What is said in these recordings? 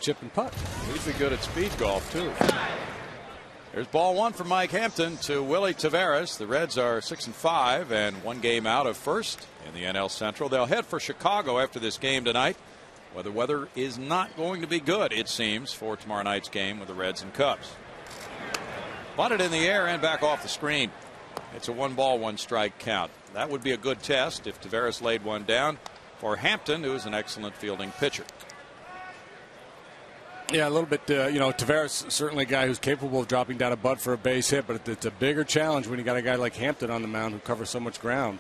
chip and putt. He's good at speed golf, too. There's ball one for Mike Hampton to Willie Taveras. The Reds are 6-5 and one game out of first in the NL Central. They'll head for Chicago after this game tonight, where the weather is not going to be good, it seems, for tomorrow night's game with the Reds and Cubs. Bunted in the air and back off the screen. It's a 1-ball, 1-strike count. That would be a good test if Taveras laid one down for Hampton, who is an excellent fielding pitcher. Yeah, a little bit, Taveras certainly a guy who's capable of dropping down a butt for a base hit, but it's a bigger challenge when you got a guy like Hampton on the mound who covers so much ground.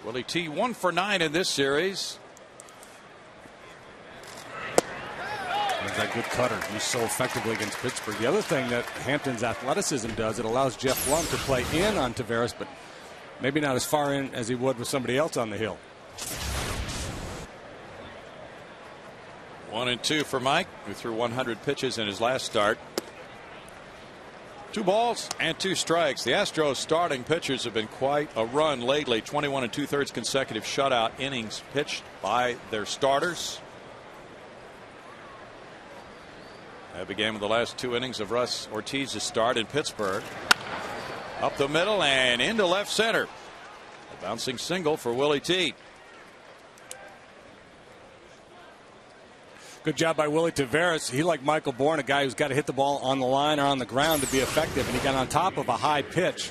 Willie T 1 for 9 in this series. He's that good cutter used so effectively against Pittsburgh. The other thing that Hampton's athleticism does, it allows Jeff Blum to play in on Taveras, but maybe not as far in as he would with somebody else on the hill. 1-2 for Mike, who threw 100 pitches in his last start. 2 balls and 2 strikes. The Astros starting pitchers have been quite a run lately. 21 2/3 consecutive shutout innings pitched by their starters. That began with the last 2 innings of Russ Ortiz's start in Pittsburgh. Up the middle and into left center. A bouncing single for Willie T. Good job by Willie Taveras. He, like Michael Bourne, a guy who's got to hit the ball on the line or on the ground to be effective, and he got on top of a high pitch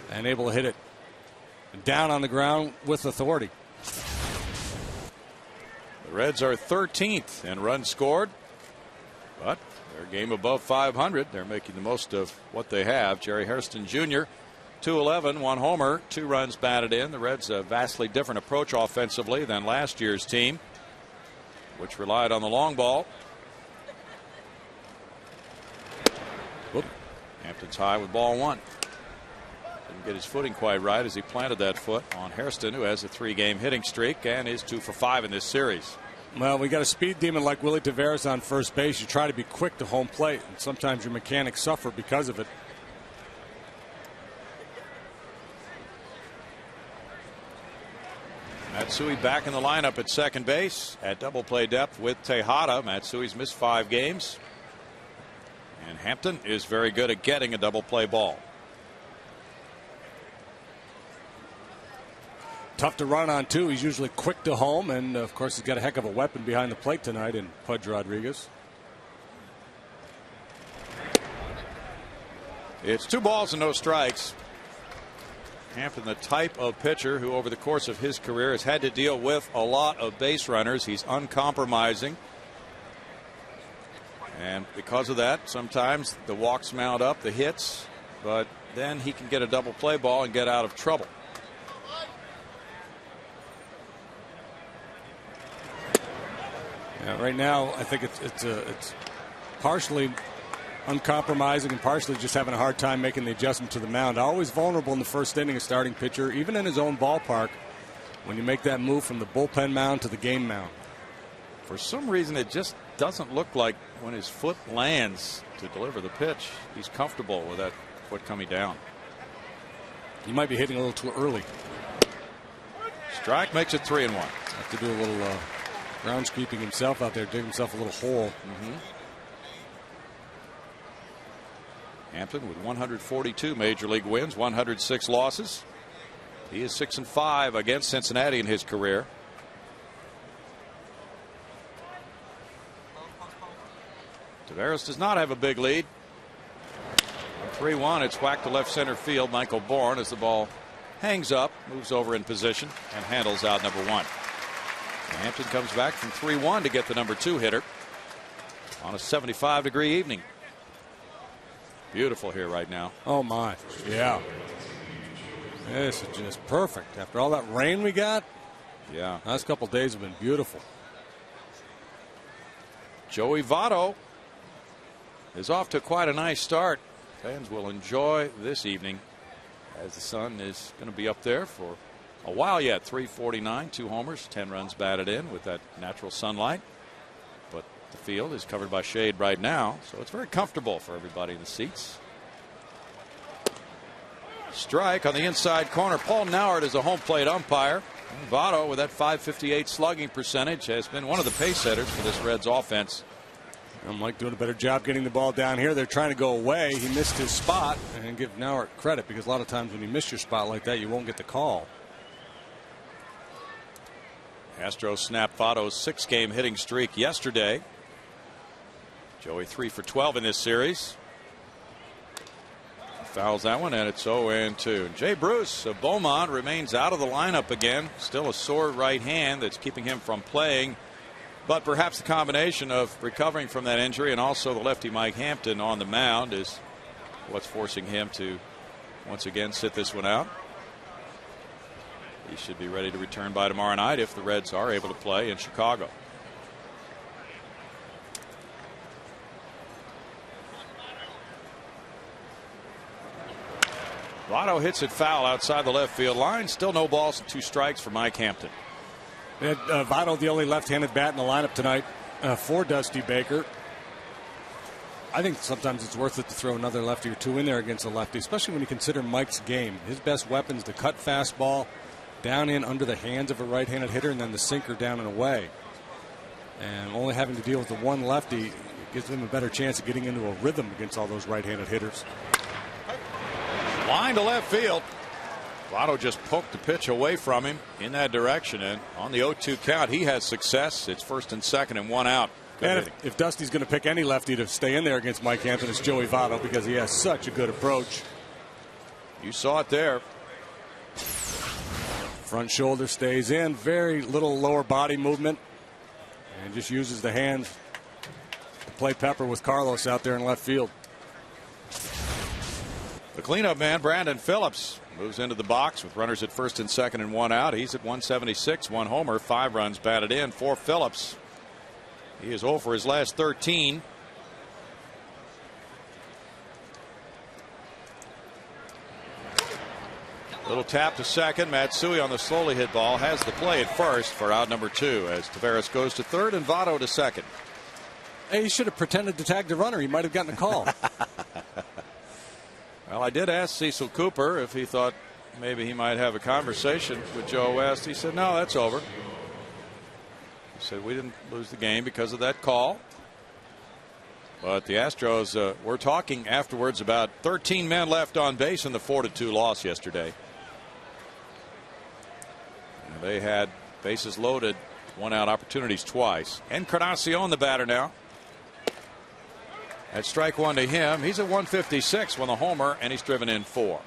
and able to hit it down on the ground with authority. The Reds are 13th in runs scored, but they're a game above 500. They're making the most of what they have. Jerry Hairston Jr. 211, 1 homer, 2 runs batted in. The Reds a vastly different approach offensively than last year's team, which relied on the long ball. Whoop. Hampton's high with ball 1. Didn't get his footing quite right as he planted that foot on Hairston, who has a 3-game hitting streak and is 2 for 5 in this series. Well, we got a speed demon like Willie Taveras on first base. You try to be quick to home plate, and sometimes your mechanics suffer because of it. Matsui back in the lineup at second base at double play depth with Tejada. Matsui's missed 5 games. And Hampton is very good at getting a double play ball. Tough to run on, too. He's usually quick to home, and, of course, he's got a heck of a weapon behind the plate tonight in Pudge Rodriguez. It's 2 balls and no strikes. Hampton, the type of pitcher who over the course of his career has had to deal with a lot of base runners. He's uncompromising, and because of that, sometimes the walks mount up, the hits, but then he can get a double play ball and get out of trouble. Yeah, right now I think it's partially uncompromising and partially just having a hard time making the adjustment to the mound. Always vulnerable in the first inning, a starting pitcher, even in his own ballpark, when you make that move from the bullpen mound to the game mound. For some reason, it just doesn't look like when his foot lands to deliver the pitch, he's comfortable with that foot coming down. He might be hitting a little too early. Strike makes it 3-1. Have to do a little groundskeeping himself out there, dig himself a little hole. Hampton with 142 major league wins, 106 losses. He is 6-5 against Cincinnati in his career. Taveras does not have a big lead. 3-1. It's whacked to left center field. Michael Bourne, as the ball hangs up, moves over in position and handles out number 1. Hampton comes back from 3-1 to get the number 2 hitter on a 75-degree evening. Beautiful here right now. Oh my, yeah. This is just perfect. After all that rain we got, yeah, last couple days have been beautiful. Joey Votto is off to quite a nice start. Fans will enjoy this evening as the sun is going to be up there for a while yet. 349, 2 homers, 10 runs batted in with that natural sunlight. But the field is covered by shade right now, so it's very comfortable for everybody in the seats. Strike on the inside corner. Paul Nauert is a home plate umpire. Votto, with that .558 slugging percentage, has been one of the pace setters for this Reds offense. And Mike doing a better job getting the ball down here. They're trying to go away. He missed his spot, and give Nauert credit, because a lot of times when you miss your spot like that, you won't get the call. Astros snapped Votto's 6-game hitting streak yesterday. Joey 3 for 12 in this series. Fouls that one, and it's 0-2. Jay Bruce of Beaumont remains out of the lineup again. Still a sore right hand that's keeping him from playing. But perhaps the combination of recovering from that injury and also the lefty Mike Hampton on the mound is what's forcing him to once again sit this one out. He should be ready to return by tomorrow night if the Reds are able to play in Chicago. Votto hits it foul outside the left field line. Still no balls and 2 strikes for Mike Hampton. Votto, the only left-handed bat in the lineup tonight for Dusty Baker. I think sometimes it's worth it to throw another lefty or 2 in there against a lefty, especially when you consider Mike's game. His best weapon's the cut fastball down in under the hands of a right-handed hitter, and then the sinker down and away. And only having to deal with the one lefty gives him a better chance of getting into a rhythm against all those right-handed hitters. Line to left field. Votto just poked the pitch away from him in that direction, and on the 0-2 count, he has success. It's 1st and 2nd and 1 out. And if Dusty's going to pick any lefty to stay in there against Mike Hampton, it's Joey Votto, because he has such a good approach. You saw it there. Front shoulder stays in, very little lower body movement, and just uses the hands to play pepper with Carlos out there in left field. The cleanup man, Brandon Phillips, moves into the box with runners at 1st and 2nd and 1 out. He's at 176, 1 homer, 5 runs batted in for Phillips. He is 0 for his last 13. Little tap to second. Matsui on the slowly hit ball has the play at first for out number 2 as Taveras goes to third and Votto to second. Hey, he should have pretended to tag the runner. He might have gotten a call. Well, I did ask Cecil Cooper if he thought maybe he might have a conversation with Joe West. He said, no, that's over. He said, we didn't lose the game because of that call. But the Astros were talking afterwards about 13 men left on base in the 4-2 loss yesterday. And they had bases loaded, 1-out opportunities twice. Encarnacion, the batter now. At strike 1 to him. He's at 156 with a homer, and he's driven in 4.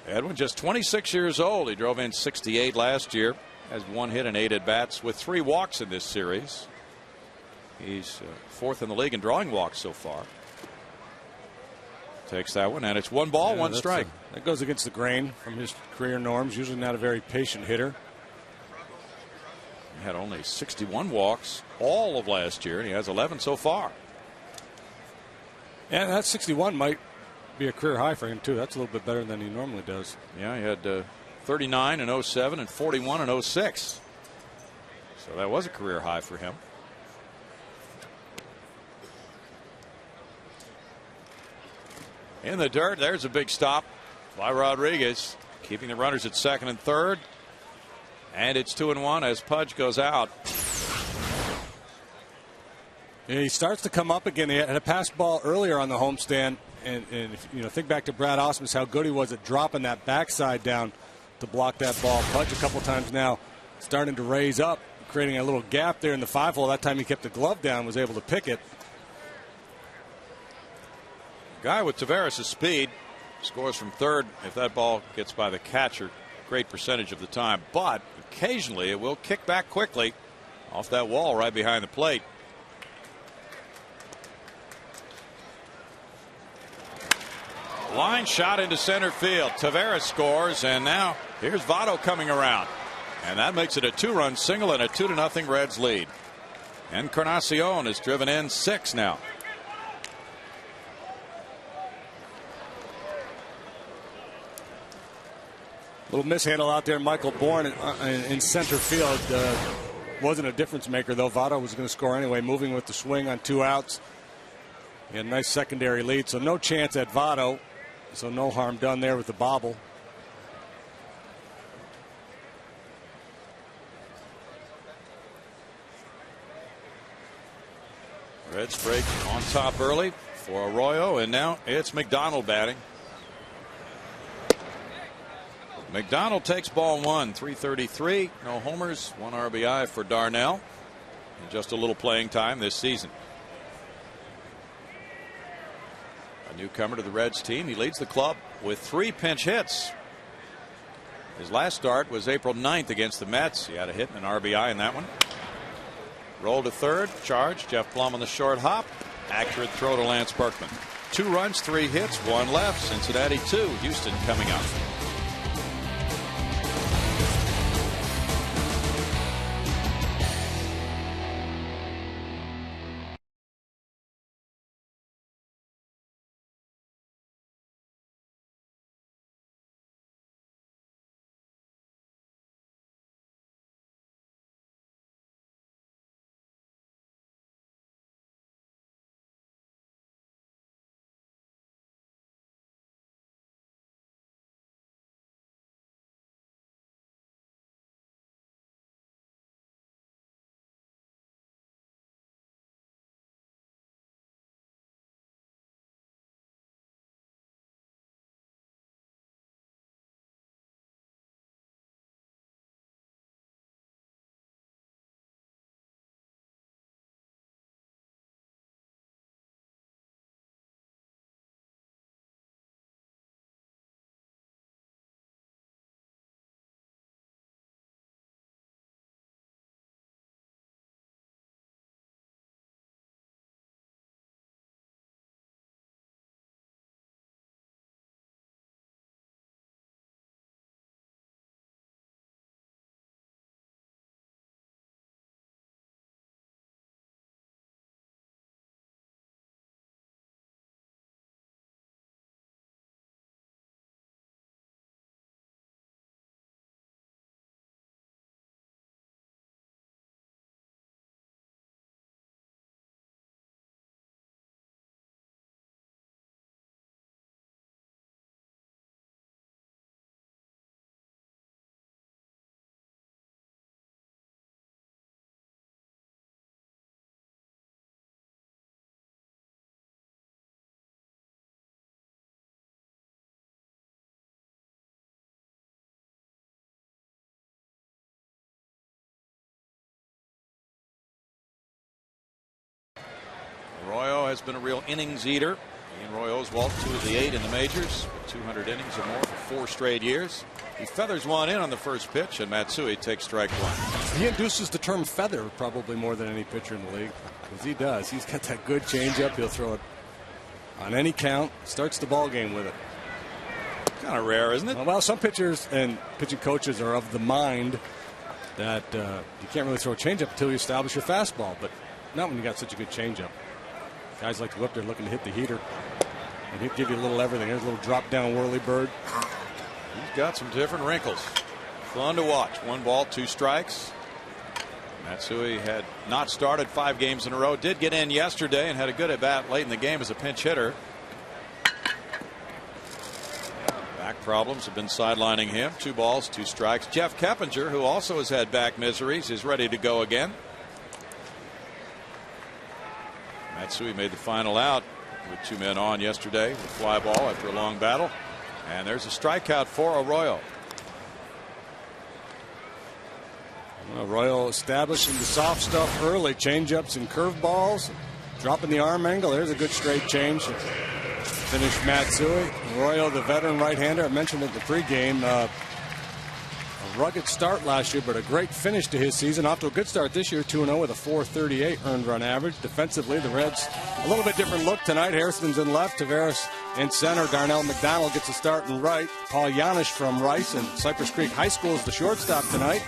Edwin, just 26 years old. He drove in 68 last year. Has 1 hit and 8 at bats with 3 walks in this series. He's 4th in the league in drawing walks so far. Takes that one, and it's 1 ball, 1 strike. That goes against the grain from his career norms. Usually not a very patient hitter. He had only 61 walks all of last year, and he has 11 so far. And that 61 might be a career high for him, too. That's a little bit better than he normally does. Yeah, he had 39 in 07 and 41 in 06. So that was a career high for him. In the dirt, there's a big stop by Rodriguez, keeping the runners at 2nd and 3rd. And it's 2-1 as Pudge goes out. He starts to come up again. He had a pass ball earlier on the homestand, and if, think back to Brad Ausmus, how good he was at dropping that backside down to block that ball. Pudge a couple times now starting to raise up, creating a little gap there in the 5-hole. That time he kept the glove down, was able to pick it. Guy with Taveras' speed scores from third if that ball gets by the catcher. Great percentage of the time, but occasionally it will kick back quickly off that wall right behind the plate. Line shot into center field. Taveras scores, and now here's Votto coming around, and that makes it a 2-run single and a 2-0 Reds lead. Encarnacion is driven in 6 now. Little mishandle out there. Michael Bourne in center field. Wasn't a difference maker, though. Votto was going to score anyway, moving with the swing on 2 outs. He had a nice secondary lead, so no chance at Votto. So no harm done there with the bobble. Reds break on top early for Arroyo, and now it's McDonald batting. McDonald takes ball one, 333, no homers, 1 RBI for Darnell, and just a little playing time this season. A newcomer to the Reds team, he leads the club with 3 pinch hits. His last start was April 9th against the Mets. He had a hit and an RBI in that one. Roll to third, charge, Jeff Blum on the short hop. Accurate throw to Lance Berkman. 2 runs, 3 hits, 1 left. Cincinnati 2, Houston coming up. Arroyo has been a real innings eater. Ian Royo's walked 2 of the 8 in the majors, 200 innings or more for 4 straight years. He feathers one in on the first pitch, and Matsui takes strike 1. He induces the term feather probably more than any pitcher in the league, because he does. He's got that good changeup. He'll throw it on any count, starts the ball game with it. Kind of rare, isn't it? Well, some pitchers and pitching coaches are of the mind that you can't really throw a changeup until you establish your fastball, but not when you got such a good changeup. Guys like to go up there looking to hit the heater, and he'll give you a little everything. There's a little drop down whirly bird. He's got some different wrinkles. Fun to watch. 1 ball, 2 strikes. Matsui had not started 5 games in a row. Did get in yesterday and had a good at bat late in the game as a pinch hitter. Back problems have been sidelining him. 2 balls, 2 strikes. Jeff Keppinger, who also has had back miseries, is ready to go again. Matsui made the final out with 2 men on yesterday with fly ball after a long battle. And there's a strikeout for Arroyo. Arroyo establishing the soft stuff early. Changeups and curveballs. Dropping the arm angle. There's a good straight change. Finish Matsui. Arroyo, the veteran right-hander. I mentioned it in the pregame. A rugged start last year, but a great finish to his season. Off to a good start this year, 2-0 with a 4.38 earned run average. Defensively, the Reds a little bit different look tonight. Harrison's in left, Taveras in center. Darnell McDonald gets a start in right. Paul Janisch from Rice, and Cypress Creek High School is the shortstop tonight.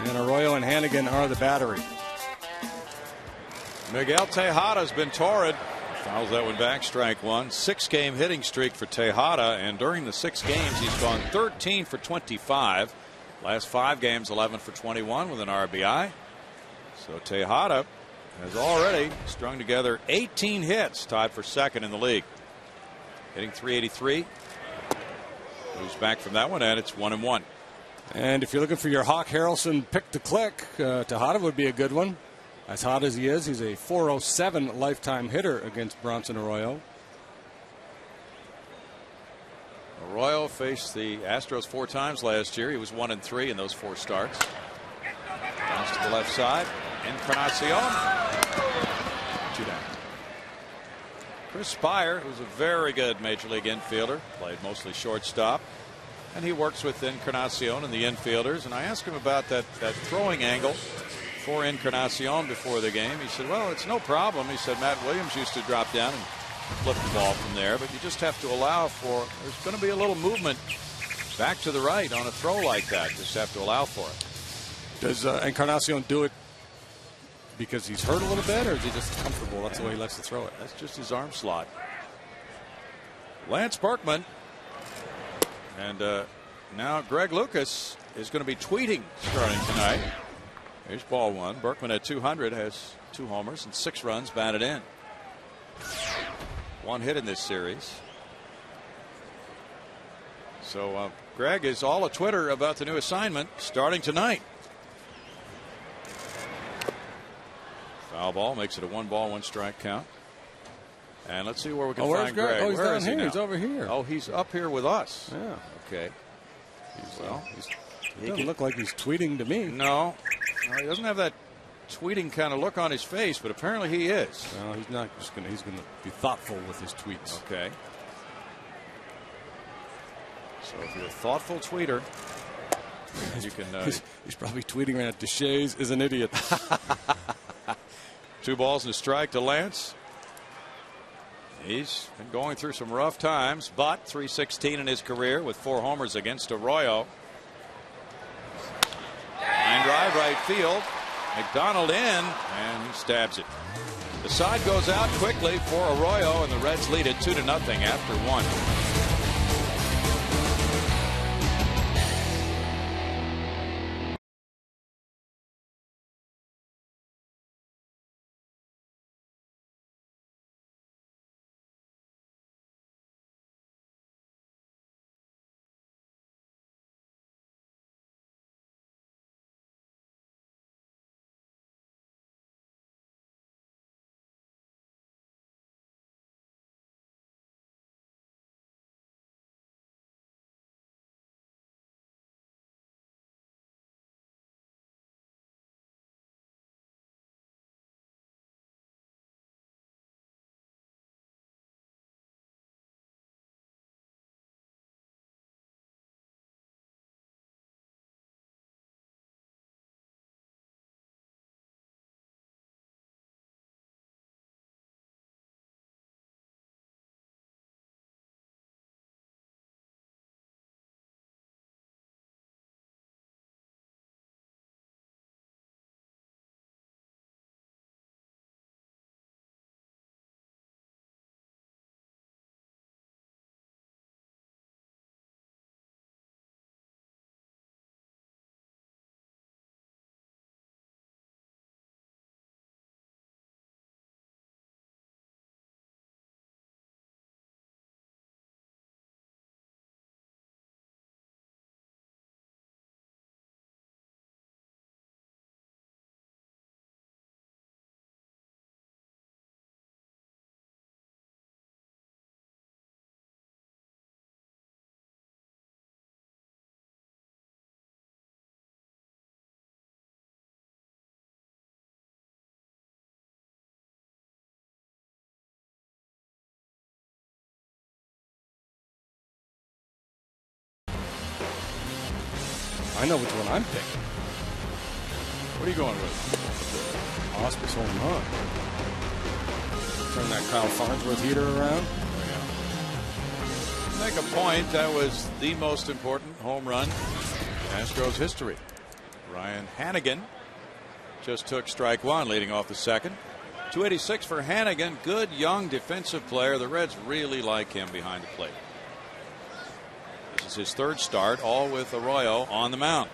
And Arroyo and Hannigan are the battery. Miguel Tejada's been torrid. Fouls that one back, strike 1. 6-game hitting streak for Tejada, and during the 6 games he's gone 13 for 25. Last 5 games 11 for 21 with an RBI. So Tejada has already strung together 18 hits, tied for second in the league. hitting .383. Moves back from that one, and it's 1-1. And if you're looking for your Hawk Harrelson pick to click, Tejada would be a good one. As hot as he is, he's a .407 lifetime hitter against Bronson Arroyo. Arroyo faced the Astros 4 times last year. He was 1-3 in those 4 starts. Comes to the left side. Encarnacion. 2 down. Chris Spire, who's a very good major league infielder, played mostly shortstop, and he works with Encarnacion and the infielders. And I asked him about that throwing angle for Encarnacion before the game. He said, well, it's no problem. He said Matt Williams used to drop down and flip the ball from there, but you just have to allow for, there's going to be a little movement back to the right on a throw like that. Just have to allow for it. Does Encarnacion do it because he's hurt a little bit, or is he just comfortable? That's the way he likes to throw it. That's just his arm slot. Lance Berkman. And now Greg Lucas is going to be tweeting starting tonight. Here's ball 1. Berkman at 200 has 2 homers and 6 runs batted in. 1 hit in this series. So Greg is all a Twitter about the new assignment starting tonight. Foul ball makes it a 1-ball-1-strike count. And let's see where we can find Greg. Oh, he's Where down is he here. now? He's over here. Oh, he's up here with us. Yeah. Okay. He doesn't look like he's tweeting to me. No, he doesn't have that tweeting kind of look on his face, but apparently he is. No, he's not just going to. He's going to be thoughtful with his tweets. Okay. So if you're a thoughtful tweeter, you can. He's probably tweeting right at Deshays is an idiot. 2 balls and a strike to Lance. He's been going through some rough times, but .316 in his career with 4 homers against Arroyo. Line drive right field. McDonald in, and he stabs it. The side goes out quickly for Arroyo, and the Reds lead it 2-0 after 1. I know which one I'm picking. What are you going with? Hospice home run. Turn that Kyle Farnsworth heater around. Make a point, that was the most important home run in Astros history. Ryan Hannigan just took strike 1, leading off the second. 286 for Hannigan. Good young defensive player. The Reds really like him behind the plate. This is his 3rd start, all with Arroyo on the mound.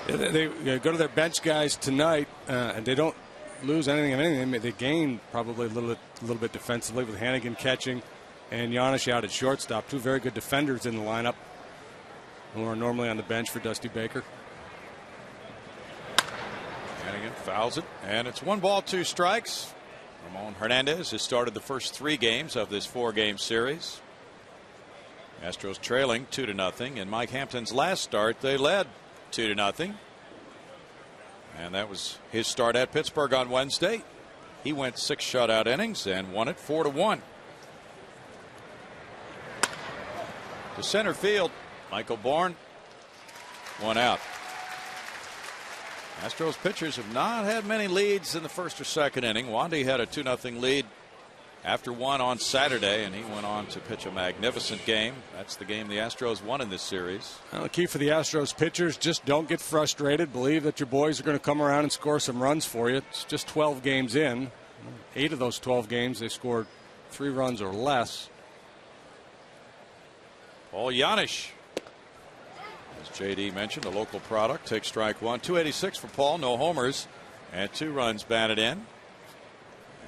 They go to their bench guys tonight, and they don't lose anything of anything. They gained probably a little bit defensively with Hannigan catching and Giannis out at shortstop. Two very good defenders in the lineup who are normally on the bench for Dusty Baker. Hannigan fouls it, and it's 1 ball, 2 strikes. Ramon Hernandez has started the first 3 games of this 4-game series. Astros trailing 2-0. In Mike Hampton's last start, they led 2-0. And that was his start at Pittsburgh on Wednesday. He went 6 shutout innings and won it 4-1. To center field, Michael Bourne, 1 out. Astros pitchers have not had many leads in the first or second inning. Wandy had a 2-0 lead after 1 on Saturday, and he went on to pitch a magnificent game. That's the game the Astros won in this series. Well, the key for the Astros pitchers, just don't get frustrated. Believe that your boys are going to come around and score some runs for you. It's just 12 games in. 8 of those 12 games, they scored 3 runs or less. Paul Giannis, as JD mentioned, a local product, takes strike 1. 286 for Paul, no homers, and 2 runs batted in.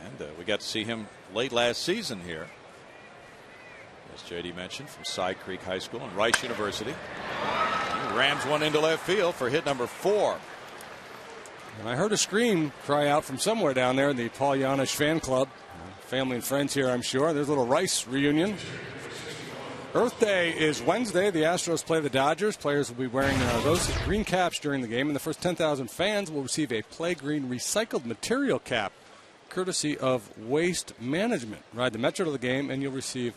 And we got to see him late last season here, as JD mentioned, from Side Creek High School and Rice University. He rams one into left field for hit number 4. And I heard a scream cry out from somewhere down there in the Paul Giannis fan club. Family and friends here, I'm sure. There's a little Rice reunion. Earth Day is Wednesday. The Astros play the Dodgers. Players will be wearing those green caps during the game, and the first 10,000 fans will receive a Play Green recycled material cap, courtesy of Waste Management. Ride the Metro to the game, and you'll receive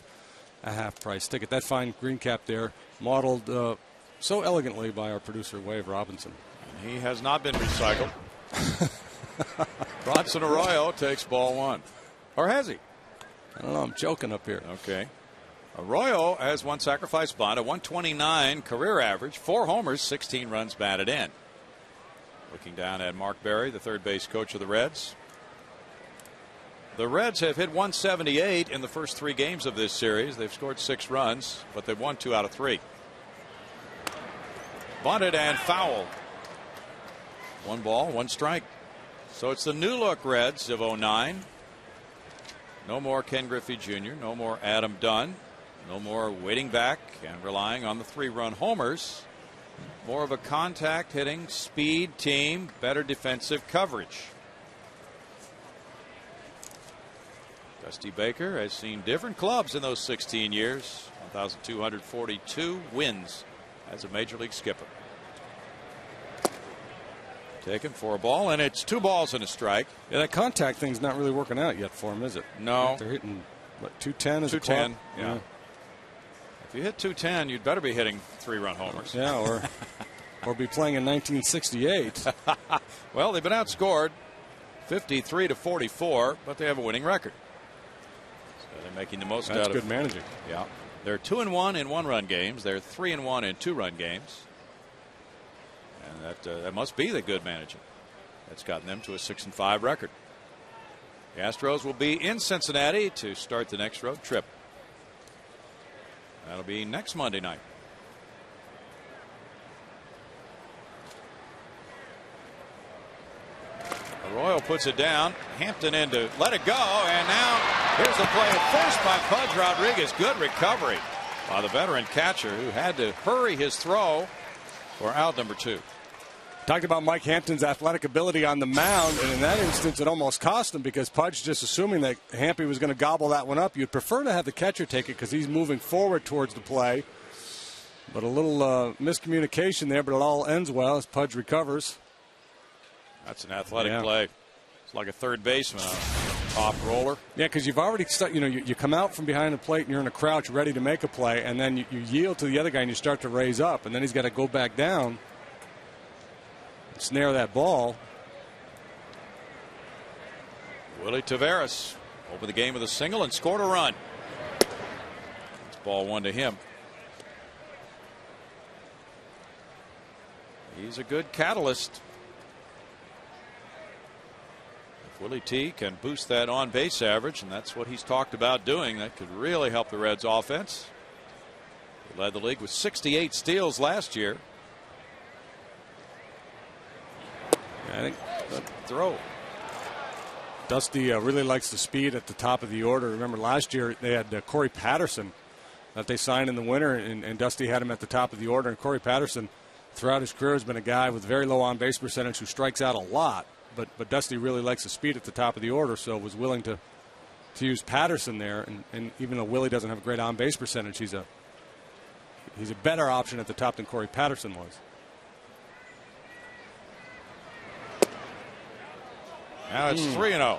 a half-price ticket. That fine green cap there, modeled so elegantly by our producer, Wave Robinson. He has not been recycled. Bronson Arroyo takes ball 1. Or has he? I don't know. I'm joking up here. Okay. Arroyo has 1 sacrifice bunt, a 129 career average, 4 homers, 16 runs batted in. Looking down at Mark Berry, the third base coach of the Reds. The Reds have hit 178 in the first 3 games of this series. They've scored 6 runs, but they've won 2 out of 3. Bunted and fouled. 1 ball, 1 strike. So it's the new look Reds of 09. No more Ken Griffey Jr., no more Adam Dunn, no more waiting back and relying on the 3-run homers. More of a contact hitting, speed team, better defensive coverage. Dusty Baker has seen different clubs in those 16 years. 1,242 wins as a major league skipper. Taken for a ball, and it's 2 balls and a strike. Yeah, that contact thing's not really working out yet for him, is it? No. They're hitting, what, 210 is 210, yeah. If you hit 210, you'd better be hitting 3-run homers. Yeah, or be playing in 1968. Well, they've been outscored 53-44, but they have a winning record. So they're making the most out of it. That's good managing. Yeah. They're 2-1 in 1-run games. They're 3-1 in 2-run games. And that must be the good managing that's gotten them to a 6-5 record. The Astros will be in Cincinnati to start the next road trip. That'll be next Monday night. Arroyo puts it down. Hampton in to let it go. And now here's the play at first by Pudge Rodriguez. Good recovery by the veteran catcher who had to hurry his throw for out number 2. Talked about Mike Hampton's athletic ability on the mound, and in that instance it almost cost him because Pudge just assuming that Hampy was going to gobble that one up. You'd prefer to have the catcher take it because he's moving forward towards the play. But a little miscommunication there, but it all ends well as Pudge recovers. That's an athletic play. It's like a third baseman, a top roller. Yeah, because you've already you come out from behind the plate and you're in a crouch ready to make a play, and then you yield to the other guy and you start to raise up, and then he's got to go back down. Snare that ball. Willie Taveras opened the game with a single and scored a run. It's ball 1 to him. He's a good catalyst. If Willie T can boost that on base average, and that's what he's talked about doing, that could really help the Reds offense. He led the league with 68 steals last year. I think throw. Dusty really likes the speed at the top of the order. Remember last year they had Corey Patterson that they signed in the winter, and Dusty had him at the top of the order. And Corey Patterson, throughout his career, has been a guy with very low on-base percentage who strikes out a lot. But Dusty really likes the speed at the top of the order, so was willing to use Patterson there. And even though Willie doesn't have a great on-base percentage, he's a better option at the top than Corey Patterson was. Now it's 3-0.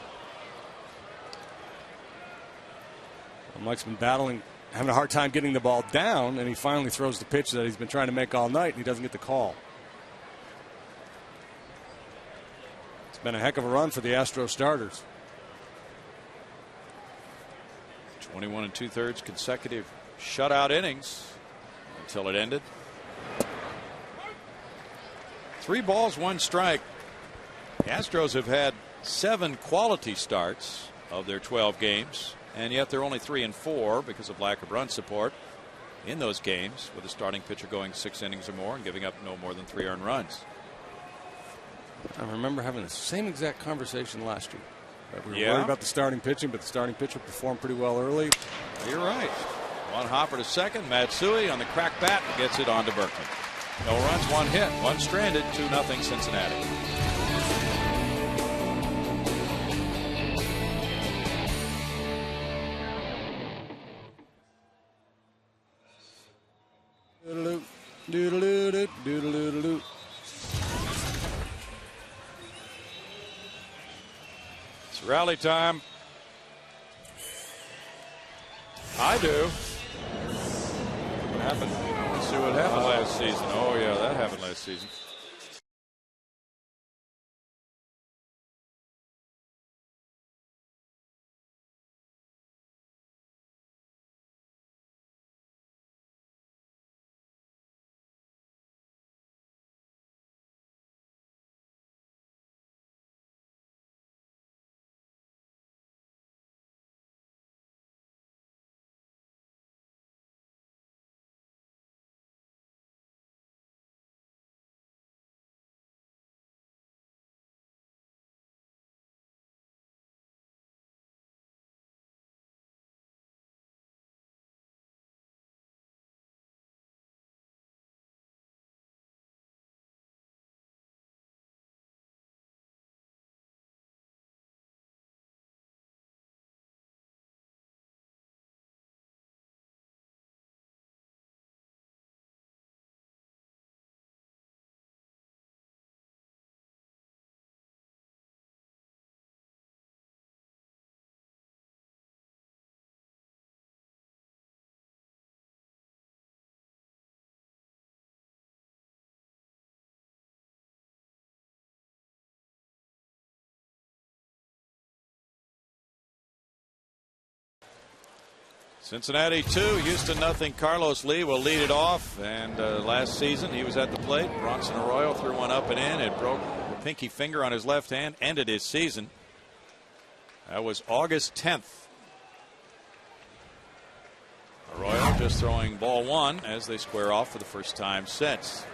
Mike's been battling, having a hard time getting the ball down, and he finally throws the pitch that he's been trying to make all night, and he doesn't get the call. It's been a heck of a run for the Astros starters. 21 2/3 consecutive shutout innings until it ended. 3 balls, 1 strike. The Astros have had 7 quality starts of their 12 games, and yet they're only 3-4 because of lack of run support in those games, with a starting pitcher going 6 innings or more and giving up no more than 3 earned runs. I remember having the same exact conversation last year. We were Yeah. worried about the starting pitching, but the starting pitcher performed pretty well early. You're right. One hopper to second. Matsui on the crack bat gets it on to Berkman. No runs, 1 hit, 1 stranded, 2-0 Cincinnati. Doodle-doo, doodle-doo-doo-doo. It's rally time. I do. What happened? Let's see what happened last season. Oh, yeah, that happened last season. Cincinnati 2, Houston 0. Carlos Lee will lead it off. And last season he was at the plate. Bronson Arroyo threw one up and in. It broke the pinky finger on his left hand. Ended his season. That was August 10th. Arroyo just throwing ball 1 as they square off for the first time since.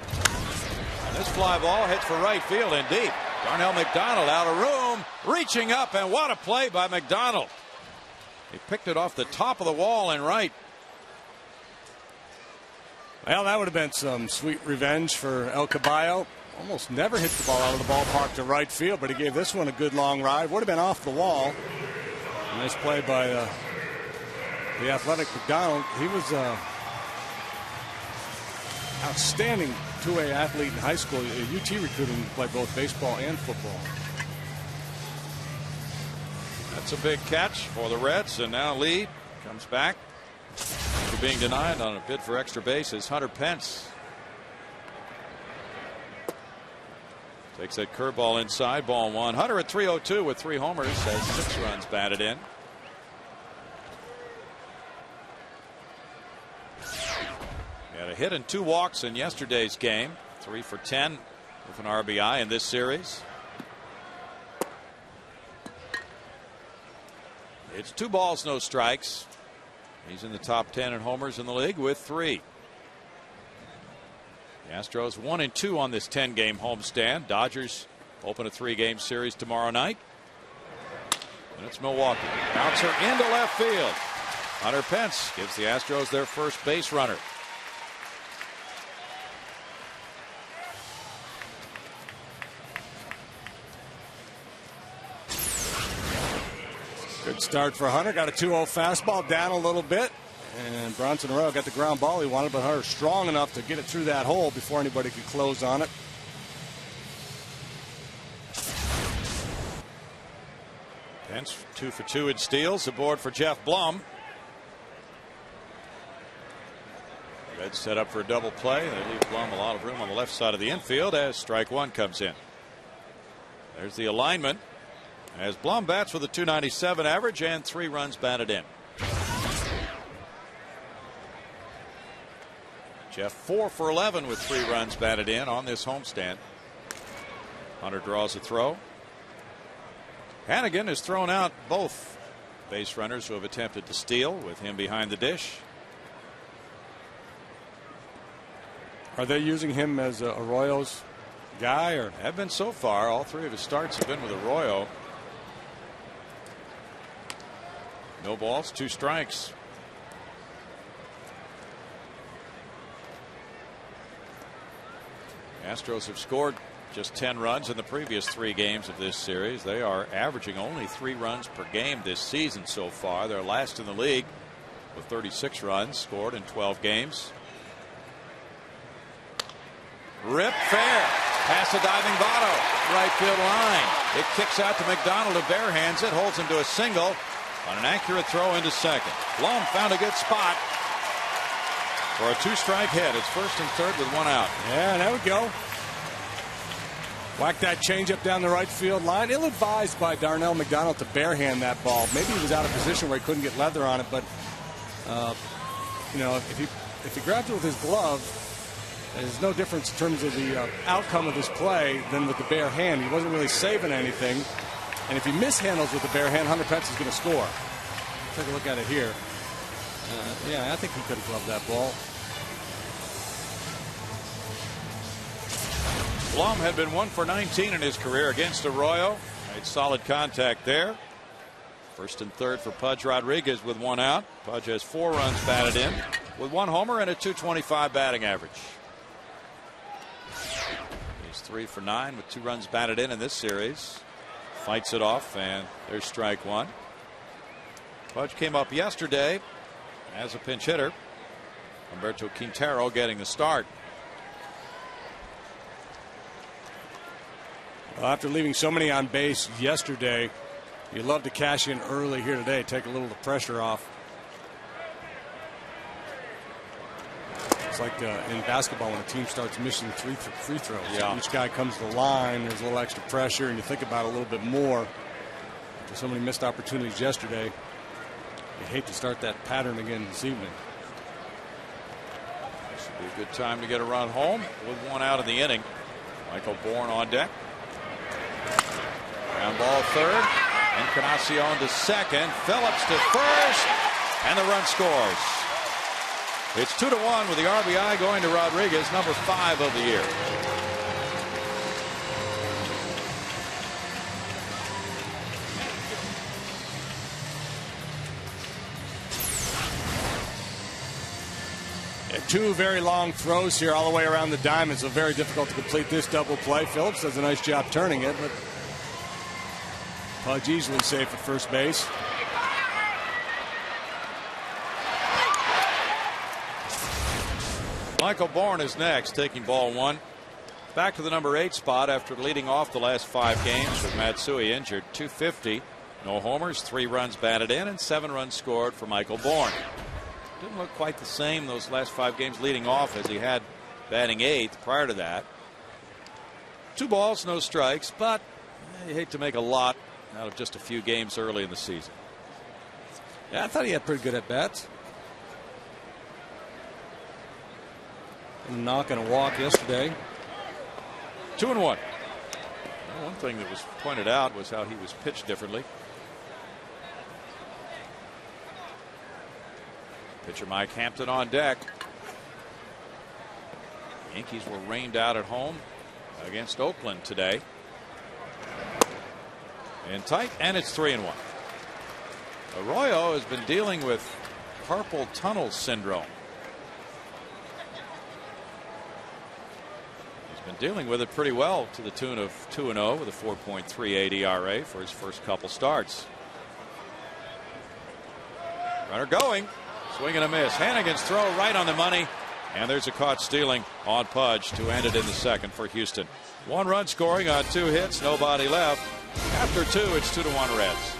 And this fly ball hits for right field and deep. Darnell McDonald out of room, reaching up, and what a play by McDonald. He picked it off the top of the wall and right. Well, that would have been some sweet revenge for El Caballo. Almost never hits the ball out of the ballpark to right field, but he gave this one a good long ride. Would have been off the wall. Nice play by the athletic McDonald. He was outstanding two-way athlete in high school. UT recruited him to play both baseball and football. That's a big catch for the Reds, and now Lee comes back after being denied on a bid for extra bases. Hunter Pence takes that curveball inside, ball 1. Hunter at 302 with 3 homers, has 6 runs batted in. He had a hit and 2 walks in yesterday's game. 3 for 10 with an RBI in this series. It's 2 balls, no strikes. He's in the top 10 in homers in the league with 3. The Astros 1-2 on this 10-game homestand. Dodgers open a 3-game series tomorrow night. And it's Milwaukee. Bouncer into left field. Hunter Pence gives the Astros their first base runner. Good start for Hunter. Got a 2-0 fastball down a little bit. And Bronson Arroyo got the ground ball he wanted, but Hunter strong enough to get it through that hole before anybody could close on it. Pence 2 for 2 in steals. Aboard for Jeff Blum. Reds set up for a double play. They leave Blum a lot of room on the left side of the infield as strike one comes in. There's the alignment as Blum bats with a .297 average and 3 runs batted in. Jeff 4 for 11 with 3 runs batted in on this homestand. Hunter draws a throw. Hannigan has thrown out both base runners who have attempted to steal with him behind the dish. Are they using him as Arroyo's guy, or have been so far? All 3 of his starts have been with Arroyo. No balls, 2 strikes. Astros have scored just 10 runs in the previous 3 games of this series. They are averaging only 3 runs per game this season so far. They're last in the league with 36 runs scored in 12 games. Rip fair past the diving Votto, right field line. It kicks out to McDonald, who barehands it, holds him to a single on an accurate throw into second. Blum found a good spot for a 2-strike hit. It's first and third with 1 out. Yeah, there we go. Whack that changeup down the right field line. Ill-advised by Darnell McDonald to barehand that ball. Maybe he was out of position where he couldn't get leather on it, but you know, if he grabs it with his glove, there's no difference in terms of the outcome of his play than with the bare hand. He wasn't really saving anything, and if he mishandles with the bare hand, Hunter Pence is going to score. Take a look at it here. Yeah, I think he could have gloved that ball. Blum had been 1 for 19 in his career against Arroyo. Made solid contact there. First and third for Pudge Rodriguez with 1 out. Pudge has 4 runs batted in with 1 homer and a .225 batting average. He's 3 for 9 with 2 runs batted in this series. Fights it off, and there's strike 1. Pudge came up yesterday as a pinch hitter. Humberto Quintero getting the start. Well, after leaving so many on base yesterday, you'd love to cash in early here today, take a little of the pressure off. It's like in basketball when a team starts missing free throws. Yeah. Each guy comes to the line, there's a little extra pressure, and you think about it a little bit more. After so many missed opportunities yesterday, you hate to start that pattern again this evening. This would be a good time to get a run home with 1 out in the inning. Michael Bourne on deck. Ground ball third. Encarnacion to second. Phillips to first. And the run scores. It's 2-1 with the RBI going to Rodriguez, number 5 of the year. Yeah, 2 very long throws here all the way around the diamond, so very difficult to complete this double play. Phillips does a nice job turning it, but Pudge easily safe at first base. Michael Bourne is next, taking ball 1. Back to the number 8 spot after leading off the last 5 games with Matsui injured. .250. No homers, 3 runs batted in, and 7 runs scored for Michael Bourne. Didn't look quite the same those last 5 games leading off as he had batting 8th prior to that. 2 balls, no strikes, but you hate to make a lot out of just a few games early in the season. Yeah, I thought he had pretty good at bats. Not going to walk yesterday. 2-1. Well, one thing that was pointed out was how he was pitched differently. Pitcher Mike Hampton on deck. Yankees were rained out at home against Oakland today. And tight, and it's 3-1. Arroyo has been dealing with carpal tunnel syndrome. He's been dealing with it pretty well, to the tune of 2-0 with a 4.38 ERA for his first couple starts. Runner going. Swing and a miss. Hannigan's throw right on the money. And there's a caught stealing on Pudge to end it in the second for Houston. 1 run scoring on 2 hits. Nobody left. After 2, it's 2-1 Reds.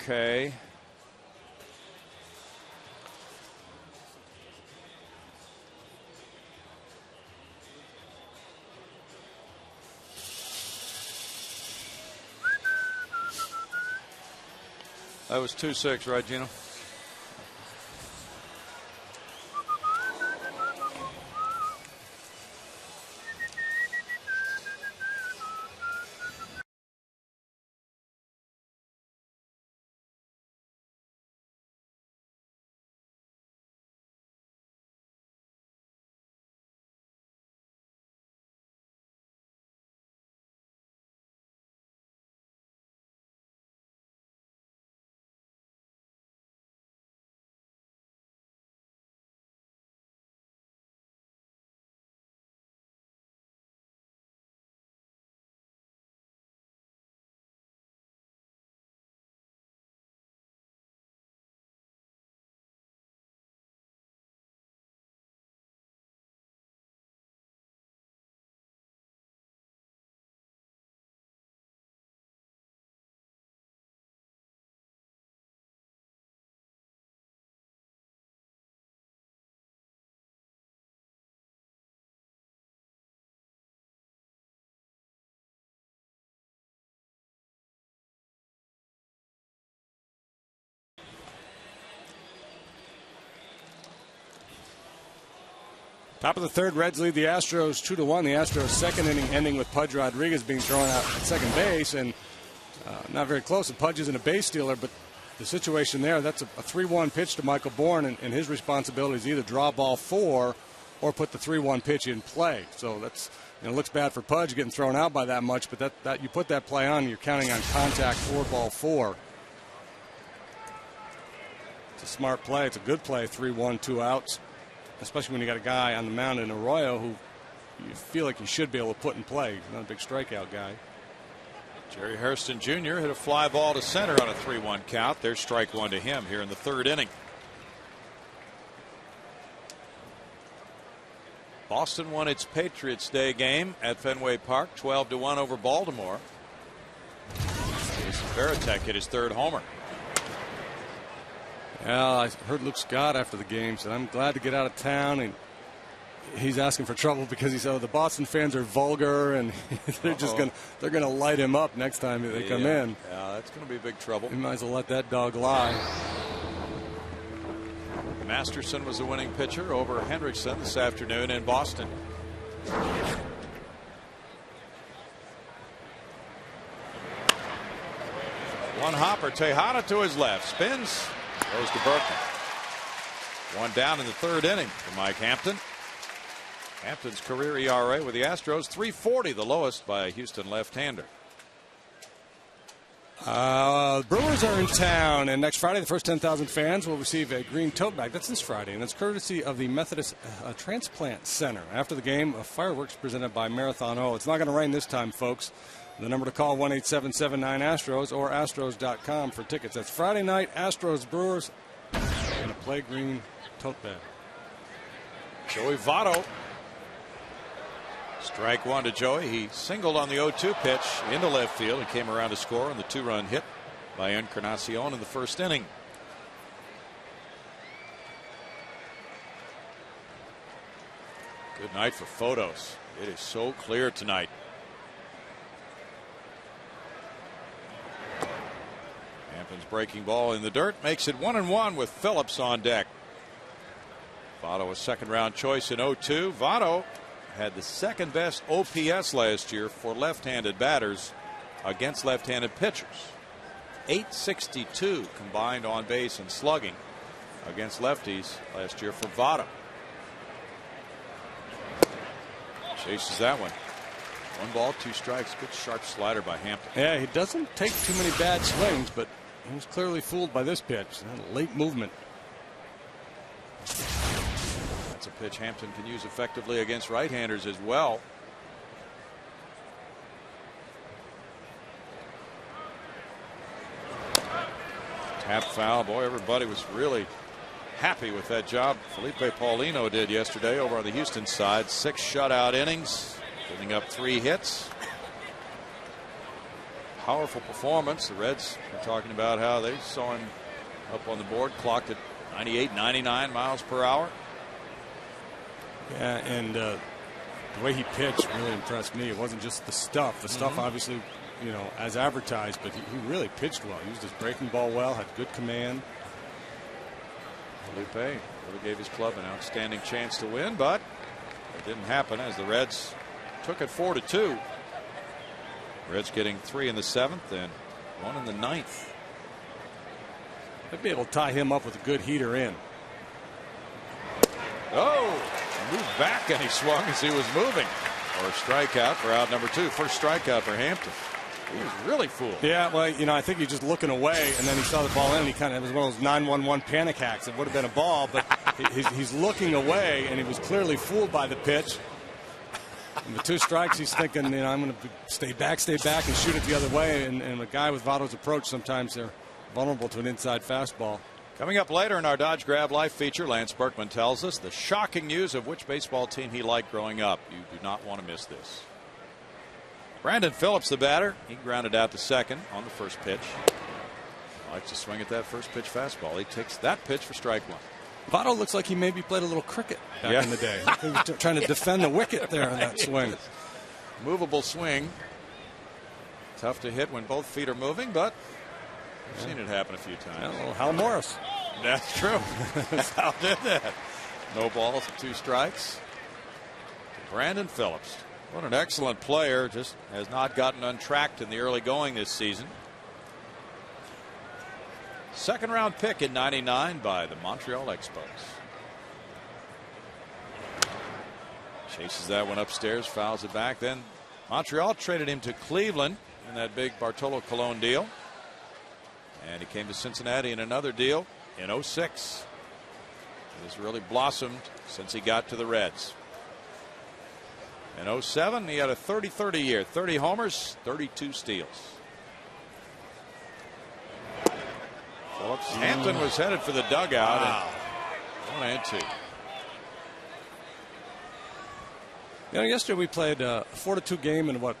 Okay. That was 2-6, right, Gino? Top of the third, Reds lead the Astros 2-1. The Astros second inning ending with Pudge Rodriguez being thrown out at second base, and not very close. Pudge isn't a base stealer, but the situation there, that's a 3-1 pitch to Michael Bourne, and his responsibility is either draw ball 4 or put the 3-1 pitch in play. So that's, it looks bad for Pudge getting thrown out by that much, but that you put that play on, you're counting on contact for ball 4. It's a smart play. It's a good play, 3-1, 2 outs. Especially when you got a guy on the mound in Arroyo who you feel like you should be able to put in play. He's not a big strikeout guy. Jerry Hairston Jr. hit a fly ball to center on a 3-1 count. There's strike 1 to him here in the third inning. Boston won its Patriots Day game at Fenway Park, 12-1 over Baltimore. Jason Varitek hit his third homer. Yeah, I heard Luke Scott after the game said, I'm glad to get out of town. And he's asking for trouble because he said the Boston fans are vulgar and they're just they're gonna light him up next time they come in. Yeah, that's going to be big trouble. You might as well let that dog lie. Masterson was the winning pitcher over Hendrickson this afternoon in Boston. One hopper, Tejada to his left, spins. Goes to Berkman. 1 down in the third inning for Mike Hampton. Hampton's career ERA with the Astros 3.40, the lowest by a Houston left-hander. Brewers are in town, and next Friday the first 10,000 fans will receive a green tote bag. That's this Friday, and it's courtesy of the Methodist Transplant Center. After the game, fireworks presented by Marathon O. It's not going to rain this time, folks. The number to call, 1-877-9-ASTROS or Astros.com for tickets. That's Friday night, Astros Brewers, and a play green tote bag. Joey Votto. Strike 1 to Joey. He singled on the 0-2 pitch into left field and came around to score on the 2-run hit by Encarnacion in the first inning. Good night for photos. It is so clear tonight. Hampton's breaking ball in the dirt makes it 1-1 with Phillips on deck. Votto a second round choice in 0-2. Votto had the second best OPS last year for left-handed batters against left-handed pitchers. .862 combined on base and slugging against lefties last year for Votto. Chases that one. 1 ball, 2 strikes. Good sharp slider by Hampton. Yeah, he doesn't take too many bad swings, but he was clearly fooled by this pitch. Late movement. That's a pitch Hampton can use effectively against right-handers as well. Tap foul. Boy, everybody was really happy with that job Felipe Paulino did yesterday over on the Houston side. 6 shutout innings, giving up 3 hits. Powerful performance. The Reds were talking about how they saw him up on the board, clocked at 98, 99 miles per hour. Yeah, and the way he pitched really impressed me. It wasn't just the stuff. The stuff, obviously, you know, as advertised, but he really pitched well. He used his breaking ball well, had good command. Felipe really gave his club an outstanding chance to win, but it didn't happen as the Reds took it 4-2. Reds getting 3 in the 7th and 1 in the 9th. They'd be able to tie him up with a good heater in. Oh, moved back and he swung as he was moving. Or a strikeout for out number 2. First strikeout for Hampton. He was really fooled. Yeah, well, you know, I think he's just looking away, and then he saw the ball in, and he kind of, it was one of those 911 panic hacks. It would have been a ball, but he's looking away, and he was clearly fooled by the pitch. And the 2 strikes, he's thinking, you know, I'm going to stay back, and shoot it the other way. And a guy with Votto's approach, sometimes they're vulnerable to an inside fastball. Coming up later in our Dodge Grab Life feature, Lance Berkman tells us the shocking news of which baseball team he liked growing up. You do not want to miss this. Brandon Phillips, the batter, he grounded out to second on the first pitch. Likes to swing at that first pitch fastball. He takes that pitch for strike 1. Votto looks like he maybe played a little cricket back in the day. He was trying to defend the wicket there on that swing. Movable swing. Tough to hit when both feet are moving, but we've seen it happen a few times. Yeah, well, Hal Morris. That's true. Hal did that. No balls and 2 strikes. Brandon Phillips. What an excellent player. Just has not gotten untracked in the early going this season. 2nd round pick in '99 by the Montreal Expos. Chases that one upstairs, fouls it back. Then Montreal traded him to Cleveland in that big Bartolo Colon deal. And he came to Cincinnati in another deal in '06. He has really blossomed since he got to the Reds. In '07, he had a 30-30 year, 30 homers, 32 steals. Phillips. Hampton was headed for the dugout. Wow. And 1-2. You know, yesterday we played a 4-2 game in what,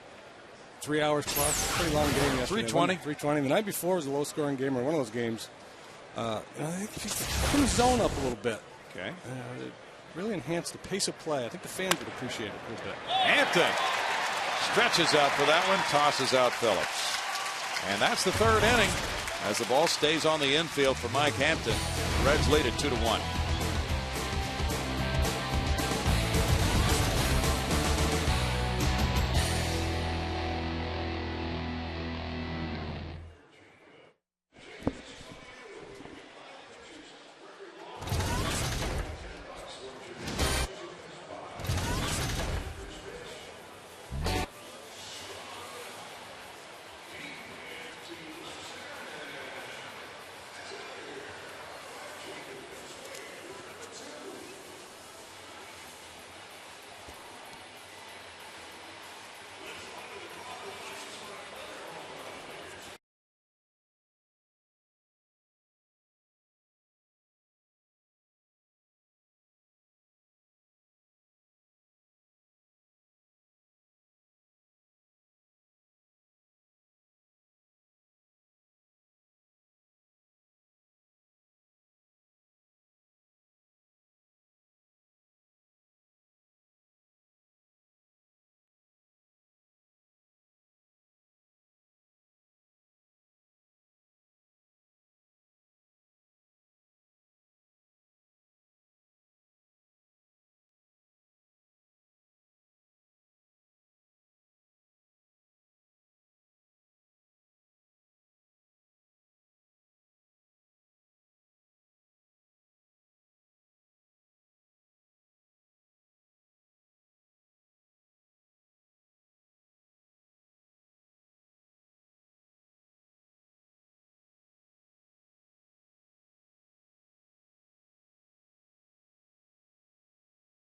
3 hours plus? Pretty long game yesterday. 3:20. 3:20. The night before was a low-scoring game, or one of those games. I think if you put the zone up a little bit. Okay. It really enhanced the pace of play. I think the fans would appreciate it a little bit. Hampton stretches out for that one, tosses out Phillips. And that's the 3rd inning as the ball stays on the infield for Mike Hampton. The Reds lead it 2-1.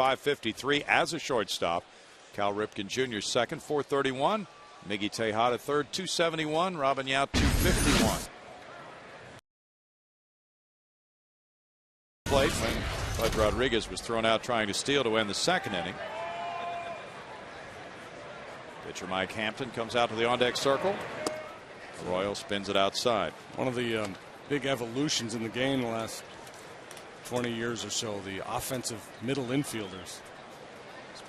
553 as a shortstop. Cal Ripken Jr. second, 431. Miggy Tejada third, 271. Robin Yount 251. Plate when Bud Rodriguez was thrown out trying to steal to end the second inning. Pitcher Mike Hampton comes out to the on-deck circle. Arroyo spins it outside. One of the big evolutions in the game in the last 20 years or so, the offensive middle infielders.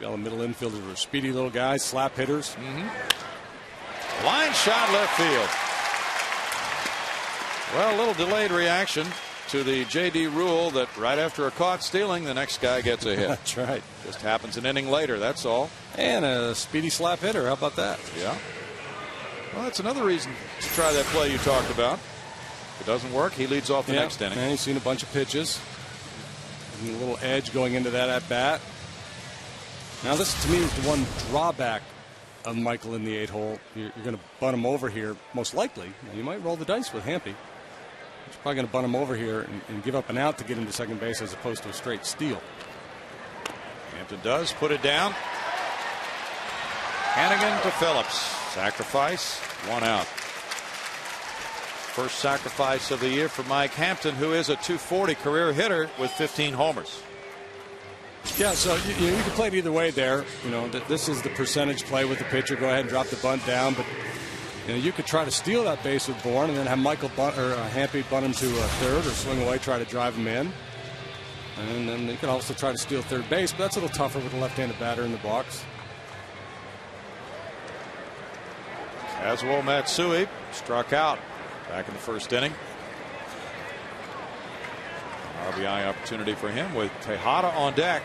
All the middle infielders were speedy little guys, slap hitters. Line shot left field. Well, a little delayed reaction to the J.D. rule that right after a caught stealing, the next guy gets a hit. That's right. Just happens an inning later, that's all. And a speedy slap hitter. How about that? Yeah. Well, that's another reason to try that play you talked about. If it doesn't work, he leads off the next inning. And he's seen a bunch of pitches. And a little edge going into that at bat. Now, this to me is the one drawback of Michael in the 8-hole. You're going to bunt him over here, most likely. Now, you might roll the dice with Hampy. He's probably going to bunt him over here and give up an out to get him to second base as opposed to a straight steal. Hampton does put it down. Hannigan to Phillips. Sacrifice, one out. First sacrifice of the year for Mike Hampton, who is a .240 career hitter with 15 homers. Yeah, so you can play it either way there. You know, this is the percentage play with the pitcher. Go ahead and drop the bunt down, but you could try to steal that base with Bourne and then have Michael bunt or Hampy bunt him to third or swing away, try to drive him in, and then you could also try to steal third base, but that's a little tougher with a left-handed batter in the box. Kazuo Matsui struck out back in the first inning. RBI opportunity for him with Tejada on deck.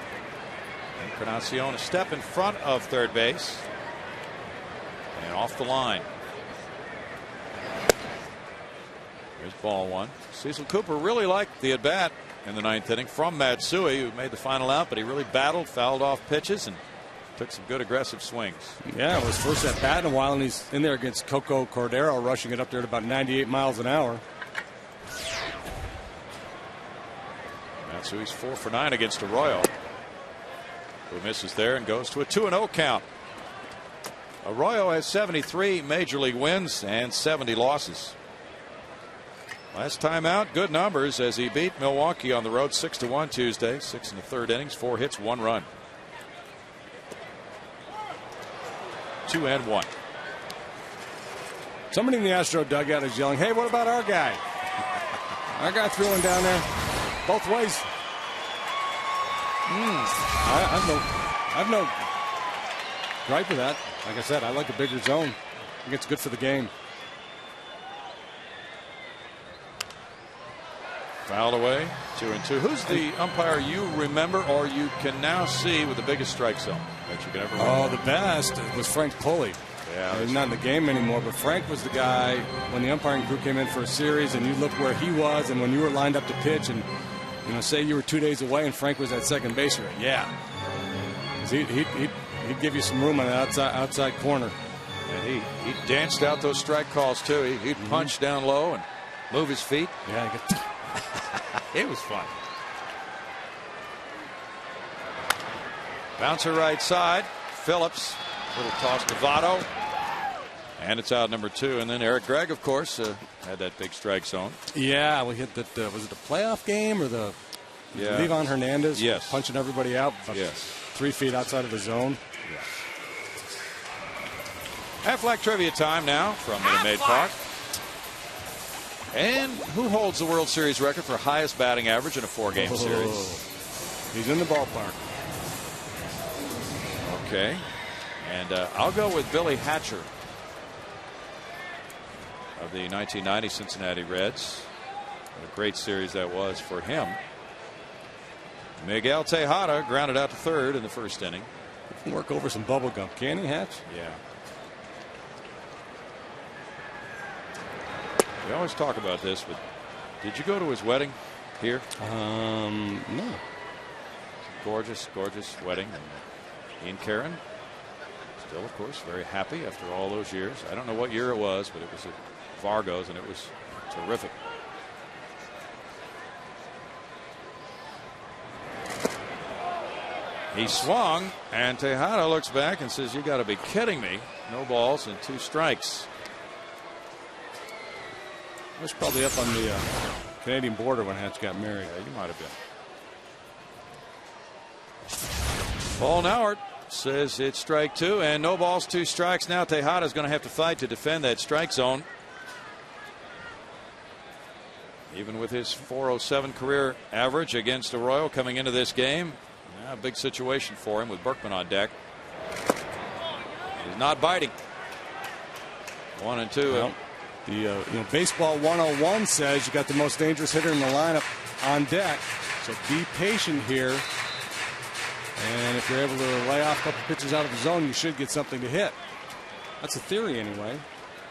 Encarnacion a step in front of third base. And off the line. Here's ball one. Cecil Cooper really liked the at-bat in the ninth inning from Matsui, who made the final out, but he really battled, fouled off pitches, and took some good aggressive swings. Yeah, it was first at bat in a while, and he's in there against Coco Cordero, rushing it up there at about 98 miles an hour. Matsui's 4 for 9 against Arroyo, who misses there and goes to a 2-0 count. Arroyo has 73 major league wins and 70 losses. Last time out, good numbers as he beat Milwaukee on the road 6-1 Tuesday. 6 1/3 innings, 4 hits, 1 run. 2-1. Somebody in the Astro dugout is yelling, "Hey, what about our guy? Our guy threw one down there both ways." I've no gripe with that. Like I said, I like a bigger zone. I think it's good for the game. Fouled away, 2-2. Who's the umpire you remember or you can now see with the biggest strike zone that you can ever remember? Oh, the best was Frank Pulley. Yeah, he's not in the game anymore, but Frank was the guy when the umpiring crew came in for a series and you looked where he was, and when you were lined up to pitch, and say you were 2 days away and Frank was at second base, you're like, yeah, 'cause he'd give you some room on the outside corner. And he danced out those strike calls too. He'd punch down low and move his feet. Yeah, it was fun. Bouncer right side. Phillips, little toss to Votto, and it's out number 2. And then Eric Gregg, of course, had that big strike zone. Yeah, we hit that. Was it the playoff game or the Levon Hernandez? Yes, punching everybody out. Yes, 3 feet outside of the zone. Yes. Aflac trivia time now from Minute Maid Park. And who holds the World Series record for highest batting average in a 4-game series? He's in the ballpark. Okay. And I'll go with Billy Hatcher of the 1990 Cincinnati Reds. What a great series that was for him. Miguel Tejada grounded out to third in the first inning. He can work over some bubble gum, can he, Hatch? Yeah. We always talk about this, but did you go to his wedding here? No. Gorgeous, gorgeous wedding. And he and Karen, still, of course, very happy after all those years. I don't know what year it was, but it was at Fargo's, and it was terrific. He swung, and Tejada looks back and says, "You got to be kidding me." No balls and 2 strikes. I was probably up on the Canadian border when Hatch got married. Yeah, you might have been. Paul Nauert says it's strike 2 and no balls, 2 strikes. Now Tejada's going to have to fight to defend that strike zone. Even with his .407 career average against Arroyo coming into this game, a big situation for him with Berkman on deck. He's not biting. 1 and 2. Well, the baseball 101 says you got the most dangerous hitter in the lineup on deck, so be patient here. And if you're able to lay off a couple pitches out of the zone, you should get something to hit. That's a theory anyway.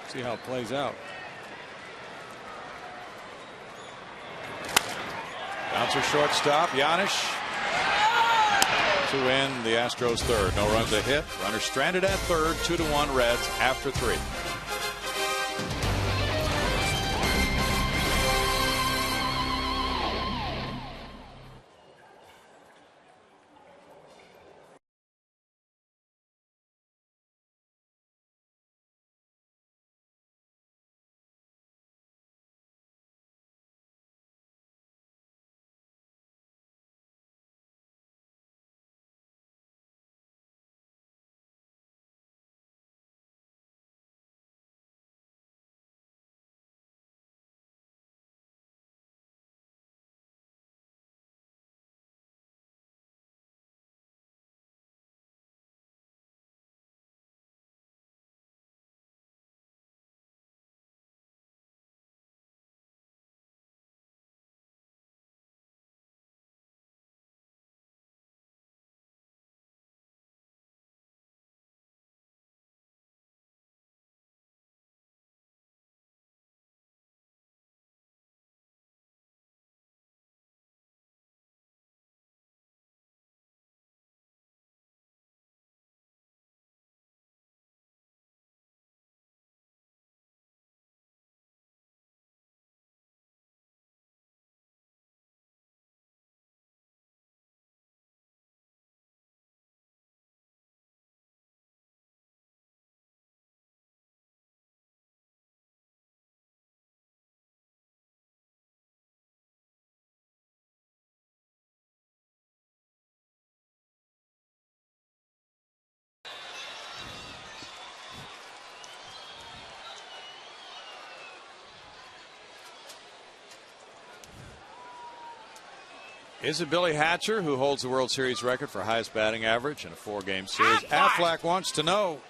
See how it plays out. Bouncer shortstop, Giannis. To end the Astros third. No runs a hit. Runner stranded at third. 2-1 Reds after 3. Is it Billy Hatcher who holds the World Series record for highest batting average in a 4-game series? Affleck wants to know.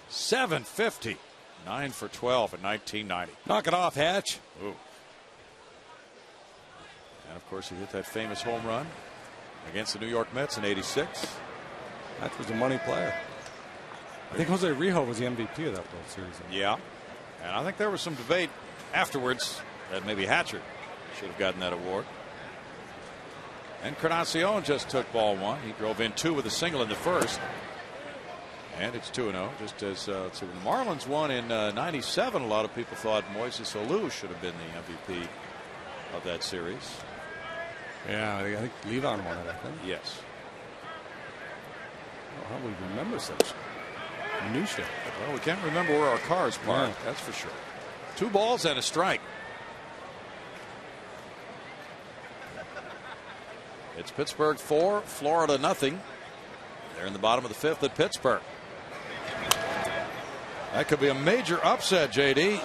750. 9 for 12 in 1990. Knock it off, Hatch. Ooh. And of course, he hit that famous home run against the New York Mets in '86. Hatch was a money player. I think Jose Rijo was the MVP of that World Series. Yeah. And I think there was some debate afterwards that maybe Hatcher should have gotten that award. And Encarnacion just took ball 1. He drove in 2 with a single in the first. And it's 2-0. Just as the Marlins won in '97, a lot of people thought Moises Alou should have been the MVP of that series. Yeah, I think Levon won it, I think. Yes. How do we remember such minutia? Well, we can't remember where our cars parked. Yeah. That's for sure. 2 balls and a strike. It's Pittsburgh 4, Florida nothing. They're in the bottom of the 5th at Pittsburgh. That could be a major upset, JD.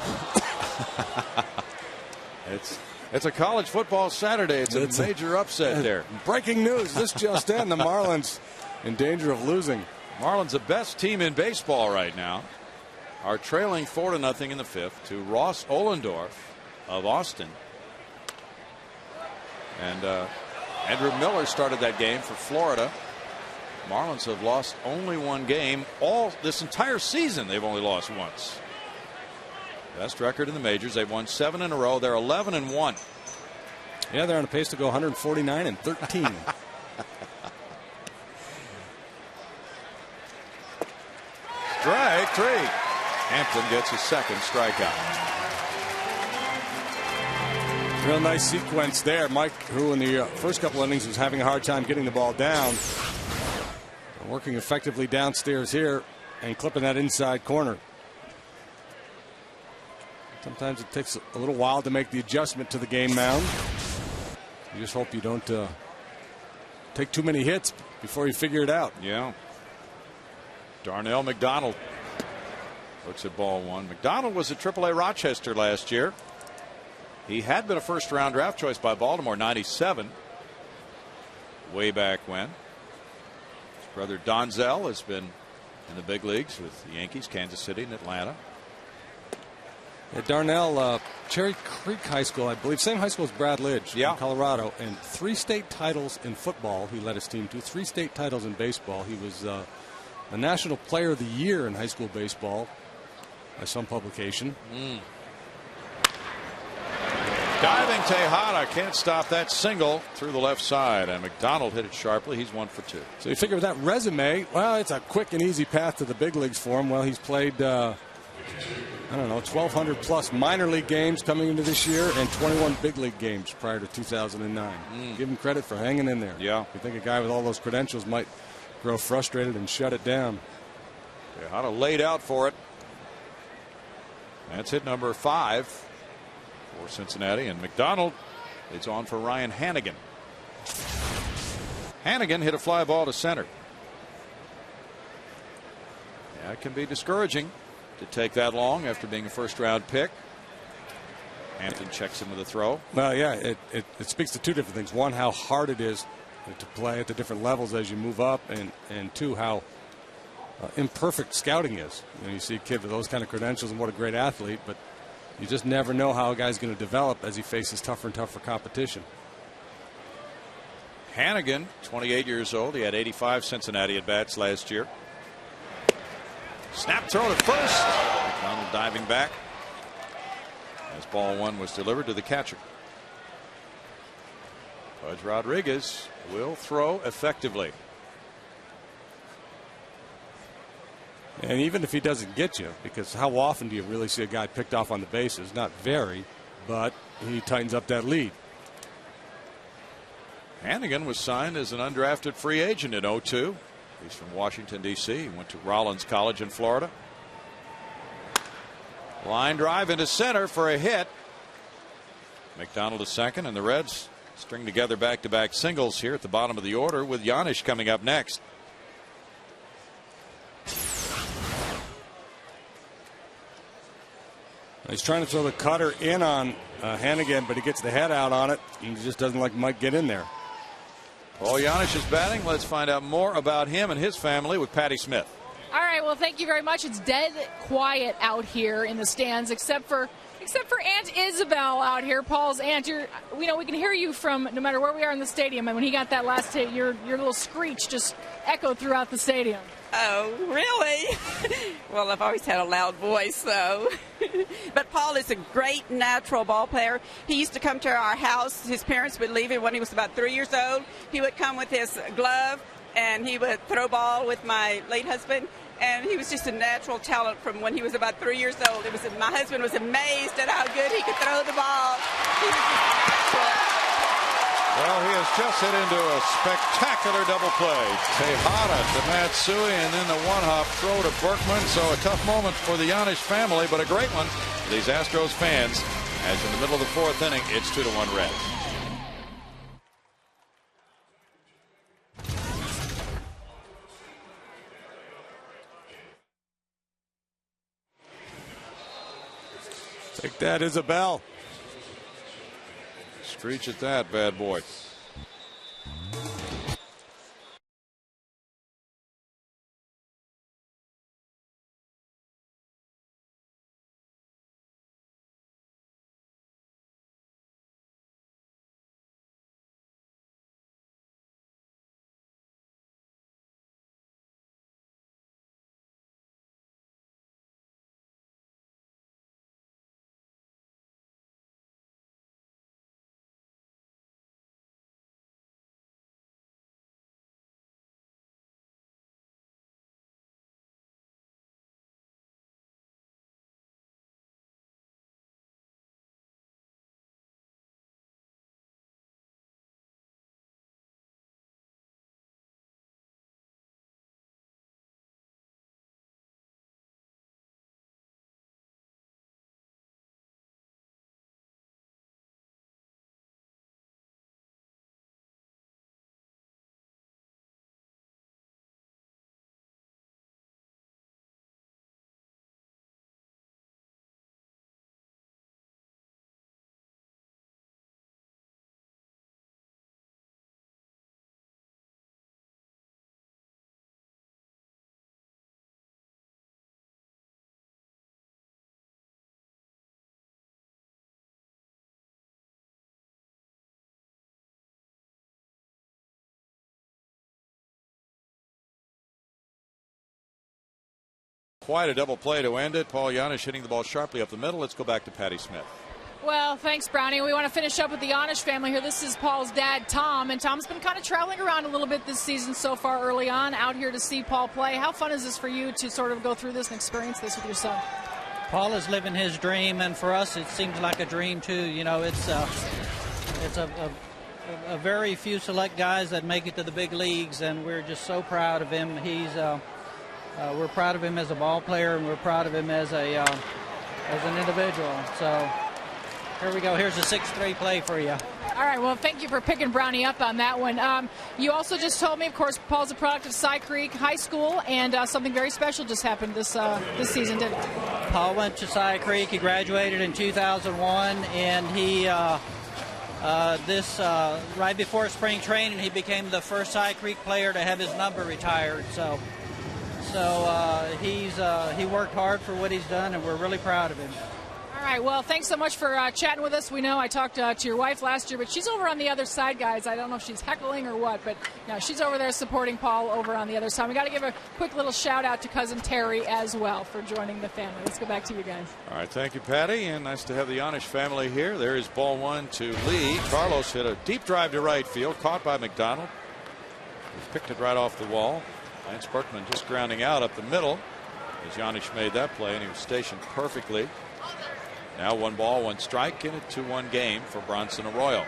It's a college football Saturday. It's a major upset there. Breaking news. This just in. The Marlins in danger of losing. Marlins, the best team in baseball right now, are trailing 4-0 in the 5th to Ross Ollendorf of Austin. And Andrew Miller started that game for Florida. Marlins have lost only 1 game. This entire season, they've only lost once. Best record in the majors. They've won 7 in a row. They're 11-1. Yeah, they're on a pace to go 149-13. Strike 3. Hampton gets his 2nd strikeout. Real nice sequence there. Mike, who in the first couple innings was having a hard time getting the ball down, working effectively downstairs here and clipping that inside corner. Sometimes it takes a little while to make the adjustment to the game mound. You just hope you don't take too many hits before you figure it out. Yeah. Darnell McDonald looks at ball one. McDonald was at AAA Rochester last year. He had been a first-round draft choice by Baltimore, '97, way back when. His brother Donzel has been in the big leagues with the Yankees, Kansas City, and Atlanta. Yeah, Darnell, Cherry Creek High School, I believe, same high school as Brad Lidge in Colorado, and 3 state titles in football he led his team to, 3 state titles in baseball. He was the National Player of the Year in high school baseball by some publication. Diving Tejada can't stop that single through the left side, and McDonald hit it sharply. He's 1 for 2. So you figure with that resume, well, it's a quick and easy path to the big leagues for him. Well, he's played, I don't know, 1,200 plus minor league games coming into this year and 21 big league games prior to 2009. Give him credit for hanging in there. Yeah. You think a guy with all those credentials might grow frustrated and shut it down. Tejada laid out for it. That's hit number 5 for Cincinnati, and McDonald is on for Ryan Hannigan. Hannigan hit a fly ball to center. Yeah, it can be discouraging to take that long after being a first-round pick. Hampton checks him with a throw. Well, yeah, it speaks to 2 different things. One, how hard it is to play at the different levels as you move up, and 2, how imperfect scouting is. You see a kid with those kind of credentials and what a great athlete, but you just never know how a guy's going to develop as he faces tougher and tougher competition. Hannigan, 28 years old. He had 85 Cincinnati at-bats last year. Snap throw to first. McDonald diving back as ball 1 was delivered to the catcher. Pudge Rodriguez will throw effectively. And even if he doesn't get you, because how often do you really see a guy picked off on the bases? Not very, but he tightens up that lead. Hannigan was signed as an undrafted free agent in '02. He's from Washington, D.C. He went to Rollins College in Florida. Line drive into center for a hit. McDonald to second, and the Reds string together back-to-back singles here at the bottom of the order, with Giannis coming up next. He's trying to throw the cutter in on Hannigan, but he gets the head out on it. He just doesn't like Mike get in there. Paul Giannis is batting. Let's find out more about him and his family with Patty Smith. All right, well, thank you very much. It's dead quiet out here in the stands, except for Aunt Isabel out here, Paul's aunt. We can hear you from no matter where we are in the stadium. And when he got that last hit, your little screech just echoed throughout the stadium. Oh, really? Well, I've always had a loud voice, though. But Paul is a great natural ball player. He used to come to our house. His parents would leave him when he was about 3 years old. He would come with his glove, and he would throw ball with my late husband. And he was just a natural talent from when he was about 3 years old. My husband was amazed at how good he could throw the ball. He was just natural. Well, he has just hit into a spectacular double play. Tejada to Matsui, and then the one-hop throw to Berkman. So a tough moment for the Giannis family, but a great one for these Astros fans, as in the middle of the 4th inning, it's 2-1 Reds. Take that, Isabel. Screech at that bad boy. Quite a double play to end it. Paul Janisch hitting the ball sharply up the middle. Let's go back to Patty Smith. Well, thanks, Brownie. We want to finish up with the Anish family here. This is Paul's dad, Tom, and Tom's been kind of traveling around a little bit this season so far early on, out here to see Paul play. How fun is this for you to sort of go through this and experience this with your son? Paul is living his dream, and for us it seems like a dream too. You know, it's a very few select guys that make it to the big leagues, and we're just so proud of him. We're proud of him as a ball player, and we're proud of him as an individual. So here we go. Here's a 6-3 play for you. All right, well, thank you for picking Brownie up on that one. You also just told me, of course, Paul's a product of Cy Creek High School, and something very special just happened this season, didn't it? Paul went to Cy Creek. He graduated in 2001, and he right before spring training, he became the first Cy Creek player to have his number retired. So he worked hard for what he's done, and we're really proud of him. All right, well, thanks so much for chatting with us. We know I talked to your wife last year, but she's over on the other side, guys. I don't know if she's heckling or what, but no, she's over there supporting Paul over on the other side. We got to give a quick little shout out to cousin Terry as well for joining the family. Let's go back to you guys. All right, thank you, Patty, and nice to have the Anish family here. There is ball one to Lee. Carlos hit a deep drive to right field, caught by McDonald. He picked it right off the wall. Lance Berkman just grounding out up the middle as Janisch made that play, and he was stationed perfectly. Now 1 ball, 1 strike in a 2-1 game for Bronson Arroyo.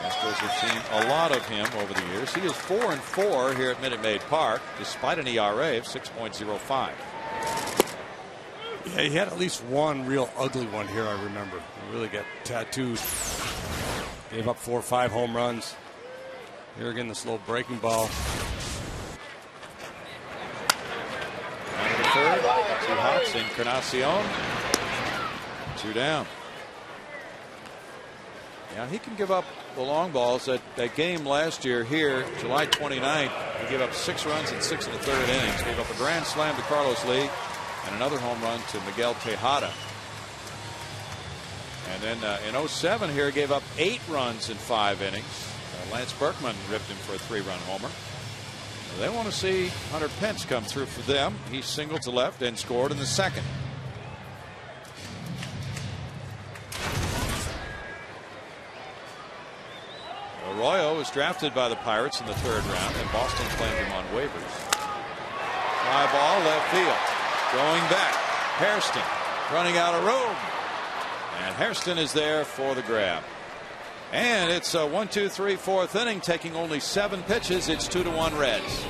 Astros have seen a lot of him over the years. He is 4-4 here at Minute Maid Park, despite an ERA of 6.05. Yeah, he had at least one real ugly one here, I remember. He really got tattooed. Gave up 4 or 5 home runs. Here again, this little breaking ball. Third, 2 hops, Encarnacion. 2 down. Yeah, he can give up the long balls. That game last year here, July 29th, he gave up 6 runs in 6 1/3 innings. Gave up a grand slam to Carlos Lee and another home run to Miguel Tejada. And then in 07 here, gave up 8 runs in 5 innings. Lance Berkman ripped him for a 3-run homer. They want to see Hunter Pence come through for them. He singled to left and scored in the second. Arroyo was drafted by the Pirates in the 3rd round, and Boston claimed him on waivers. Fly ball left field. Going back. Hairston running out of room. And Hairston is there for the grab. And it's a 1, 2, 3, 4th inning, taking only 7 pitches. It's 2-1 Reds.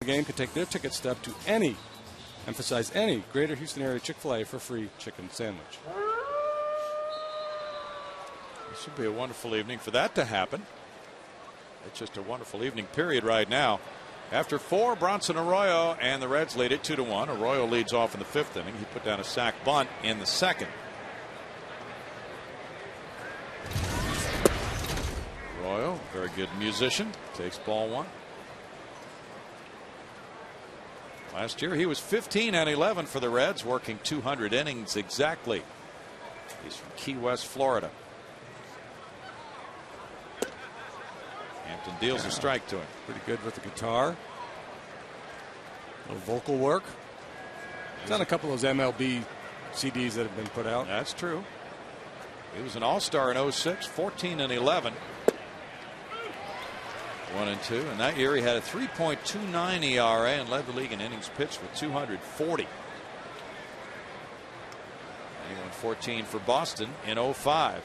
game can take their ticket stub to any, emphasize any, Greater Houston area Chick-fil-A for free chicken sandwich. This would be a wonderful evening for that to happen. It's just a wonderful evening period right now. After 4, Bronson Arroyo and the Reds lead it 2-1. Arroyo leads off in the 5th inning. He put down a sac bunt in the 2nd. Arroyo, very good musician, takes ball 1. Last year he was 15 and 11 for the Reds, working 200 innings exactly. He's from Key West, Florida. Hampton deals a strike to him. Pretty good with the guitar. A little vocal work. He's on a couple of those MLB CDs that have been put out. That's true. He was an all-star in 06, 14 and 11. 1 and 2, and that year he had a 3.29 ERA and led the league in innings pitched with 240. 14 for Boston in 05.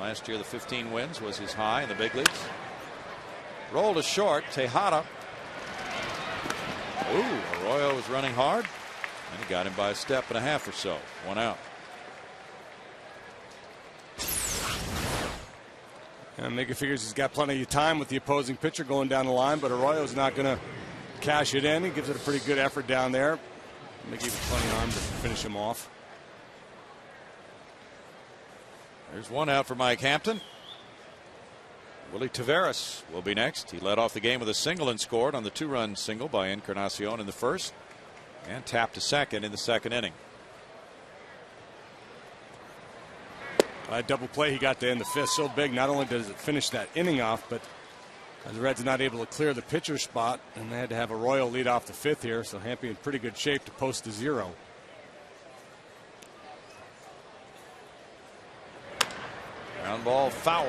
Last year the 15 wins was his high in the big leagues. Rolled to short. Tejada. Ooh, Arroyo was running hard, and he got him by a step and a half or so. 1 out. And Mickey figures he's got plenty of time with the opposing pitcher going down the line, but Arroyo's not going to cash it in. He gives it a pretty good effort down there. Mickey with plenty of arm to finish him off. There's 1 out for Mike Hampton. Willie Taveras will be next. He led off the game with a single and scored on the 2-run single by Encarnacion in the 1st and tapped to second in the 2nd inning. Double play he got to end the 5th so big, not only does it finish that inning off, but the Reds are not able to clear the pitcher spot, and they had to have Arroyo lead off the 5th here, so Hampton in pretty good shape to post the 0. Ground ball foul.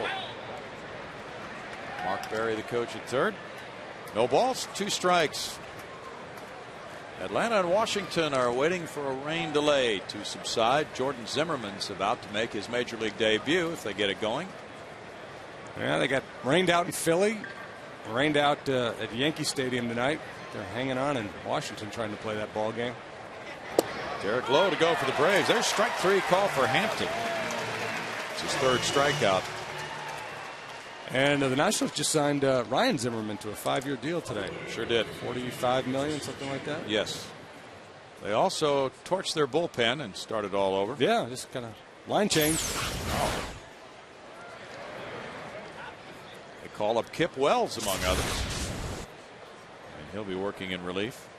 Mark Berry, the coach, at third. No balls, 2 strikes. Atlanta and Washington are waiting for a rain delay to subside. Jordan Zimmerman's about to make his major league debut if they get it going. Yeah, they got rained out in Philly, rained out at Yankee Stadium tonight. They're hanging on in Washington trying to play that ball game. Derek Lowe to go for the Braves. There's strike 3 call for Hampton. It's his 3rd strikeout. And the Nationals just signed Ryan Zimmerman to a 5-year deal today. Sure did. $45 million, something like that. Yes. They also torched their bullpen and started all over. Yeah, just kind of line change. Oh. They call up Kip Wells, among others. And he'll be working in relief.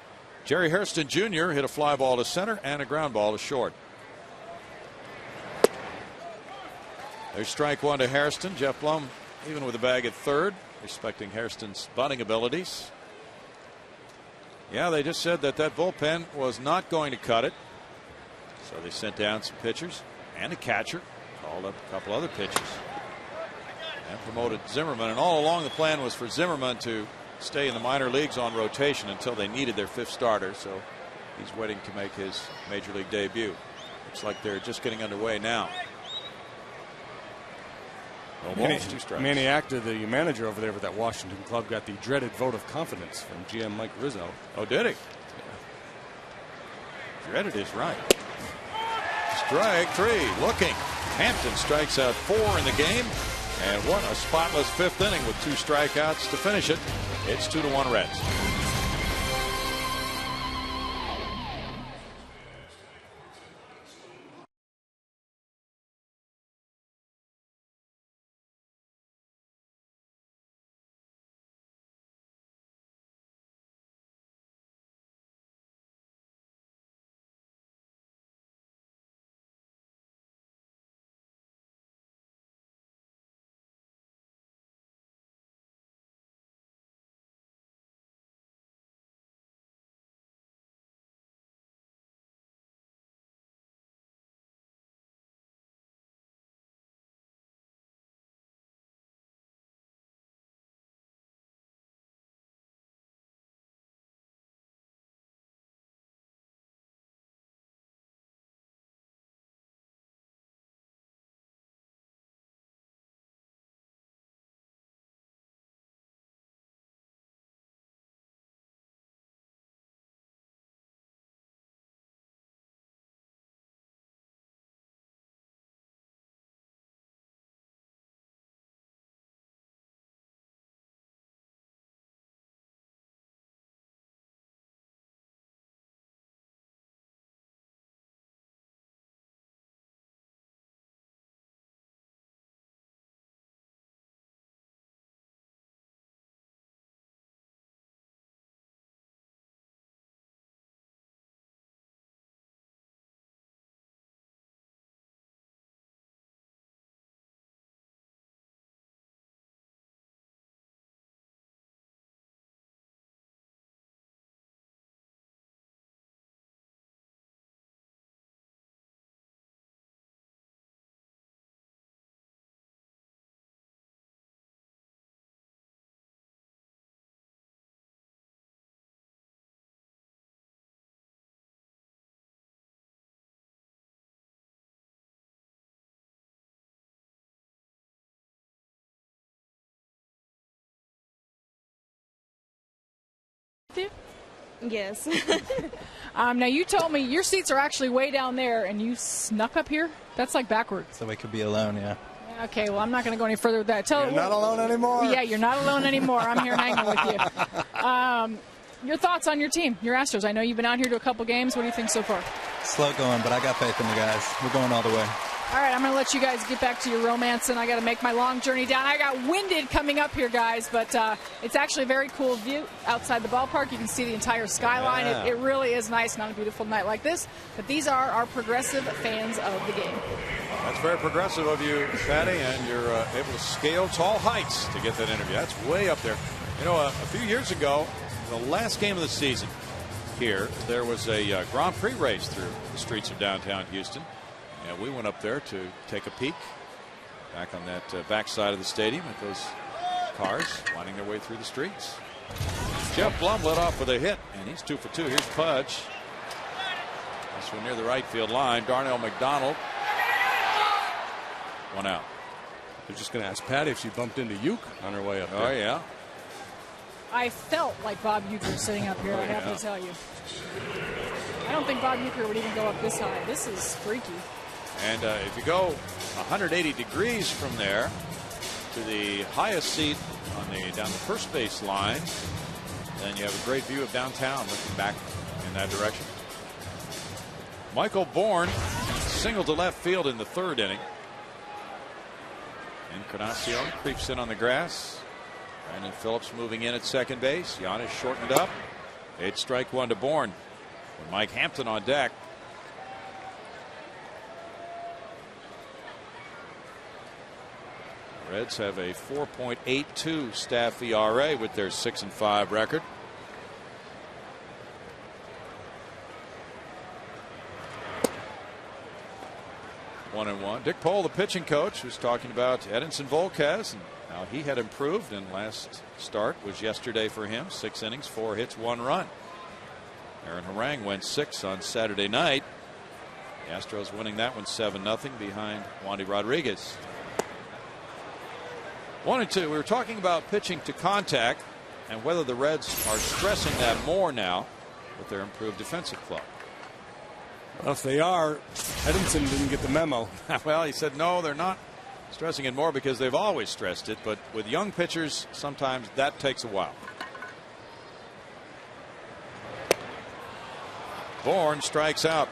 Jerry Hairston Jr. hit a fly ball to center and a ground ball to short. There's strike 1 to Hairston. Jeff Blum even with a bag at third, respecting Hairston's bunting abilities. Yeah, they just said that bullpen was not going to cut it. So they sent down some pitchers and a catcher, called up a couple other pitchers, and promoted Zimmerman. And all along the plan was for Zimmerman to stay in the minor leagues on rotation until they needed their 5th starter. So he's waiting to make his major league debut. Looks like they're just getting underway now. Manny Acta, the manager over there with that Washington club, got the dreaded vote of confidence from GM Mike Rizzo. Oh, did he? Yeah. Dreaded is right. Strike 3. Looking. Hampton strikes out 4 in the game. And what a spotless 5th inning with 2 strikeouts to finish it. It's 2-1 Reds. Yes. Now, you told me your seats are actually way down there, and you snuck up here? That's like backwards. So we could be alone, yeah. Okay, well, I'm not going to go any further with that. You're not alone anymore. Yeah, you're not alone anymore. I'm here hanging with you. Your thoughts on your team, your Astros? I know you've been out here to a couple games. What do you think so far? Slow going, but I got faith in the guys. We're going all the way. All right, I'm going to let you guys get back to your romance, and I got to make my long journey down. I got winded coming up here, guys, but it's actually a very cool view outside the ballpark. You can see the entire skyline. Yeah. It really is nice, not a beautiful night like this, but these are our progressive fans of the game. That's very progressive of you, Patty, and you're able to scale tall heights to get that interview. That's way up there. You know, a few years ago, the last game of the season here, there was a Grand Prix race through the streets of downtown Houston. And we went up there to take a peek back on that back side of the stadium at those cars winding their way through the streets. Jeff Blum led off with a hit, and he's 2 for 2. Here's Pudge. This one near the right field line. Darnell McDonald. One out. I was just going to ask Patty if she bumped into Uke on her way up there. Oh, yeah. I felt like Bob Uecker sitting up here, I have to tell you. I don't think Bob Uecker would even go up this high. This is freaky. And if you go 180 degrees from there to the highest seat on down the first base line, then you have a great view of downtown looking back in that direction. Michael Bourne singled to left field in the third inning. Encarnacion creeps in on the grass. Brandon Phillips moving in at second base. Giannis shortened up. 8-1 to Bourne. And Mike Hampton on deck. Reds have a 4.82 staff ERA with their 6-5 record. One and one. Dick Pohl, the pitching coach, was talking about Edinson Volquez and how he had improved, and last start was yesterday for him. 6 innings, 4 hits, 1 run. Aaron Harang went 6 on Saturday night. The Astros winning that one 7-0 behind Wandy Rodriguez. 1 and 2. We were talking about pitching to contact and whether the Reds are stressing that more now with their improved defensive club. Well, if they are, Edinson didn't get the memo. Well, he said no, they're not stressing it more because they've always stressed it, but with young pitchers, sometimes that takes a while. Bourne strikes out.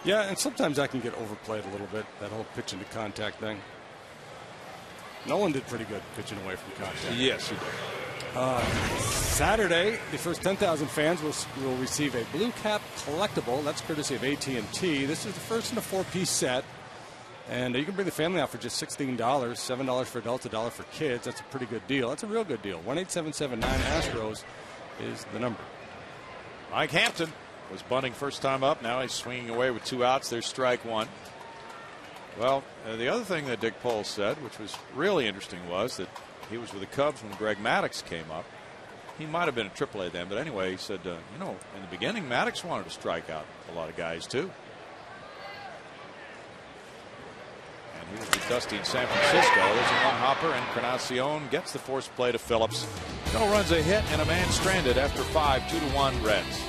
Yeah, and sometimes that can get overplayed a little bit, that whole pitching to contact thing. Nolan did pretty good pitching away from contact. Yes, he did. Saturday, the first 10,000 fans will receive a Blue Cap collectible. That's courtesy of AT&T. This is the first in a 4-piece set. And you can bring the family out for just $16, $7 for adults, $1 for kids. That's a pretty good deal. That's a real good deal. 1-877-9-ASTROS is the number. Mike Hampton was bunting first time up. Now he's swinging away with 2 outs. There's strike 1. Well, the other thing that Dick Pohl said, which was really interesting, was that he was with the Cubs when Greg Maddux came up. He might have been at AAA then, but anyway, he said, you know, in the beginning, Maddux wanted to strike out a lot of guys, too. And he was with Dusty in San Francisco. There's a one-hopper, and Encarnacion gets the force play to Phillips. No runs, a hit, and a man stranded after 5, 2-1 Reds.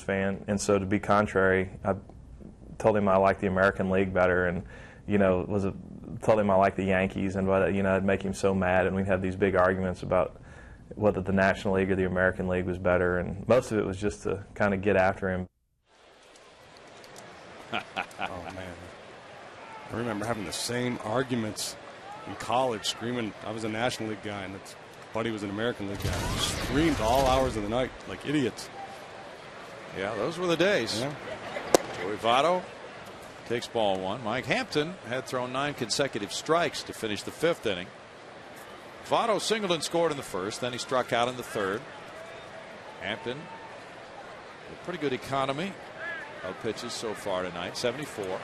fan, and so to be contrary, I told him I liked the American League better, and told him I liked the Yankees, and it'd make him so mad, and we'd have these big arguments about whether the National League or the American League was better, and most of it was just to kind of get after him. Oh man, I remember having the same arguments in college, screaming. I was a National League guy, and his buddy was an American League guy. We screamed all hours of the night like idiots. Yeah, those were the days. Yeah. Joey Votto takes ball one. Mike Hampton had thrown 9 consecutive strikes to finish the 5th inning. Votto singled and scored in the 1st, then he struck out in the 3rd. Hampton, a pretty good economy of pitches so far tonight, 74.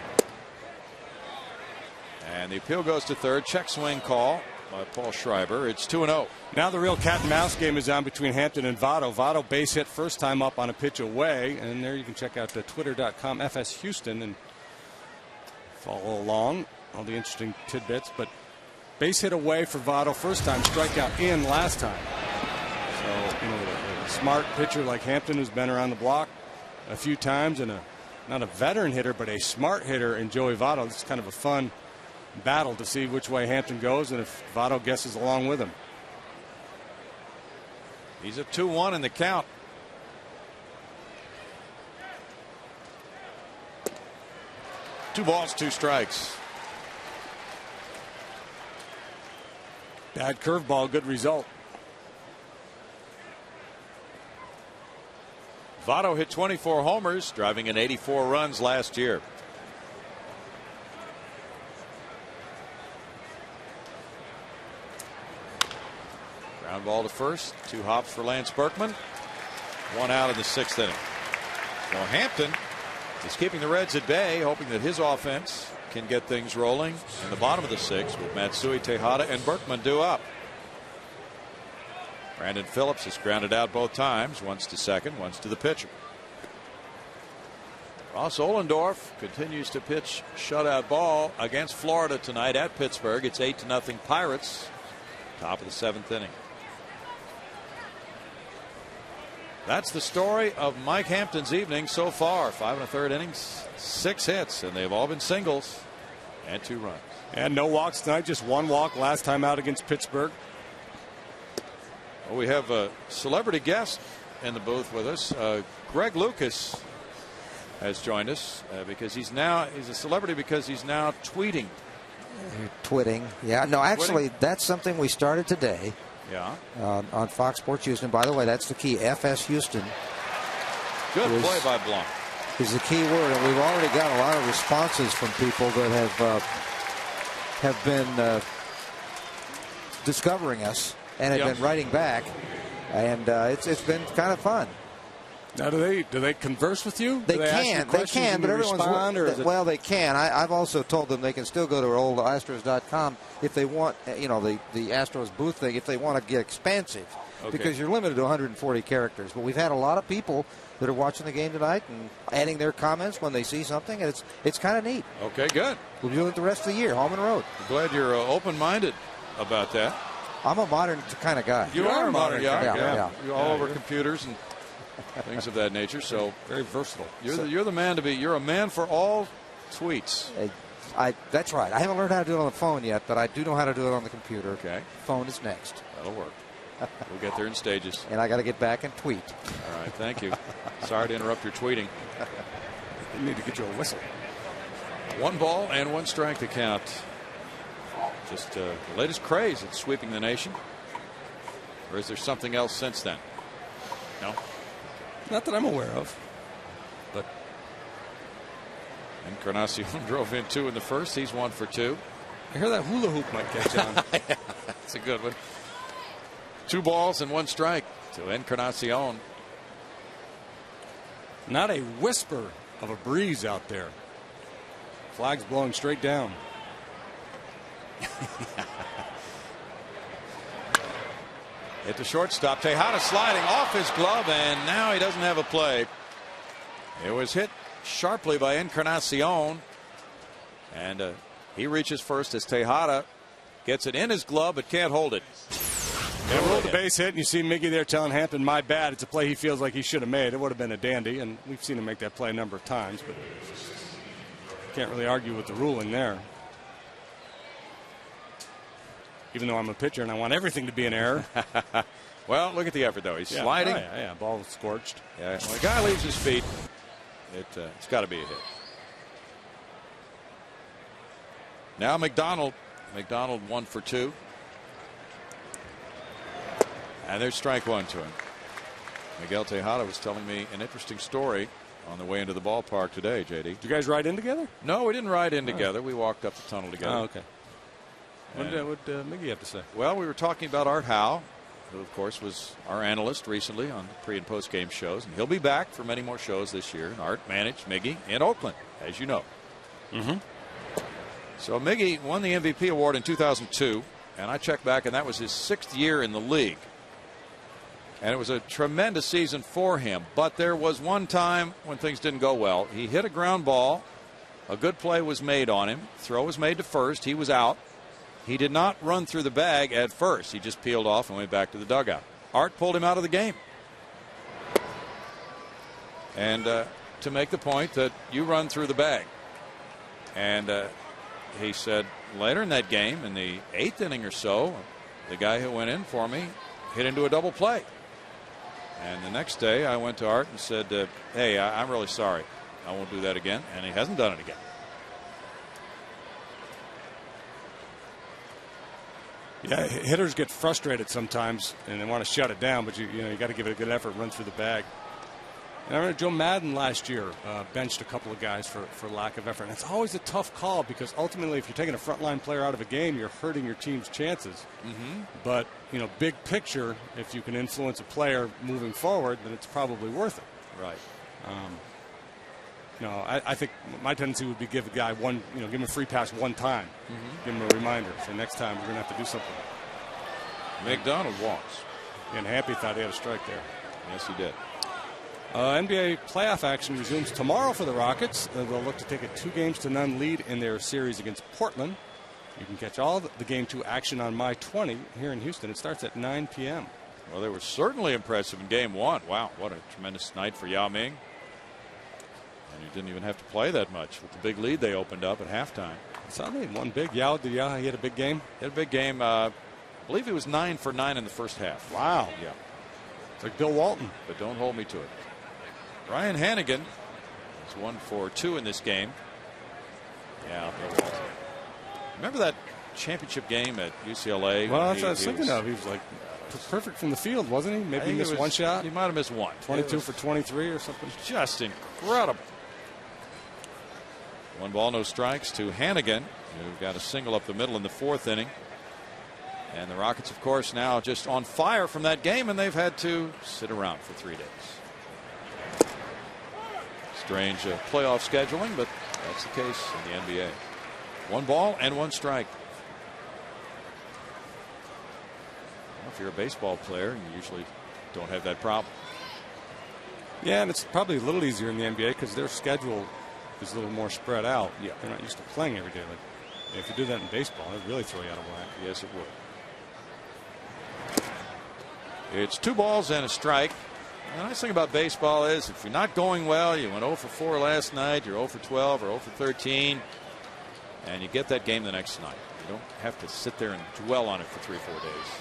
And the appeal goes to 3rd. Check swing call by Paul Schreiber. It's 2-0. Now the real cat and mouse game is on between Hampton and Votto. Votto base hit first time up on a pitch away, and there you can check out the twitter.com FS Houston and follow along all the interesting tidbits. But base hit away for Votto first time, strikeout in last time. So a smart pitcher like Hampton, who's been around the block a few times, and not a veteran hitter but a smart hitter in Joey Votto. This is kind of a fun battle to see which way Hampton goes and if Votto guesses along with him. He's at 2-1 in the count. Two balls, 2 strikes. Bad curveball, good result. Votto hit 24 homers, driving in 84 runs last year. Ground ball to first. 2 hops for Lance Berkman. 1 out in the 6th inning. So Hampton is keeping the Reds at bay, hoping that his offense can get things rolling in the bottom of the 6th with Matsui, Tejada, and Berkman due up. Brandon Phillips has grounded out both times, once to second, once to the pitcher. Ross Ohlendorf continues to pitch shutout ball against Florida tonight at Pittsburgh. It's 8-0 Pirates. Top of the 7th inning. That's the story of Mike Hampton's evening so far. 5 1/3 innings, 6 hits, and they've all been singles and 2 runs. And no walks tonight, just 1 walk last time out against Pittsburgh. Well, we have a celebrity guest in the booth with us. Greg Lucas has joined us because he's a celebrity because he's now tweeting. Twitting. Yeah, no, actually, that's something we started today. Yeah. On Fox Sports Houston. By the way, that's the key. FS Houston. Good play by Blanc. Is the key word, and we've already got a lot of responses from people that have been discovering us and have been writing back, and it's been kind of fun. Now, do they converse with you? They can, but everyone's well. They can. I've also told them they can still go to old Astros.com if they want. The Astros booth thing if they want to get expansive, because you're limited to 140 characters. But we've had a lot of people that are watching the game tonight and adding their comments when they see something, and it's kind of neat. Okay, good. We'll do it the rest of the year, home and road. I'm glad you're open-minded about that. I'm a modern kind of guy. You are a modern guy. Yeah. You're all over computers and things of that nature. So very versatile. You're the man to be. You're a man for all tweets. That's right. I haven't learned how to do it on the phone yet, but I do know how to do it on the computer. Okay. Phone is next. That'll work. We'll get there in stages. And I got to get back and tweet. All right. Thank you. Sorry to interrupt your tweeting. You need to get you a whistle. 1 ball and 1 strike to count. Just the latest craze that's sweeping the nation. Or is there something else since then? No? Not that I'm aware of. But Encarnacion drove in 2 in the 1st. He's 1 for 2. I hear that hula hoop might catch on. Yeah, that's a good one. 2 balls and 1 strike to Encarnacion. Not a whisper of a breeze out there. Flag's blowing straight down. Hit the shortstop. Tejada sliding off his glove, and now he doesn't have a play. It was hit sharply by Encarnacion, and he reaches first as Tejada gets it in his glove but can't hold it. Yeah, rolled the base hit, and you see Miggy there telling Hampton, my bad. It's a play he feels like he should have made. It would have been a dandy, and we've seen him make that play a number of times, but can't really argue with the ruling there. Even though I'm a pitcher and I want everything to be an error. Well, look at the effort, though. He's sliding. Oh, yeah, ball was scorched. Yeah, when a guy leaves his feet, it's got to be a hit. Now McDonald 1 for 2. And there's strike 1 to him. Miguel Tejada was telling me an interesting story on the way into the ballpark today, JD. Did you guys ride in together? No, we didn't ride in together. We walked up the tunnel together. Oh, okay. What did Miggy have to say? Well, we were talking about Art Howe, who, of course, was our analyst recently on pre- and post-game shows. And he'll be back for many more shows this year. And Art managed Miggy in Oakland, as you know. Mm-hmm. So Miggy won the MVP award in 2002. And I checked back, and that was his 6th year in the league. And it was a tremendous season for him. But there was one time when things didn't go well. He hit a ground ball. A good play was made on him. Throw was made to first. He was out. He did not run through the bag at first. He just peeled off and went back to the dugout. Art pulled him out of the game. And to make the point that you run through the bag. And he said later in that game, in the 8th inning or so, the guy who went in for me hit into a double play. And the next day I went to Art and said, hey, I'm really sorry. I won't do that again. And he hasn't done it again. Yeah, hitters get frustrated sometimes and they want to shut it down, but you got to give it a good effort, run through the bag. And I remember Joe Madden last year benched a couple of guys for lack of effort. And it's always a tough call because ultimately if you're taking a frontline player out of a game, you're hurting your team's chances. Mm-hmm. But, big picture, if you can influence a player moving forward, then it's probably worth it. Right. I think my tendency would be give a guy one, give him a free pass one time. Mm-hmm. Give him a reminder. So next time we're going to have to do something. McDonald walks. And Happy thought he had a strike there. Yes, he did. NBA playoff action resumes tomorrow for the Rockets. They'll look to take a 2-0 lead in their series against Portland. You can catch all the Game 2 action on My 20 here in Houston. It starts at 9 p.m. Well, they were certainly impressive in Game 1. Wow, what a tremendous night for Yao Ming. And he didn't even have to play that much with the big lead they opened up at halftime. So they won big. Yao, he had a big game? He had a big game. I believe he was 9 for 9 in the first half. Wow. Yeah. It's like Bill Walton. But don't hold me to it. Ryan Hannigan is 1 for 2 in this game. Yeah, Bill Walton. Remember that championship game at UCLA? Well, that's what I was thinking of. He was like perfect from the field, wasn't he? Maybe he missed one shot. He might have missed one. 22 for 23 or something. Just incredible. 1 ball, no strikes to Hannigan, who got a single up the middle in the 4th inning. And the Rockets, of course, now just on fire from that game, and they've had to sit around for 3 days. Strange playoff scheduling, but that's the case in the NBA. 1 ball and 1 strike. Well, if you're a baseball player, you usually don't have that problem. Yeah, and it's probably a little easier in the NBA because their schedule is a little more spread out. Yeah. They're not used to playing every day. Like, if you do that in baseball, it'd really throw you out of whack. Yes, it would. It's 2 balls and a strike. The nice thing about baseball is if you're not going well, you went 0 for 4 last night, you're 0 for 12 or 0 for 13, and you get that game the next night. You don't have to sit there and dwell on it for 3 or 4 days.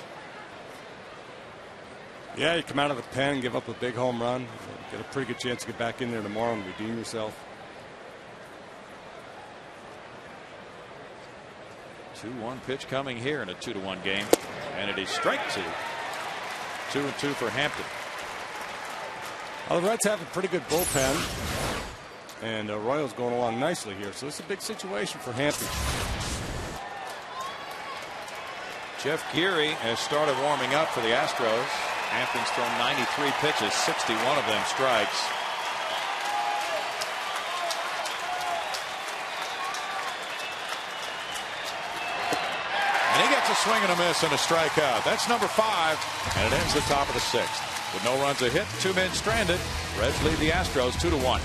Yeah, you come out of the pen and give up a big home run. Get a pretty good chance to get back in there tomorrow and redeem yourself. 2-1 pitch coming here in a 2-1 game, and it is strike 2. 2-2 for Hampton. Well, the Reds have a pretty good bullpen, and Royals going along nicely here. So it's a big situation for Hampton. Jeff Geary has started warming up for the Astros. Hampton's thrown 93 pitches, 61 of them strikes. And he gets a swing and a miss and a strikeout. That's number 5, and it ends the top of the 6th. With no runs a hit, 2 men stranded, Reds lead the Astros 2-1.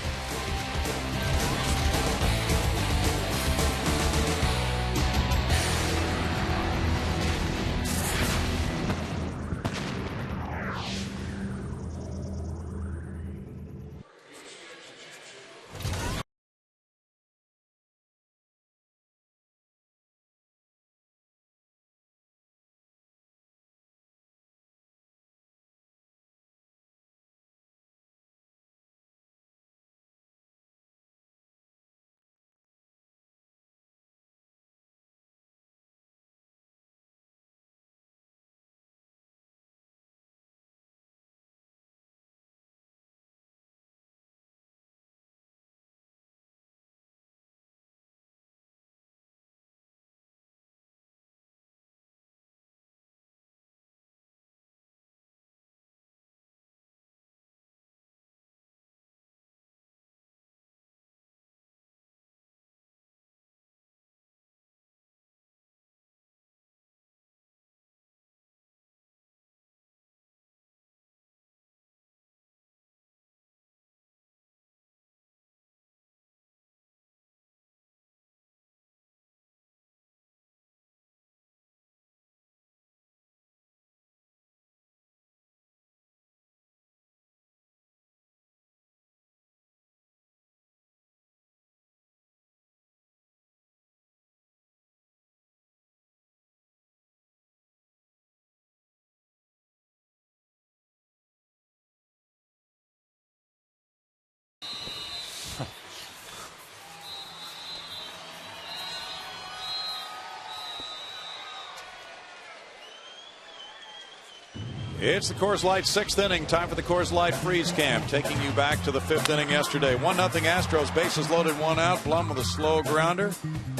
It's the Coors Light 6th inning. Time for the Coors Light Freeze Cam. Taking you back to the 5th inning yesterday. 1-0 Astros. Bases loaded, 1 out. Blum with a slow grounder.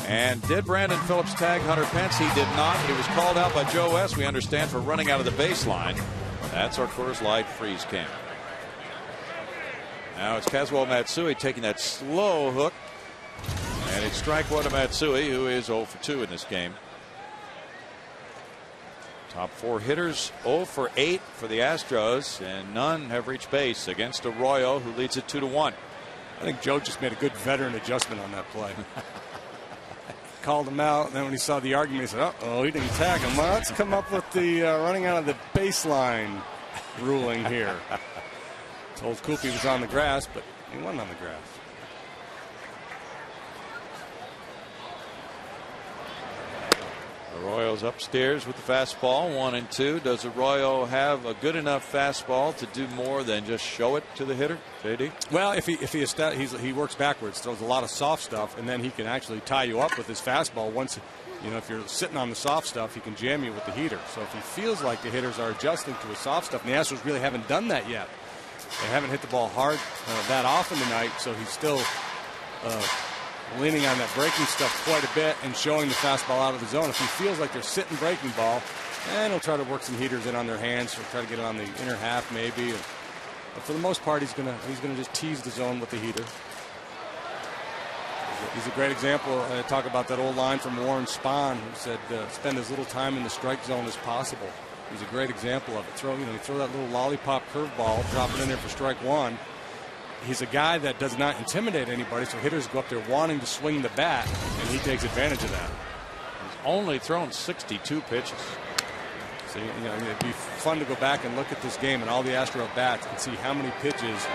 And did Brandon Phillips tag Hunter Pence? He did not. He was called out by Joe West, we understand, for running out of the baseline. That's our Coors Light Freeze Cam. Now it's Kazuo Matsui taking that slow hook. And it's strike one to Matsui, who is 0 for 2 in this game. Top 4 hitters 0 for 8 for the Astros, and none have reached base against Arroyo, who leads it 2-1. I think Joe just made a good veteran adjustment on that play. Called him out, and then when he saw the argument, he said, "Uh-oh, he didn't tag him. Well, let's come up with the running out of the baseline ruling here." Told Coop he was on the grass, but he wasn't on the grass. Arroyo's upstairs with the fastball, 1-2. Does Arroyo have a good enough fastball to do more than just show it to the hitter, JD? Well, if he works backwards, throws a lot of soft stuff, and then he can actually tie you up with his fastball. Once, if you're sitting on the soft stuff, he can jam you with the heater. So if he feels like the hitters are adjusting to his soft stuff, and the Astros really haven't done that yet. They haven't hit the ball hard that often tonight, so he's still leaning on that breaking stuff quite a bit and showing the fastball out of the zone. If he feels like they're sitting breaking ball, and he'll try to work some heaters in on their hands. He'll try to get it on the inner half maybe. But for the most part, he's gonna just tease the zone with the heater. He's a great example. I talk about that old line from Warren Spahn, who said spend as little time in the strike zone as possible. He's a great example of it. You throw that little lollipop curveball, drop it in there for strike one. He's a guy that does not intimidate anybody, so hitters go up there wanting to swing the bat, and he takes advantage of that. He's only thrown 62 pitches. So it'd be fun to go back and look at this game and all the Astro bats and see how many pitches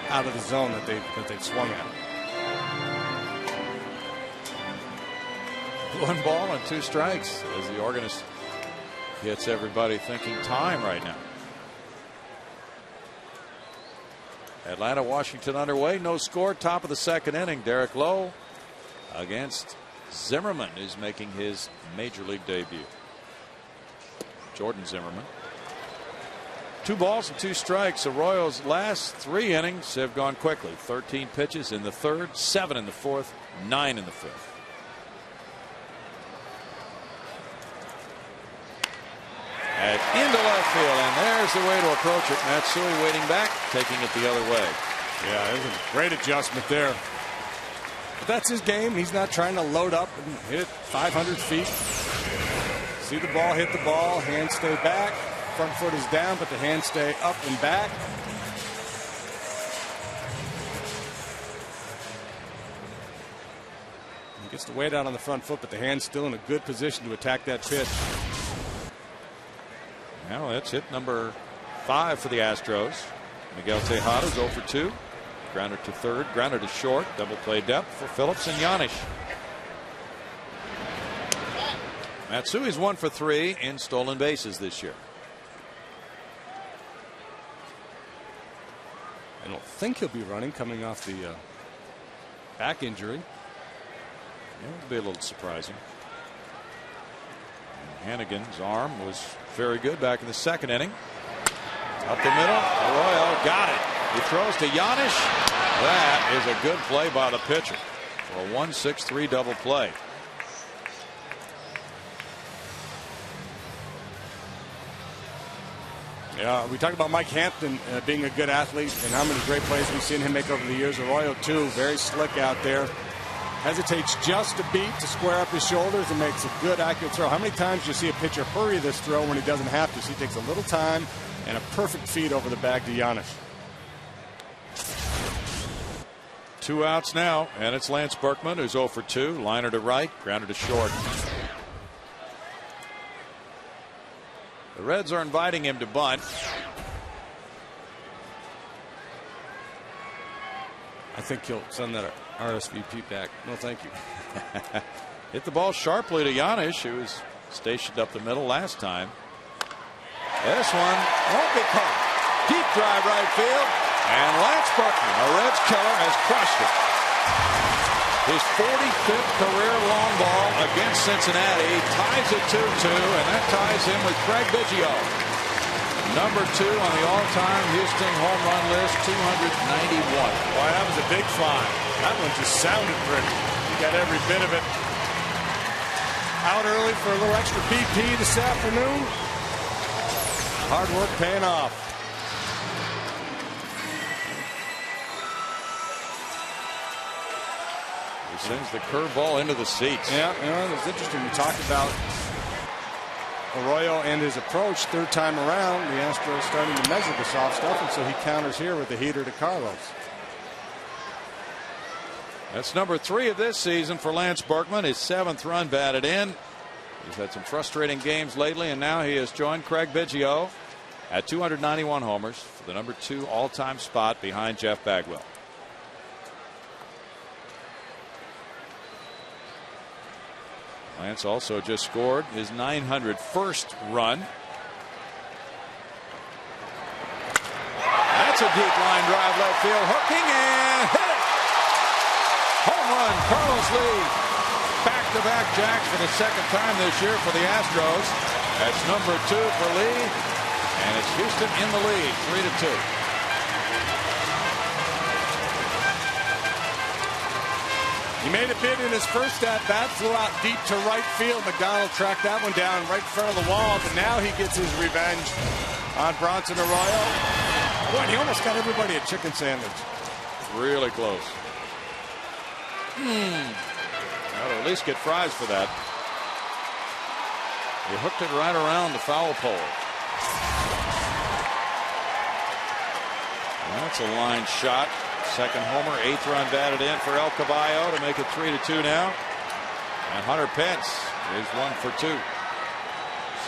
out of the zone that they've swung at. 1 ball and 2 strikes as the organist gets everybody thinking time right now. Atlanta, Washington underway. No score. Top of the 2nd inning. Derek Lowe against Zimmerman is making his major league debut. Jordan Zimmerman. 2 balls and 2 strikes. Arroyo's last 3 innings have gone quickly. 13 pitches in the 3rd, 7 in the 4th, 9 in the 5th. Into left field, and there's the way to approach it. Matsui waiting back, taking it the other way. Yeah, there's a great adjustment there. But that's his game. He's not trying to load up and hit it 500 feet. See the ball, hit the ball, hands stay back. Front foot is down, but the hands stay up and back. He gets the weight out on the front foot, but the hand's still in a good position to attack that pitch. Now that's hit number 5 for the Astros. Miguel Tejada's 0 for 2. Grounder to 3rd, grounder to short. Double play depth for Phillips and Yanish. Matsui's 1 for 3 in stolen bases this year. I don't think he'll be running coming off the back injury. Yeah, it'll be a little surprising. Hannigan's arm was very good back in the 2nd inning. Up the middle, Arroyo got it. He throws to Yanish. That is a good play by the pitcher for a 1-6-3 double play. Yeah, we talk about Mike Hampton being a good athlete and how many great plays we've seen him make over the years. Arroyo too, very slick out there. Hesitates just a beat to square up his shoulders and makes a good, accurate throw. How many times do you see a pitcher hurry this throw when he doesn't have to? So he takes a little time and a perfect feed over the bag to Yanish. 2 outs now, and it's Lance Berkman who's 0 for 2. Liner to right, grounder to short. The Reds are inviting him to bunt. I think he'll send that RSVP back. No, thank you. Hit the ball sharply to Yanish, who was stationed up the middle last time. This one won't be caught. Deep drive right field, and Lance Berkman, a Reds killer, has crushed it. His 45th career long ball against Cincinnati ties it 2-2, and that ties him with Craig Biggio. number 2 on the all-time Houston home run list, 291. Boy, that was a big fly. That one just sounded pretty. You got every bit of it. Out early for a little extra BP this afternoon. Hard work paying off. He sends the curveball into the seats. Yeah, it was interesting. We talked about Arroyo and his approach. Third time around, the Astros starting to measure the soft stuff, and so he counters here with the heater to Carlos. That's number 3 of this season for Lance Berkman. His 7th run batted in. He's had some frustrating games lately, and now he has joined Craig Biggio at 291 homers for the number 2 all-time spot behind Jeff Bagwell. Lance also just scored his 901st run. That's a deep line drive left field, hooking and hit it. Home run, Carlos Lee. Back-to-back jacks for the 2nd time this year for the Astros. That's number 2 for Lee, and it's Houston in the lead, 3-2. He made a bid in his first at-bat, flew out deep to right field. McDonald tracked that one down right in front of the wall, but now he gets his revenge on Bronson Arroyo. Boy, he almost got everybody a chicken sandwich. Really close. I'll at least get fries for that. He hooked it right around the foul pole. That's a line shot. 2nd homer, 8th run batted in for El Caballo to make it 3-2 now. And Hunter Pence is 1 for 2.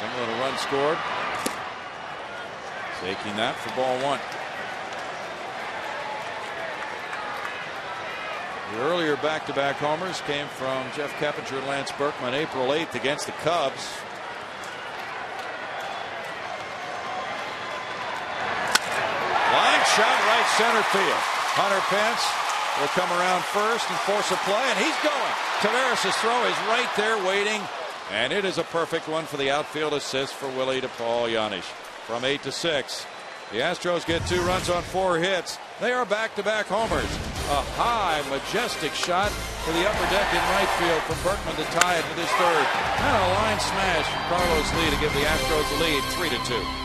Similar to run scored. Taking that for ball 1. The earlier back-to-back homers came from Jeff Keppinger and Lance Berkman April 8th against the Cubs. Line shot right center field. Hunter Pence will come around first and force a play, and he's going. Taveras' throw is right there waiting, and it is a perfect one for the outfield assist for Willie to Paul Janisch. From 8-6, the Astros get 2 runs on 4 hits. They are back-to-back homers. A high, majestic shot for the upper deck in right field from Berkman to tie it with his 3rd. And a line smash from Carlos Lee to give the Astros the lead, 3-2.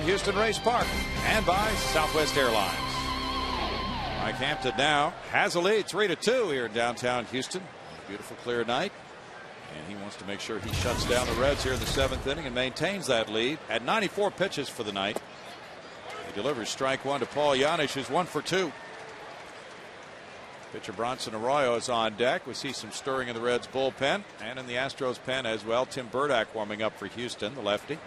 Houston Race Park and by Southwest Airlines. Mike Hampton now has a lead, 3-2 here in downtown Houston. Beautiful clear night, and he wants to make sure he shuts down the Reds here in the 7th inning and maintains that lead at 94 pitches for the night. He delivers strike 1 to Paul Janisch, who's 1 for 2. Pitcher Bronson Arroyo is on deck. We see some stirring in the Reds bullpen and in the Astros pen as well. Tim Burdack warming up for Houston, the lefty.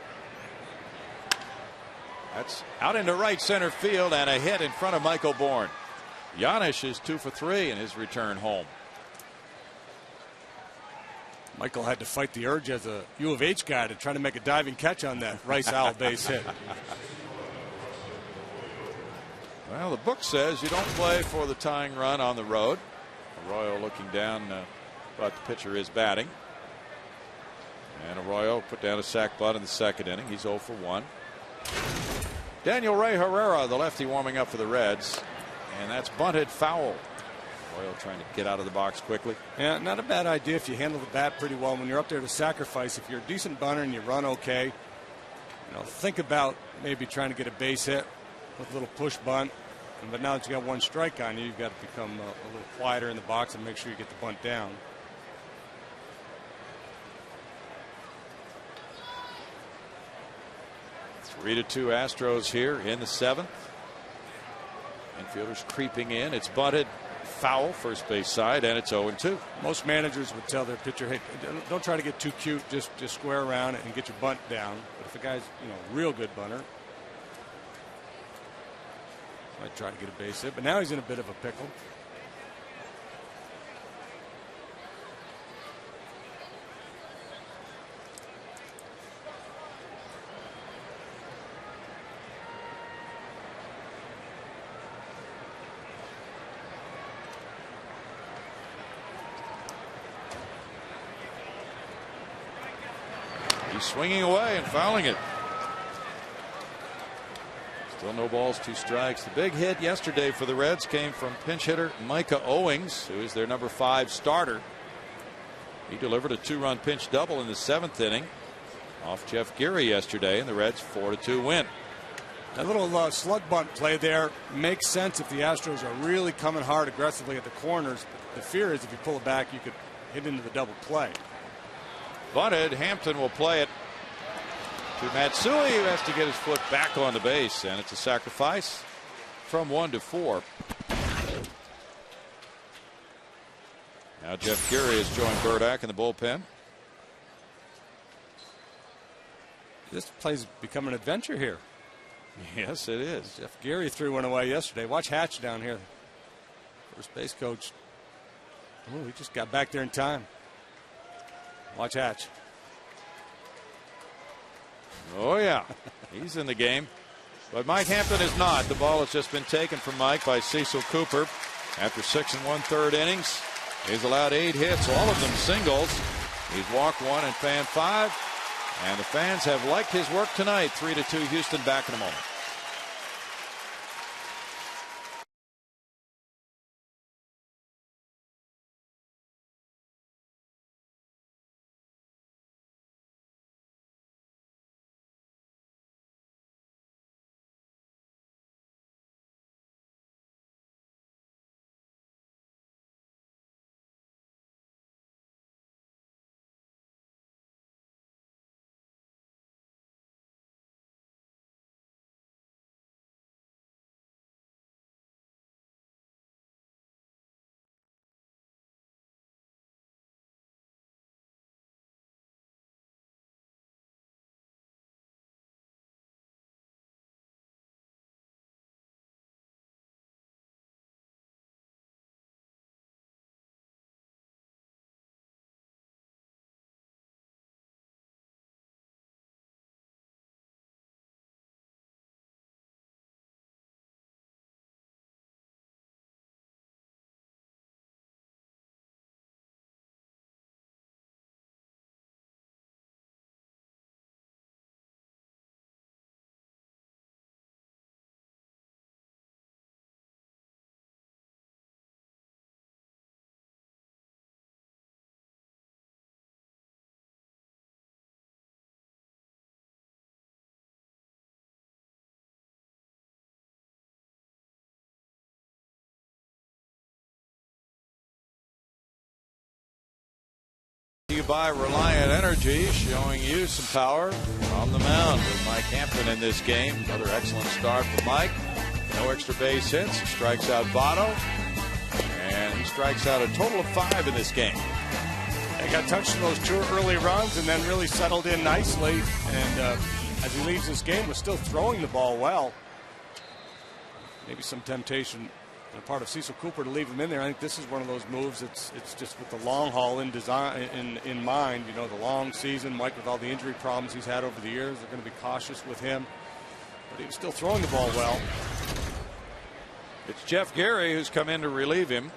That's out into right center field and a hit in front of Michael Bourne. Giannis is 2 for 3 in his return home. Michael had to fight the urge as a U of H guy to try to make a diving catch on that Rice Owl base hit. Well, the book says you don't play for the tying run on the road. Arroyo looking down, but the pitcher is batting. And Arroyo put down a sac bunt in the second inning. He's 0 for 1. Daniel Ray Herrera, the lefty, warming up for the Reds. And that's bunted foul. Arroyo trying to get out of the box quickly. Yeah, not a bad idea if you handle the bat pretty well. When you're up there to sacrifice, if you're a decent bunter and you run okay, think about maybe trying to get a base hit with a little push bunt. But now that you got one strike on you, you've got to become a little quieter in the box and make sure you get the bunt down. Three to 2 Astros here in the 7th. Infielders creeping in. It's bunted foul, first base side, and it's 0-2. Most managers would tell their pitcher, hey, don't try to get too cute. Just square around and get your bunt down. But if a guy's a real good bunter, might try to get a base hit. But now he's in a bit of a pickle. He's swinging away and fouling it. Still no balls, 2 strikes. The big hit yesterday for the Reds came from pinch hitter Micah Owings, who is their number 5 starter. He delivered a 2-run pinch double in the 7th inning off Jeff Geary yesterday, and the Reds 4-2 win. That little slug bunt play there makes sense if the Astros are really coming hard aggressively at the corners. But the fear is if you pull it back, you could hit into the double play. Bunted. Hampton will play it to Matsui, who has to get his foot back on the base, and it's a sacrifice from 1 to 4. Now Jeff Geary has joined Burdack in the bullpen. This play's become an adventure here. Yes, it is. Jeff Geary threw one away yesterday. Watch Hatch down here. First base coach. Oh, he just got back there in time. Watch Hatch. Oh, yeah. He's in the game. But Mike Hampton is not. The ball has just been taken from Mike by Cecil Cooper. After 6 1/3 innings, he's allowed 8 hits, all of them singles. He's walked 1 and fanned 5. And the fans have liked his work tonight. 3-2 Houston. Back in a moment. You by Reliant Energy, showing you some power from the mound with Mike Hampton in this game. Another excellent start for Mike. No extra base hits. He strikes out Votto, and he strikes out a total of 5 in this game. They got touched in those 2 early runs and then really settled in nicely. And as he leaves this game, was still throwing the ball well. Maybe some temptation on the part of Cecil Cooper to leave him in there. I think this is one of those moves. It's just with the long haul in mind. You know, the long season. Mike, with all the injury problems he's had over the years, they're going to be cautious with him. But he was still throwing the ball well. It's Jeff Gary who's come in to relieve him.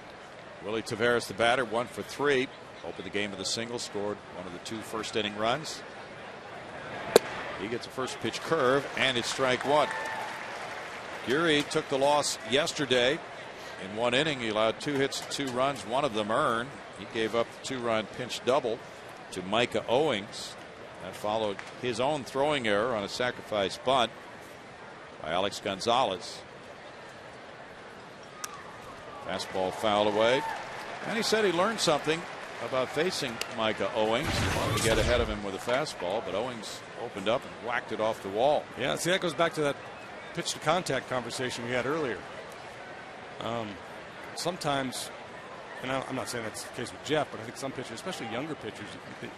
Willie Taveras, the batter, 1 for 3. Opened the game with a single, scored one of the 2 first inning runs. He gets a first pitch curve, and it's strike 1. Gary took the loss yesterday. In 1 inning, he allowed 2 hits and 2 runs, one of them earned. He gave up the 2-run pinch double to Micah Owings. That followed his own throwing error on a sacrifice bunt by Alex Gonzalez. Fastball fouled away. And he said he learned something about facing Micah Owings. He wanted to get ahead of him with a fastball, but Owings opened up and whacked it off the wall. Yeah, see, that goes back to that pitch to contact conversation we had earlier. Sometimes, and I'm not saying that's the case with Jeff, but I think some pitchers, especially younger pitchers,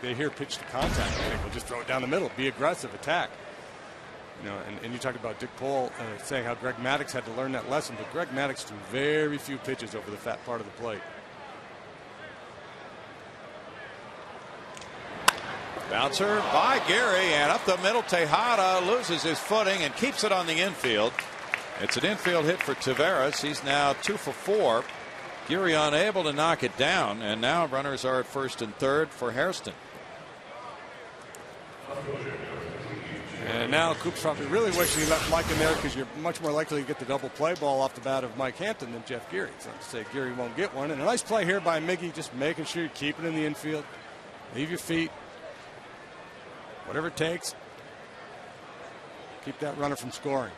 they hear pitch to contact and think, well, just throw it down the middle, be aggressive, attack. You know, and you talked about Dick Pohl saying how Greg Maddux had to learn that lesson, but Greg Maddux threw very few pitches over the fat part of the plate. Bouncer by Gary, and up the middle, Tejada loses his footing and keeps it on the infield. It's an infield hit for Taveras. He's now 2 for 4. Gary unable to knock it down, and now runners are at first and third for Hairston. And now Coop's probably really wishing he left Mike in there, because you're much more likely to get the double play ball off the bat of Mike Hampton than Jeff Gary. It's not to say Gary won't get one. And a nice play here by Miggy, just making sure you keep it in the infield. Leave your feet. Whatever it takes. Keep that runner from scoring.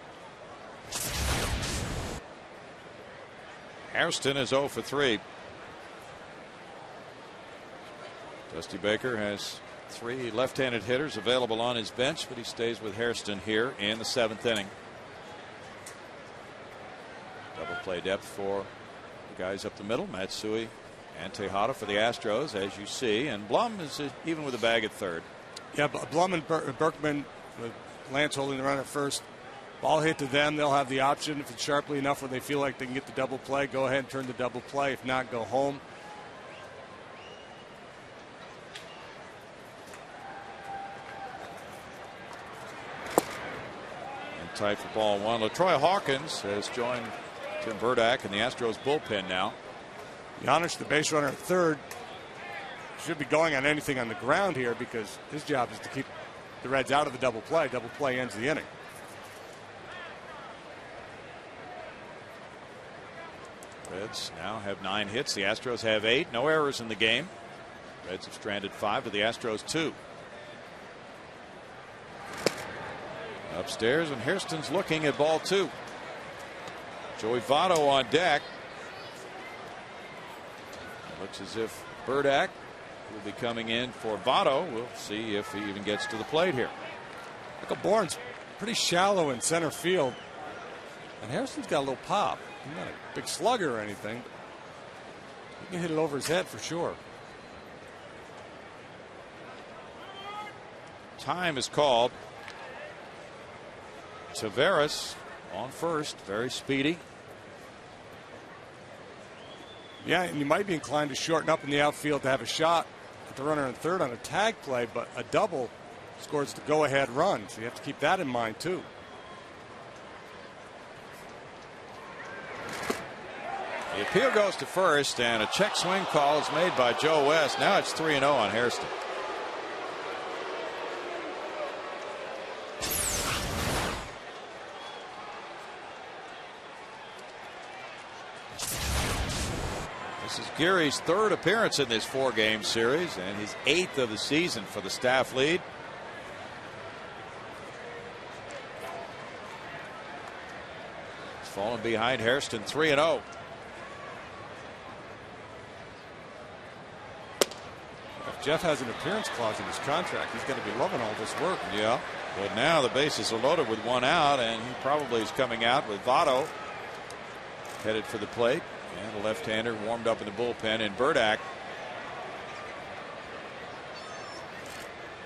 Hairston is 0 for 3. Dusty Baker has 3 left-handed hitters available on his bench, but he stays with Hairston here in the 7th inning. Double play depth for the guys up the middle, Matsui and Tejada for the Astros, as you see, and Blum is even with a bag at third. Yeah, Blum and Berkman, with Lance holding the run at first. Ball hit to them. They'll have the option, if it's sharply enough where they feel like they can get the double play, go ahead and turn the double play. If not, go home. And tight for ball 1. LaTroy Hawkins has joined Tim Burdack in the Astros bullpen now. Janisch, the base runner at third, should be going on anything on the ground here, because his job is to keep the Reds out of the double play. Double play ends the inning. Reds now have 9 hits. The Astros have 8. No errors in the game. Reds have stranded 5 to the Astros 2. Upstairs, and Hairston's looking at ball 2. Joey Votto on deck. Looks as if Burdack will be coming in for Votto. We'll see if he even gets to the plate here. Michael Bourne's pretty shallow in center field, and Hairston's got a little pop. He's not a big slugger or anything. He can hit it over his head for sure. Time is called. Taveras on first, very speedy. Yeah, and you might be inclined to shorten up in the outfield to have a shot at the runner in third on a tag play, but a double scores the go-ahead run, so you have to keep that in mind too. The appeal goes to first, and a check swing call is made by Joe West. Now it's 3-0 on Hairston. This is Gary's 3rd appearance in this 4-game series, and his 8th of the season for the staff lead. He's fallen behind Hairston 3-0. If Jeff has an appearance clause in his contract, he's going to be loving all this work. Yeah, but now the bases are loaded with 1 out, and he probably is coming out with Votto headed for the plate. And the left-hander warmed up in the bullpen in Burdack.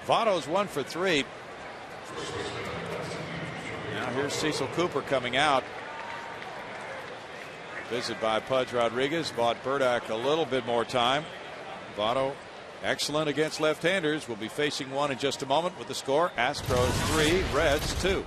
Votto's 1 for 3. Now here's Cecil Cooper coming out. Visit by Pudge Rodriguez. Bought Burdak a little bit more time. Votto excellent against left-handers. Will be facing one in just a moment with the score. Astros 3, Reds 2.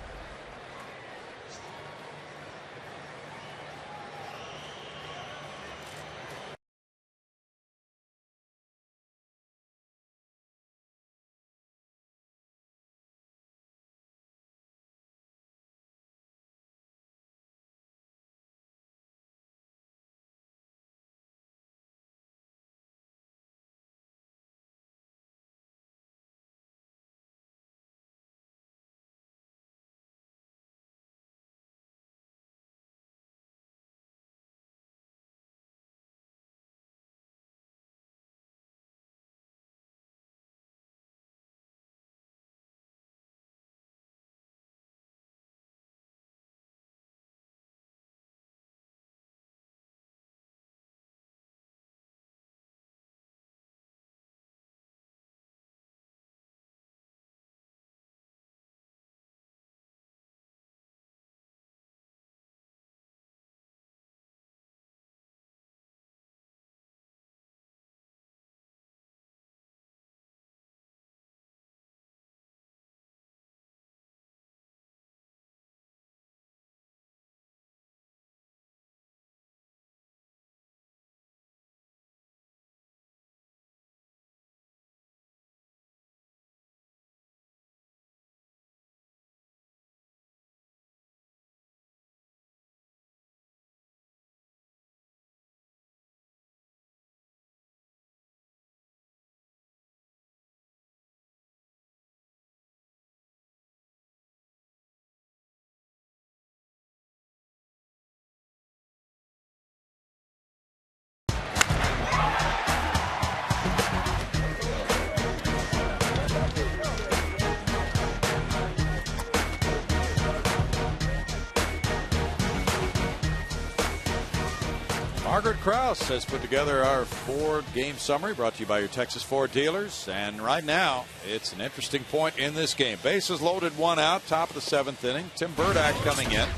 Margaret Krause has put together our Ford game summary, brought to you by your Texas Ford dealers. And right now, it's an interesting point in this game. Bases loaded, one out, top of the 7th inning. Tim Burdak coming in.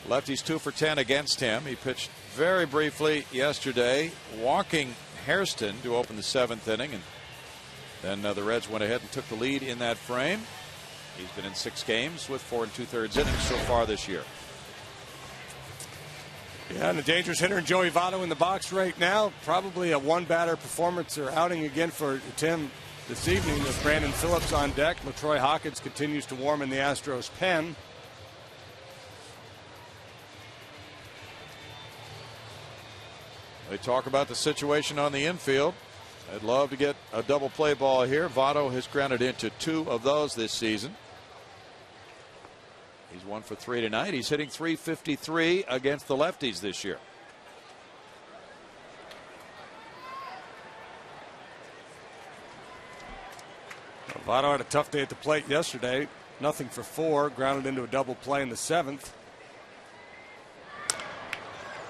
Lefties 2 for 10 against him. He pitched very briefly yesterday, walking Hairston to open the 7th inning. And then the Reds went ahead and took the lead in that frame. He's been in 6 games with 4 2/3 innings so far this year. Yeah, and a dangerous hitter, Joey Votto in the box right now. Probably a one-batter performance or outing again for Tim this evening with Brandon Phillips on deck. LaTroy Hawkins continues to warm in the Astros pen. They talk about the situation on the infield. I'd love to get a double play ball here. Votto has grounded into 2 of those this season. He's 1 for 3 tonight. He's hitting .353 against the lefties this year. Votto had a tough day at the plate yesterday. Nothing for 4. Grounded into a double play in the 7th.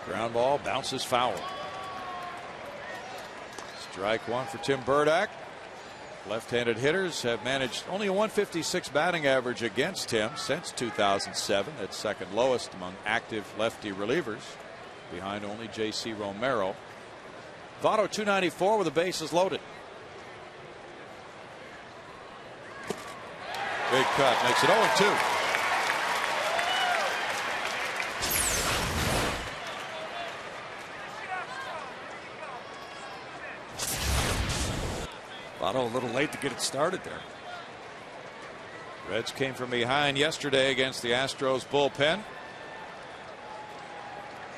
Ground ball bounces foul. Strike 1 for Tim Burdak. Left-handed hitters have managed only a .156 batting average against him since 2007. That's second lowest among active lefty relievers, behind only J.C. Romero. Votto .294 with the bases loaded. Big cut, makes it 0-2. Votto a little late to get it started there. Reds came from behind yesterday against the Astros bullpen.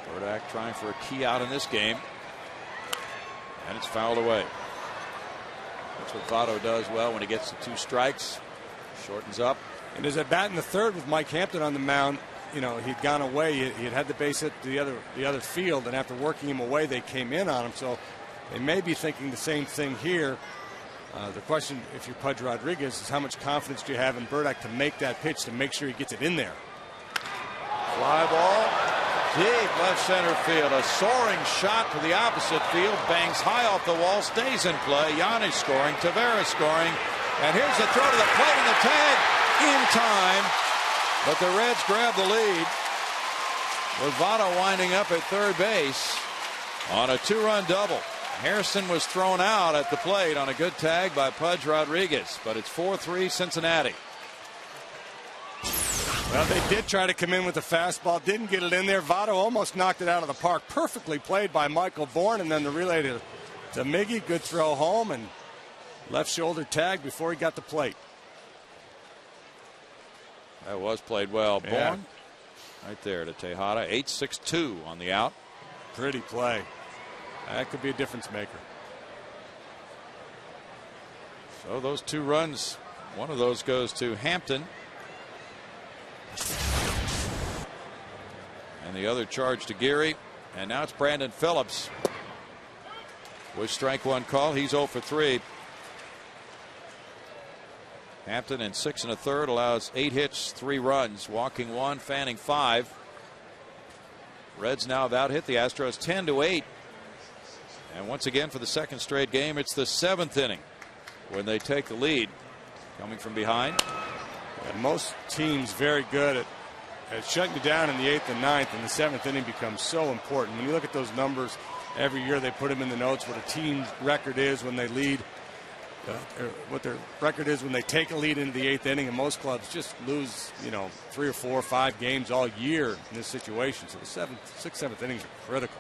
Burdak trying for a key out in this game. And it's fouled away. That's what Votto does well when he gets the 2 strikes. Shortens up. And his at bat in the 3rd with Mike Hampton on the mound, you know, he'd gone away. He had the base hit to the other field, and after working him away, they came in on him. So they may be thinking the same thing here. The question, if you're Pudge Rodriguez, is how much confidence do you have in Burdak to make that pitch, to make sure he gets it in there? Fly ball, deep left center field. A soaring shot to the opposite field, bangs high off the wall, stays in play. Yanez scoring, Taveras scoring, and here's the throw to the plate and the tag in time But the Reds grab the lead with Votto winding up at third base on a 2-run double. Harrison was thrown out at the plate on a good tag by Pudge Rodriguez, but it's 4-3 Cincinnati. Well, they did try to come in with a fastball, didn't get it in there. Votto almost knocked it out of the park. Perfectly played by Michael Bourne, and then the relay to Miggy. Good throw home and left shoulder tag before he got the plate. That was played well. Yeah. Bourne right there to Tejada. 8-6-2 on the out. Pretty play. That could be a difference maker. So those 2 runs, one of those goes to Hampton. And the other charge to Geary. And now it's Brandon Phillips with strike 1 call. He's 0 for 3. Hampton in 6 1/3 allows 8 hits, 3 runs, walking 1, fanning 5. Reds now have out hit the Astros 10-8. And once again, for the second straight game, it's the 7th inning when they take the lead coming from behind. And most teams very good at shutting you down in the 8th and 9th, and the 7th inning becomes so important. When you look at those numbers, every year they put them in the notes what a team's record is when they lead, what their record is when they take a lead into the 8th inning, and most clubs just lose, 3 or 4 or 5 games all year in this situation. So the 6th, 7th innings are critical.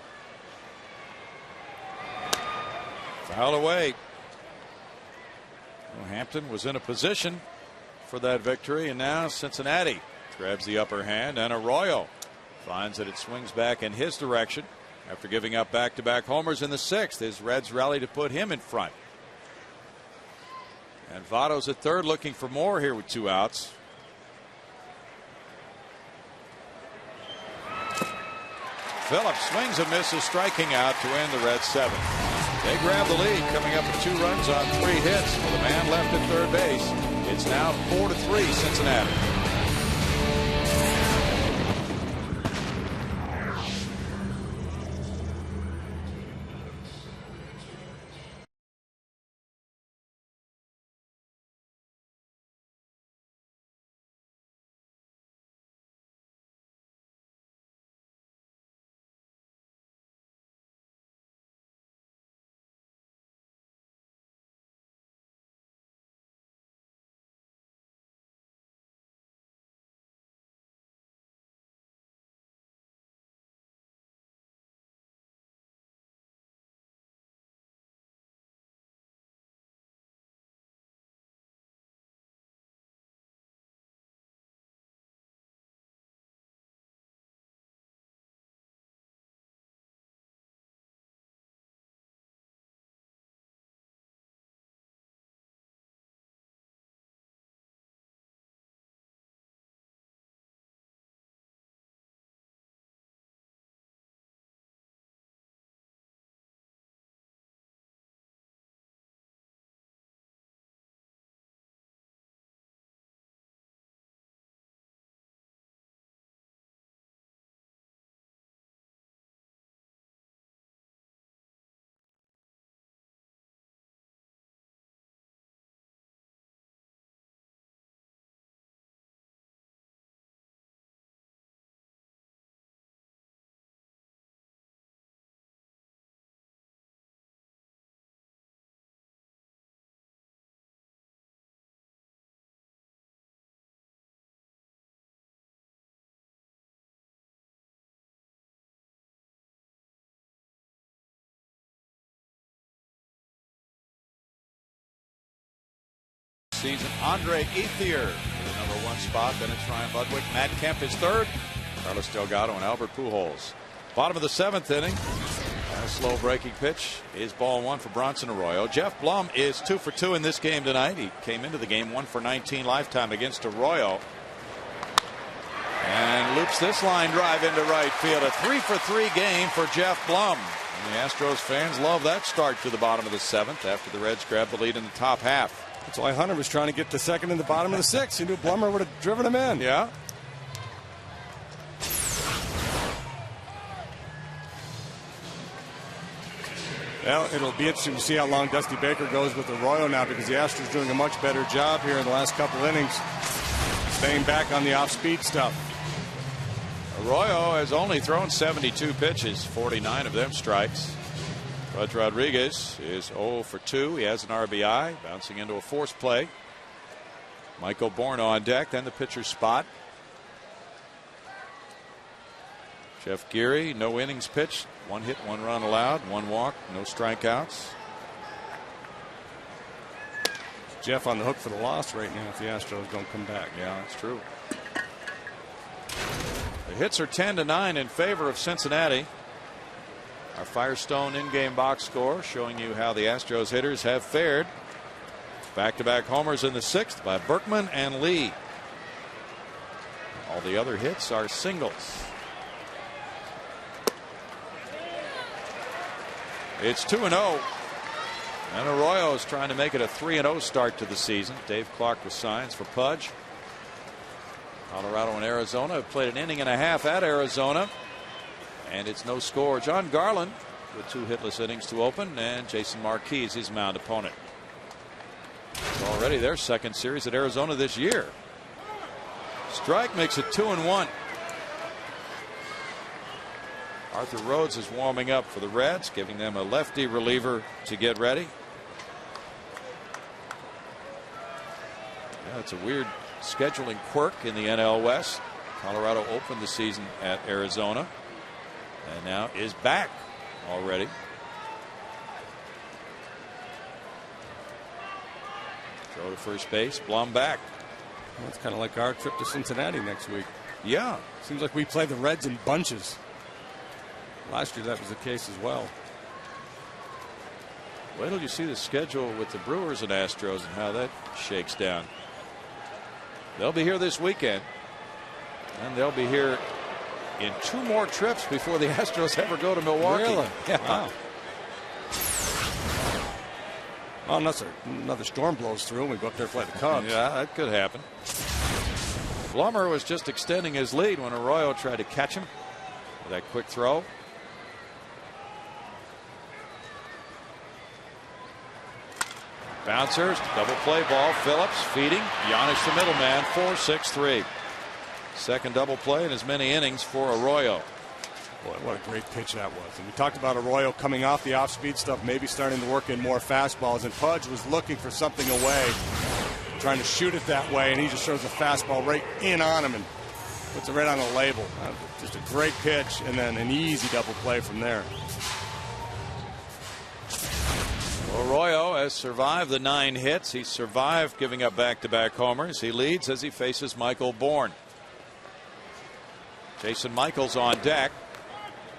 Foul away. Well, Hampton was in a position for that victory, and now Cincinnati grabs the upper hand, and Arroyo finds that it swings back in his direction after giving up back-to-back homers in the 6th. His Reds rally to put him in front. And Votto's at third, looking for more here with 2 outs. Phillips swings and misses, striking out to end the Reds' 7th. They grab the lead, coming up with 2 runs on 3 hits with a man left at third base. It's now 4-3 Cincinnati. Season Andre Ethier for the number 1 spot. Then it's Ryan Ludwig. Matt Kemp is third. Carlos Delgado and Albert Pujols. Bottom of the 7th inning. A slow breaking pitch is ball 1 for Bronson Arroyo. Jeff Blum is 2 for 2 in this game tonight. He came into the game 1 for 19 lifetime against Arroyo. And loops this line drive into right field. A 3 for 3 game for Jeff Blum. And the Astros fans love that start to the bottom of the 7th after the Reds grabbed the lead in the top half. That's why Hunter was trying to get to second in the bottom of the 6th. He knew Blummer would have driven him in. Yeah. Well, it'll be interesting to see how long Dusty Baker goes with Arroyo now, because the Astros doing a much better job here in the last couple innings. Staying back on the off-speed stuff. Arroyo has only thrown 72 pitches, 49 of them strikes. Bud Rodriguez is 0 for 2. He has an RBI, bouncing into a force play. Michael Bourne on deck, then the pitcher's spot. Jeff Geary, no innings pitched, 1 hit, 1 run allowed, 1 walk, no strikeouts. Jeff on the hook for the loss right now if the Astros don't come back. Yeah, that's true. The hits are 10-9 in favor of Cincinnati. Our Firestone in-game box score showing you how the Astros hitters have fared. Back-to-back homers in the 6th by Berkman and Lee. All the other hits are singles. It's 2-0. And Arroyo is trying to make it a 3-0 start to the season. Dave Clark with signs for Pudge. Colorado and Arizona have played an inning and a half at Arizona. And it's no score. John Garland with 2 hitless innings to open. And Jason Marquis, his mound opponent. It's already their 2nd series at Arizona this year. Strike makes it 2-1. Arthur Rhodes is warming up for the Reds, giving them a lefty reliever to get ready. Yeah, it's a weird scheduling quirk in the NL West. Colorado opened the season at Arizona and now is back already. Throw to first base, Blum back. Well, it's kind of like our trip to Cincinnati next week. Yeah. Seems like we play the Reds in bunches. Last year that was the case as well. Wait till you see the schedule with the Brewers and Astros and how that shakes down. They'll be here this weekend. And they'll be here in 2 more trips before the Astros ever go to Milwaukee. Really? Yeah. Wow. Oh, unless another storm blows through and we go up there to play the Cubs. Yeah, that could happen. Blummer was just extending his lead when Arroyo tried to catch him with that quick throw. Bouncers, double play ball. Phillips feeding. Giannis the middleman. 4-6-3. Second double play in as many innings for Arroyo. Boy, what a great pitch that was. And we talked about Arroyo coming off the off-speed stuff, maybe starting to work in more fastballs. And Pudge was looking for something away, trying to shoot it that way, and he just throws a fastball right in on him and puts it right on the label. Just a great pitch, and then an easy double play from there. Arroyo has survived the 9 hits. He survived giving up back-to-back homers. He leads as he faces Michael Bourne. Jason Michaels on deck,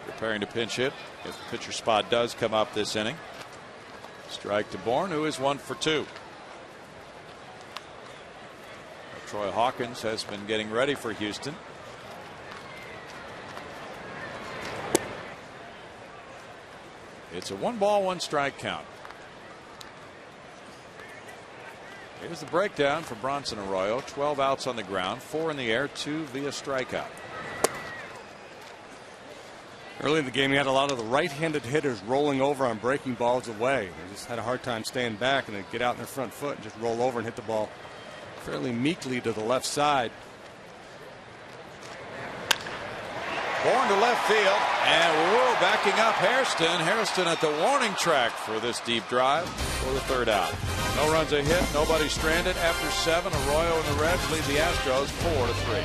preparing to pinch hit if the pitcher spot does come up this inning. Strike to Bourne, who is 1 for 2. Troy Hawkins has been getting ready for Houston. It's a 1-ball, 1-strike count. Here's the breakdown for Bronson Arroyo. 12 outs on the ground, 4 in the air, 2 via strikeout. Early in the game, he had a lot of the right-handed hitters rolling over on breaking balls away. They just had a hard time staying back, and they'd get out in their front foot and just roll over and hit the ball fairly meekly to the left side. Bourne to left field, and whoa, backing up Hairston. Hairston at the warning track for this deep drive for the 3rd out. No runs a hit, nobody stranded. After 7, Arroyo and the Reds lead the Astros 4-3.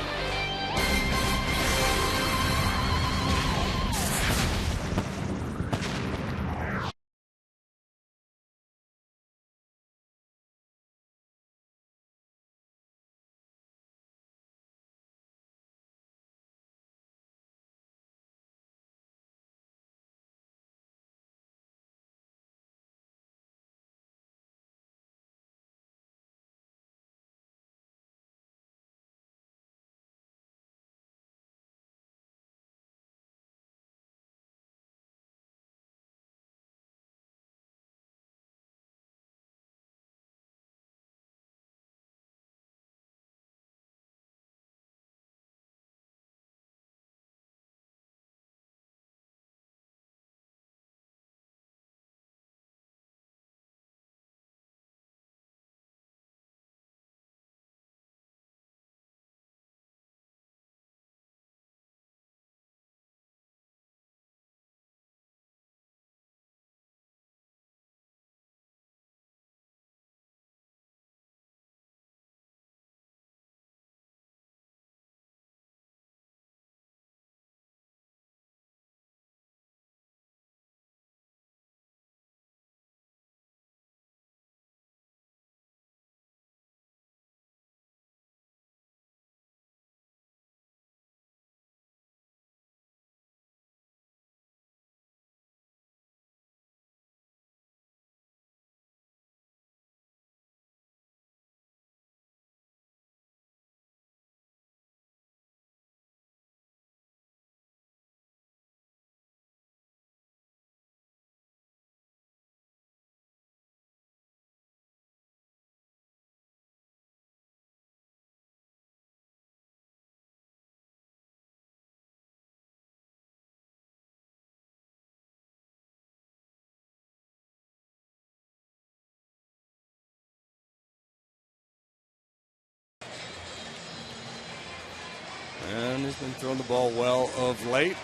has been throwing the ball well of late.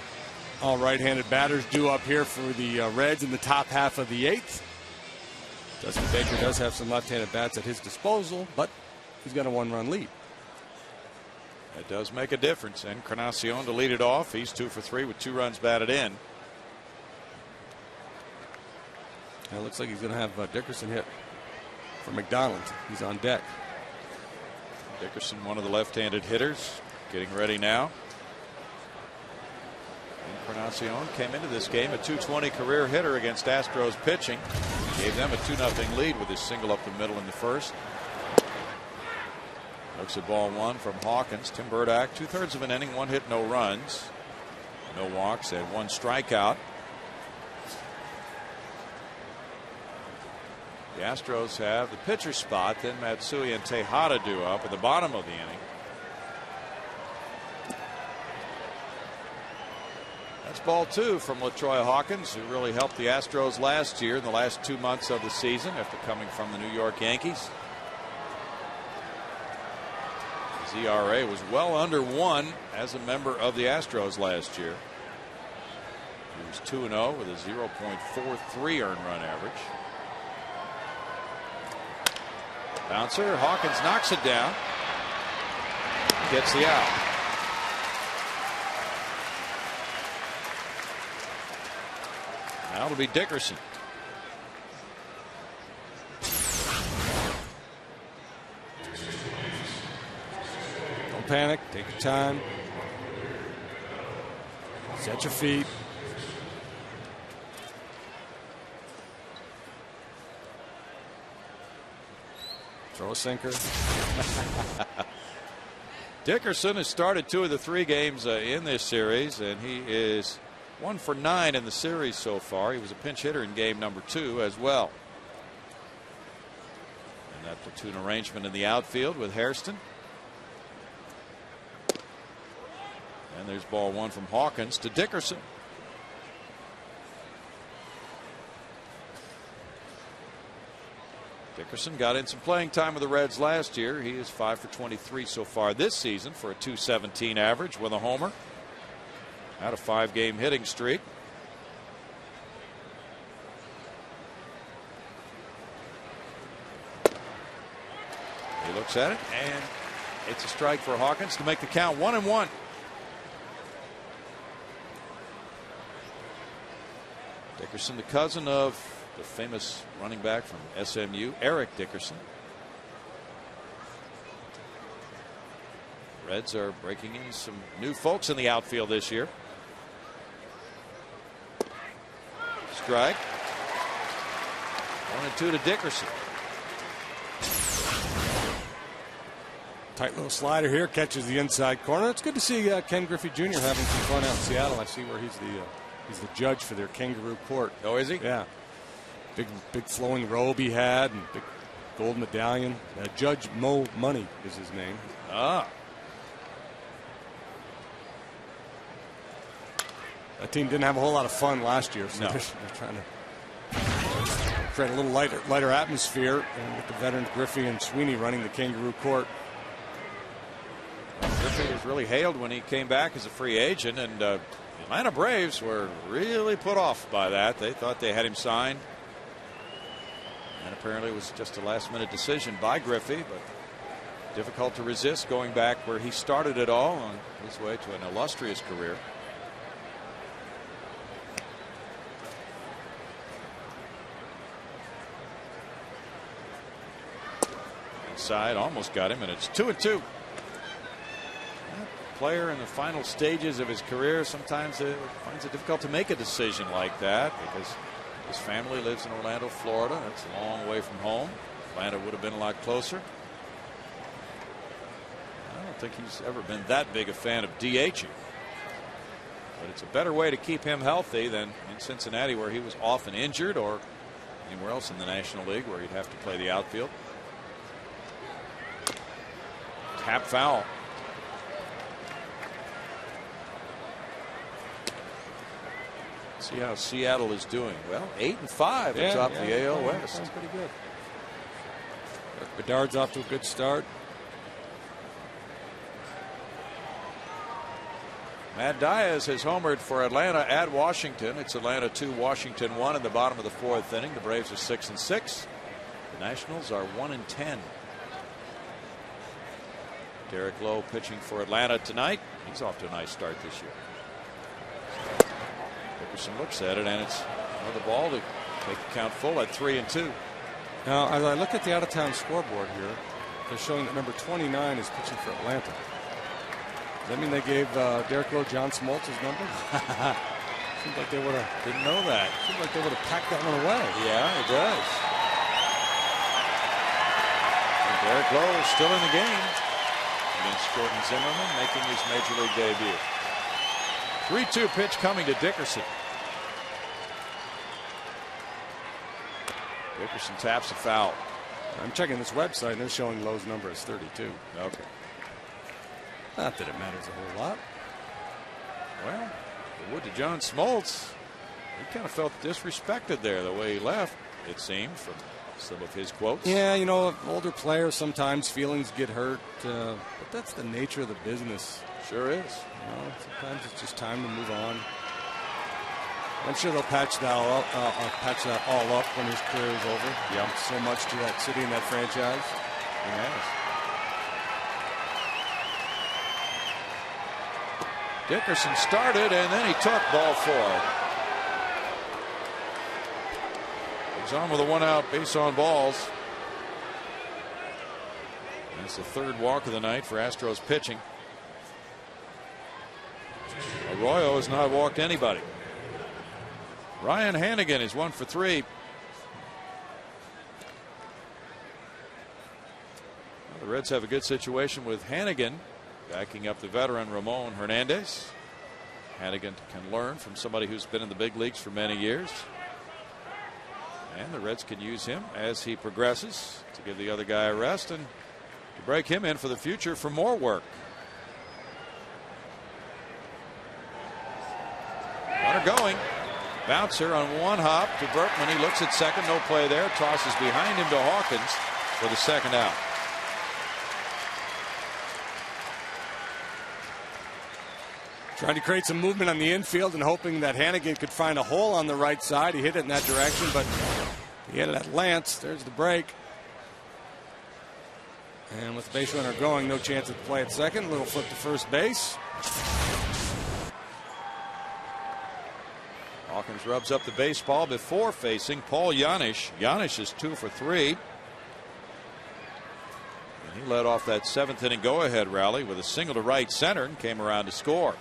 All right-handed batters due up here for the Reds in the top half of the 8th. Dusty Baker does have some left-handed bats at his disposal, but he's got a 1-run lead. That does make a difference. Encarnacion to lead it off. He's 2 for 3 with 2 runs batted in. And it looks like he's going to have Dickerson hit for McDonald. He's on deck. Dickerson, one of the left-handed hitters, getting ready now. Encarnacion came into this game a .220 career hitter against Astros pitching. Gave them a 2-0 lead with his single up the middle in the first. Looks at ball 1 from Hawkins. Tim Burdack, 2/3 of an inning, 1 hit, no runs, no walks, and 1 strikeout. The Astros have the pitcher spot, then Matsui and Tejada do up at the bottom of the inning. That's ball 2 from LaTroy Hawkins, who really helped the Astros last year in the last 2 months of the season after coming from the New York Yankees. His ERA was well under 1 as a member of the Astros last year. He was 2-0 with a 0.43 earned run average. Bouncer, Hawkins knocks it down. Gets the out. Now it'll be Dickerson. Don't panic. Take your time. Set your feet. Throw a sinker. Dickerson has started 2 of the 3 games in this series, and he is 1 for 9 in the series so far. He was a pinch hitter in game number 2 as well. And that platoon arrangement in the outfield with Hairston. And there's ball 1 from Hawkins to Dickerson. Dickerson got in some playing time with the Reds last year. He is 5 for 23 so far this season for a .217 average with a homer. Out a 5-game hitting streak. He looks at it, and it's a strike for Hawkins to make the count 1-1. Dickerson, the cousin of the famous running back from SMU, Eric Dickerson. Reds are breaking in some new folks in the outfield this year. Strike. 1-2 to Dickerson. Tight little slider here, catches the inside corner. It's good to see Ken Griffey Jr. having some fun out in Seattle. I see where he's the judge for their Kangaroo Court. Oh, is he? Yeah. Big flowing robe he had, and big gold medallion. Judge Mo Money is his name. Ah. That team didn't have a whole lot of fun last year, so no. they're trying to create a little lighter atmosphere, and with the veterans Griffey and Sweeney running the Kangaroo Court. Griffey was really hailed when he came back as a free agent, and the Atlanta Braves were really put off by that. They thought they had him signed, and apparently it was just a last-minute decision by Griffey, but difficult to resist going back where he started it all on his way to an illustrious career. Inside, almost got him, and it's 2-2. Player in the final stages of his career sometimes finds it difficult to make a decision like that because his family lives in Orlando, Florida. That's a long way from home. Atlanta would have been a lot closer. I don't think he's ever been that big a fan of DHing, but it's a better way to keep him healthy than in Cincinnati, where he was often injured, or anywhere else in the National League where he'd have to play the outfield. Tap foul. See how Seattle is doing. Well, 8-5 atop the AL West. That's pretty good. Bedard's off to a good start. Matt Diaz has homered for Atlanta at Washington. It's Atlanta 2, Washington 1 in the bottom of the 4th inning. The Braves are 6-6. The Nationals are 1-10. Derek Lowe pitching for Atlanta tonight. He's off to a nice start this year. Dickerson looks at it, and it's another ball to take the count full at 3-2. Now, as I look at the out-of-town scoreboard here, they're showing that number 29 is pitching for Atlanta. Does that mean they gave Derek Lowe John Smoltz his number? Seems like they would have. Didn't know that. Seems like they would have packed that one away. Yeah, it does. And Derek Lowe is still in the game against Jordan Zimmerman, making his major league debut. 3-2 pitch coming to Dickerson. Dickerson taps a foul. I'm checking this website, and they're showing Lowe's number as 32. Okay. Not that it matters a whole lot. Well, it would to John Smoltz. He kind of felt disrespected there the way he left, it seemed, from some of his quotes. Yeah, you know, older players, sometimes feelings get hurt, but that's the nature of the business. Sure is. You know, sometimes it's just time to move on. I'm sure they'll patch that all up when his career is over. Yeah. So much to that city and that franchise. Yes. Dickerson started, and then he took ball 4. He's on with a 1-out base on balls. That's the 3rd walk of the night for Astros pitching. Arroyo has not walked anybody. Ryan Hannigan is 1 for 3. Well, the Reds have a good situation with Hannigan backing up the veteran Ramon Hernandez. Hannigan can learn from somebody who's been in the big leagues for many years. And the Reds can use him as he progresses to give the other guy a rest and to break him in for the future for more work. Runner going. Bouncer on one hop to Berkman. He looks at second. No play there. Tosses behind him to Hawkins for the 2nd out. Trying to create some movement on the infield and hoping that Hannigan could find a hole on the right side. He hit it in that direction, but he hit it at Lance. There's the break. And with the base runner going, no chance of the play at second. Little flip to first base. Hawkins rubs up the baseball before facing Paul Janisch. Janisch is 2 for 3. And he led off that 7th inning go-ahead rally with a single to right center and came around to score.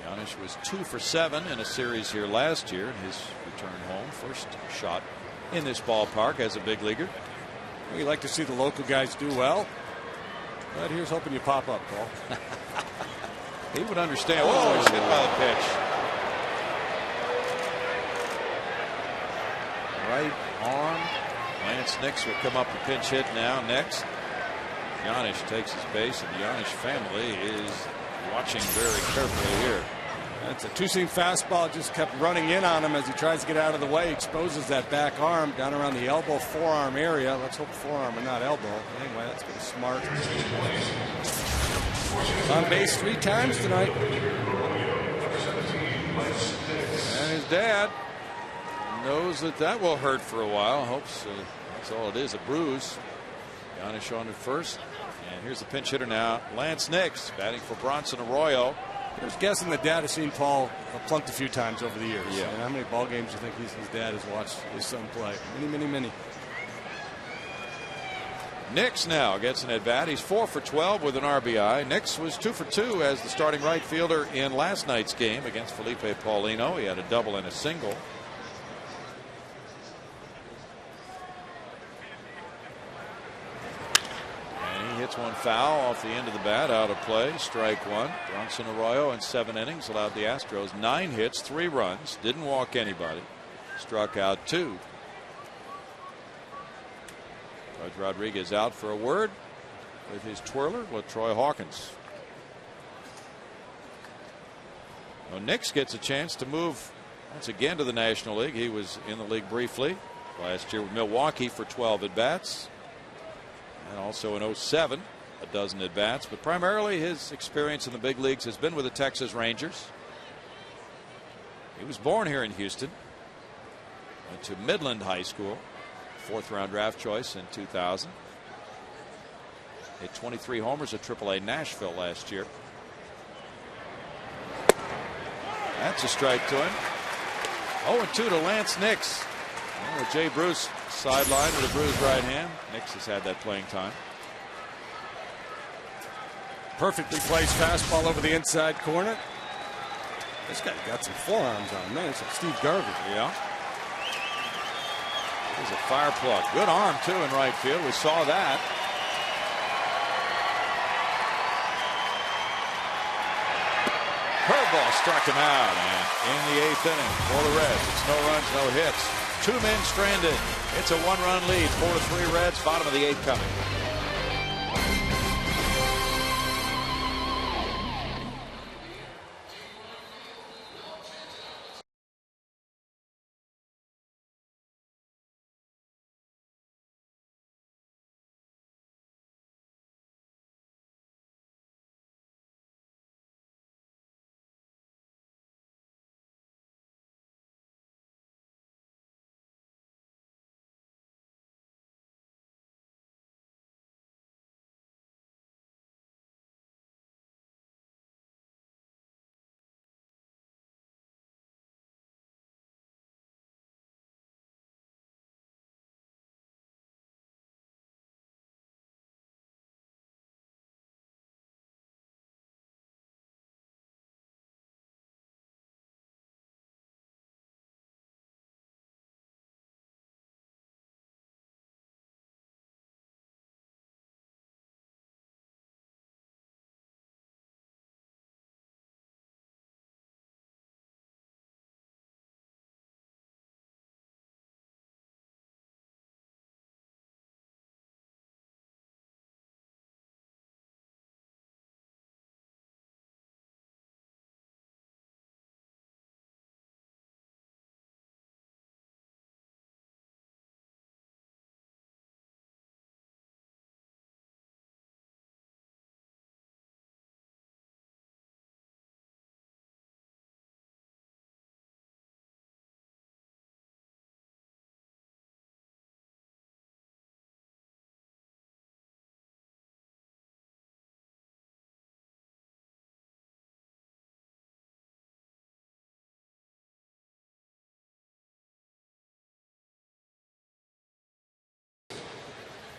Janisch was 2 for 7 in a series here last year in his return home. First shot in this ballpark as a big leaguer. We like to see the local guys do well. But here's hoping you pop up, Paul. He would understand. Oh, he's hit by the pitch. Right arm. Lance Nix will come up to pinch hit now. Next, Janisch takes his base, and the Janisch family is watching very carefully here. That's a two-seam fastball. Just kept running in on him as he tries to get out of the way. Exposes that back arm down around the elbow, forearm area. Let's hope forearm and not elbow. Anyway, that's been smart. On base 3 times tonight. And his dad knows that will hurt for a while. Hopes that's all it is, a bruise. Janisch on at first. And here's the pinch hitter now, Lance Nix, batting for Bronson Arroyo. I was guessing the dad has seen Paul plunked a few times over the years. Yeah. And how many ball games do you think his dad has watched his son play? Many. Nix now gets an at bat. He's 4 for 12 with an RBI. Nix was 2 for 2 as the starting right fielder in last night's game against Felipe Paulino. He had a double and a single. Hits one foul off the end of the bat, out of play, strike 1. Bronson Arroyo in 7 innings allowed the Astros 9 hits, 3 runs, didn't walk anybody, struck out 2. Judge Rodriguez out for a word with his twirler, LaTroy Hawkins. Well, Nix gets a chance to move once again to the National League. He was in the league briefly last year with Milwaukee for 12 at bats. And also in 07, a dozen at-bats, but primarily his experience in the big leagues has been with the Texas Rangers. He was born here in Houston, went to Midland High School, 4th-round draft choice in 2000. Hit 23 homers at AAA Nashville last year. That's a strike to him. 0-2 to Lance Nix. With Jay Bruce sidelined with a bruised right hand. Nix has had that playing time. Perfectly placed fastball over the inside corner. This guy got some forearms on him, man. It's like Steve Garvey. Yeah. He's a fire plug. Good arm, too, in right field. We saw that. Curveball struck him out. And in the 8th inning for the Reds, it's no runs, no hits. 2 men stranded. It's a 1-run lead. 4-3 Reds. Bottom of the 8th coming.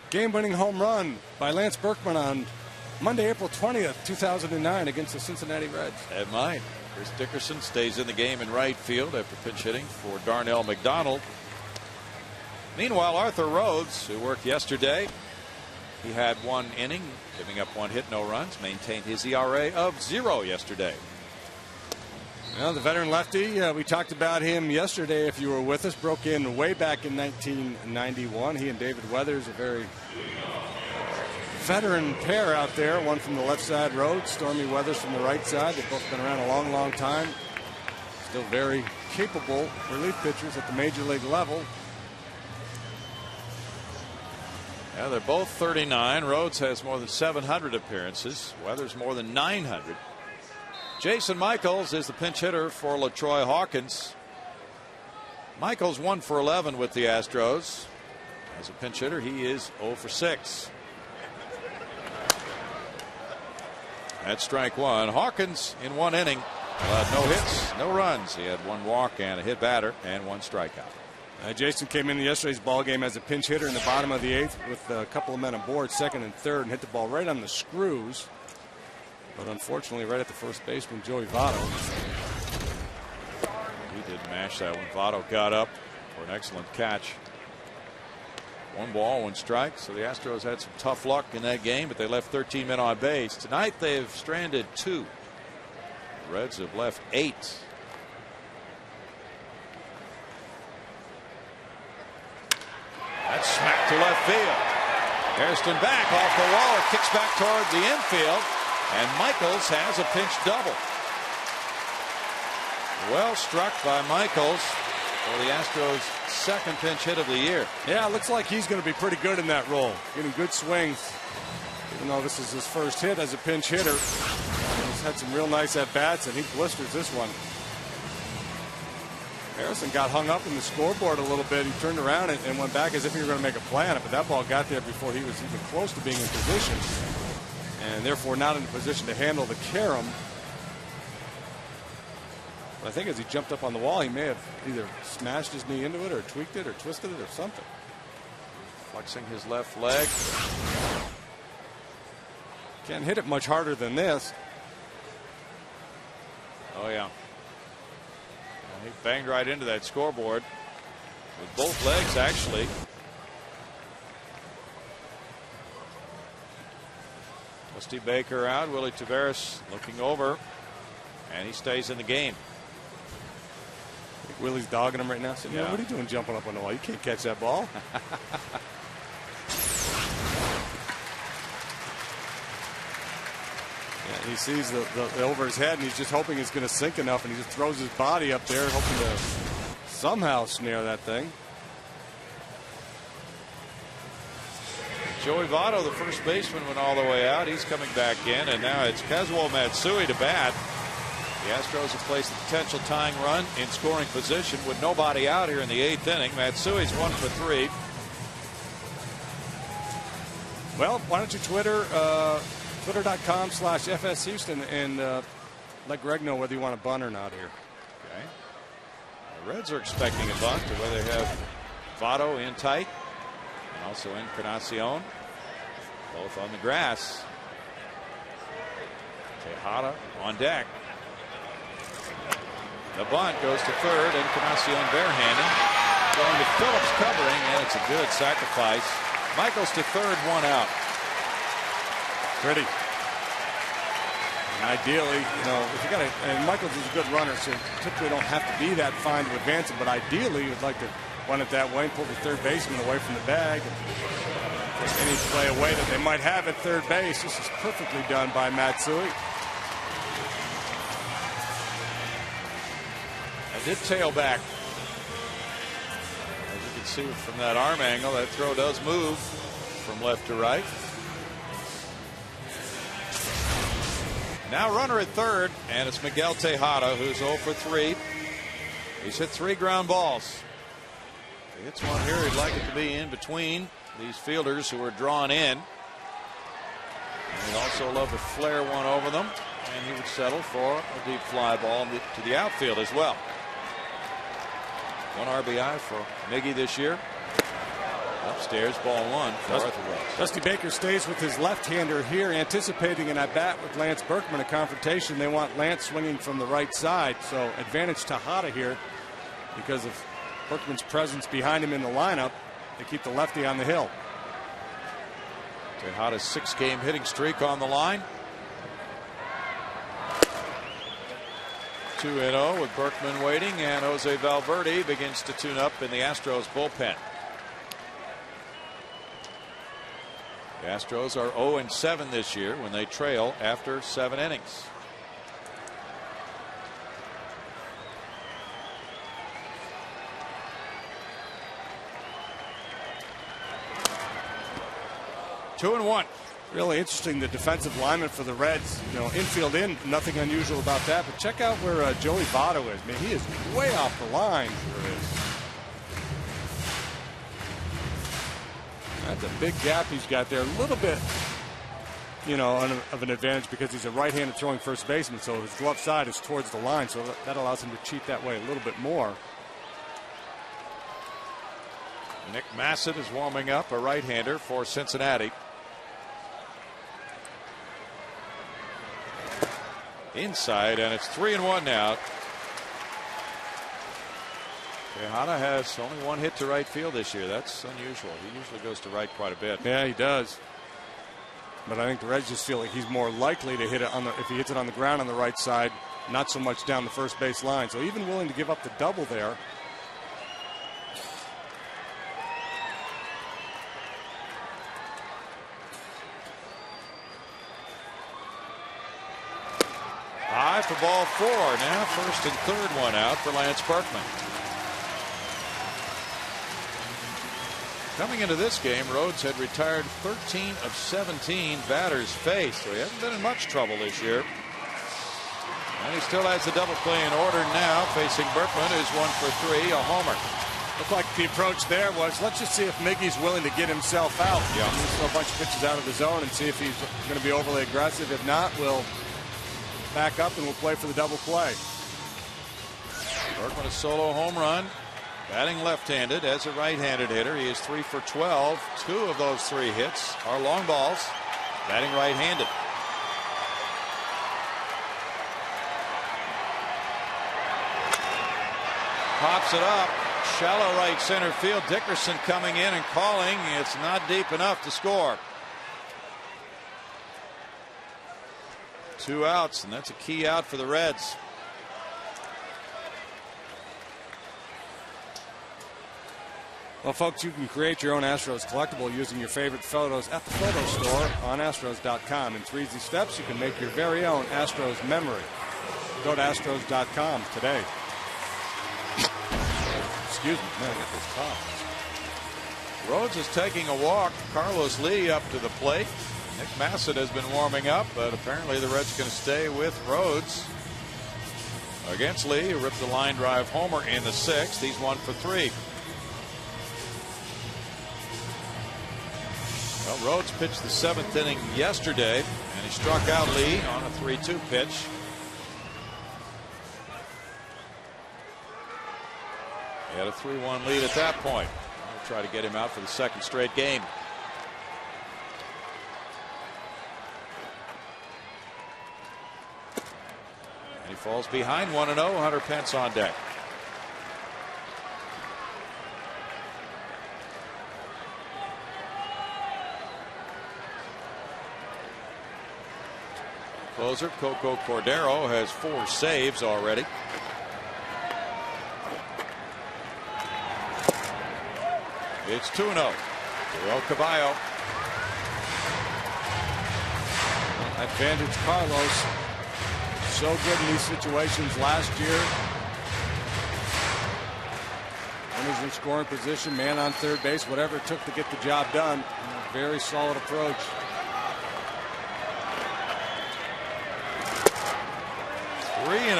Game-winning home run by Lance Berkman on Monday, April 20th, 2009 against the Cincinnati Reds. It might. Chris Dickerson stays in the game in right field after pinch hitting for Darnell McDonald. Meanwhile, Arthur Rhodes, who worked yesterday, he had 1 inning, giving up 1 hit, no runs, maintained his ERA of 0 yesterday. Well, the veteran lefty, we talked about him yesterday if you were with us, broke in way back in 1991. He and David Weathers, a very veteran pair out there, one from the left side road, Stormy Weathers from the right side. They've both been around a long, long time. Still very capable relief pitchers at the major league level. Yeah, they're both 39. Rhodes has more than 700 appearances. Weathers more than 900. Jason Michaels is the pinch hitter for LaTroy Hawkins. Michaels 1 for 11 with the Astros. As a pinch hitter, he is 0 for 6. That's strike 1. Hawkins in 1 inning. No hits, no runs. He had 1 walk and a hit batter and 1 strikeout. Jason came in yesterday's ball game as a pinch hitter in the bottom of the 8th with a couple of men on board, 2nd and 3rd, and hit the ball right on the screws. But unfortunately, right at the first baseman, Joey Votto. He did mash that when Votto got up for an excellent catch. 1 ball, 1 strike. So the Astros had some tough luck in that game, but they left 13 men on base. Tonight they've stranded 2. The Reds have left 8. That's smacked to left field. Hairston back off the wall. It kicks back toward the infield. And Michaels has a pinch double. Well struck by Michaels for the Astros' 2nd pinch hit of the year. Yeah, it looks like he's going to be pretty good in that role. Getting good swings. You know, this is his first hit as a pinch hitter. He's had some real nice at-bats, and he blisters this one. Harrison got hung up in the scoreboard a little bit. He turned around and went back as if he were going to make a play on it, but that ball got there before he was even close to being in position, and therefore not in a position to handle the carom. But I think as he jumped up on the wall, he may have either smashed his knee into it or tweaked it or twisted it or something. Flexing his left leg. Can't hit it much harder than this. Oh, yeah. He banged right into that scoreboard with both legs, actually. Dusty Baker out. Willie Taveras looking over, and he stays in the game. I think Willie's dogging him right now. Saying, Yeah. What are you doing jumping up on the wall? You can't catch that ball. Yeah, he sees the over his head, and he's just hoping it's going to sink enough, and he just throws his body up there, hoping to somehow snare that thing. Joey Votto, the first baseman, went all the way out. He's coming back in, and now it's Kazuo Matsui to bat. The Astros have placed a potential tying run in scoring position with nobody out here in the 8th inning. Matsui's 1 for 3. Well, why don't you Twitter, Twitter.com/FS Houston, and let Greg know whether you want a bunt or not here. Okay. The Reds are expecting a bunt, where they have Votto in tight and also Encarnacion, both on the grass. Tejada on deck. The bunt goes to third. Encarnacion barehanded. Going to Phillips covering, and it's a good sacrifice. Michaels to third, 1 out. Pretty. And ideally, you know, if you got to, and Michaels is a good runner, so typically don't have to be that fine to advance it, but ideally you'd like to run it that way and pull the third baseman away from the bag and take any play away that they might have at third base. This is perfectly done by Matsui. I did tail back. As you can see from that arm angle, that throw does move from left to right. Now runner at third, and it's Miguel Tejada, who's 0 for 3. He's hit 3 ground balls. If he hits one here, he'd like it to be in between these fielders who are drawn in. And he'd also love to flare one over them, and he would settle for a deep fly ball to the outfield as well. 1 RBI for Miggy this year. Upstairs, ball 1 for Arthur Rose. Dusty Baker stays with his left-hander here, anticipating an at-bat with Lance Berkman, a confrontation. They want Lance swinging from the right side, so advantage Tejada here because of Berkman's presence behind him in the lineup. They keep the lefty on the hill. Tejada's 6-game hitting streak on the line. 2-0 with Berkman waiting, and Jose Valverde begins to tune up in the Astros bullpen. The Astros are 0-7 this year when they trail after 7 innings. Two and one. Really interesting, the defensive lineman for the Reds. You know, infield in, nothing unusual about that. But check out where Joey Votto is. Man, he is way off the line. That's a big gap he's got there. A little bit, you know, of an advantage because he's a right-handed throwing first baseman, so his glove side is towards the line, so that allows him to cheat that way a little bit more. Nick Massett is warming up, a right-hander for Cincinnati. Inside, and it's 3-1 now. Tejada has only 1 hit to right field this year. That's unusual. He usually goes to right quite a bit. Yeah, he does. But I think the Reds just feel like he's more likely to hit it if he hits it on the ground on the right side, not so much down the first base line. So even willing to give up the double there. High for ball 4. Now first and third, 1 out for Lance Berkman. Coming into this game, Rhodes had retired 13 of 17 batters faced, so he hasn't been in much trouble this year. And he still has the double play in order now, facing Berkman, who's 1 for 3, a homer. Looked like the approach there was, let's just see if Miggy's willing to get himself out. Yeah. Just throw a bunch of pitches out of the zone and see if he's going to be overly aggressive. If not, we'll back up and we'll play for the double play. Berkman a solo home run. Batting left-handed as a right-handed hitter. He is 3 for 12. 2 of those 3 hits are long balls. Batting right-handed. Pops it up. Shallow right center field. Dickerson coming in and calling. It's not deep enough to score. 2 outs, and that's a key out for the Reds. Well, folks, you can create your own Astros collectible using your favorite photos at the photo store on Astros.com. In 3 easy steps, you can make your very own Astros memory. Go to Astros.com today. Excuse me, man, I got this cough. Rhodes is taking a walk. Carlos Lee up to the plate. Nick Massett has been warming up, but apparently the Reds going to stay with Rhodes against Lee, who ripped the line drive homer in the 6th. He's 1 for 3. Well, Rhodes pitched the 7th inning yesterday, and he struck out Lee on a 3-2 pitch. He had a 3-1 lead at that point. We'll try to get him out for the 2nd straight game. And he falls behind 1-0. Hunter Pence on deck. Closer Coco Cordero has 4 saves already. It's 2-0. Joel Caballo. Advantage Carlos. So good in these situations last year. Runners in scoring position, man on third base, whatever it took to get the job done. Very solid approach. 3-0.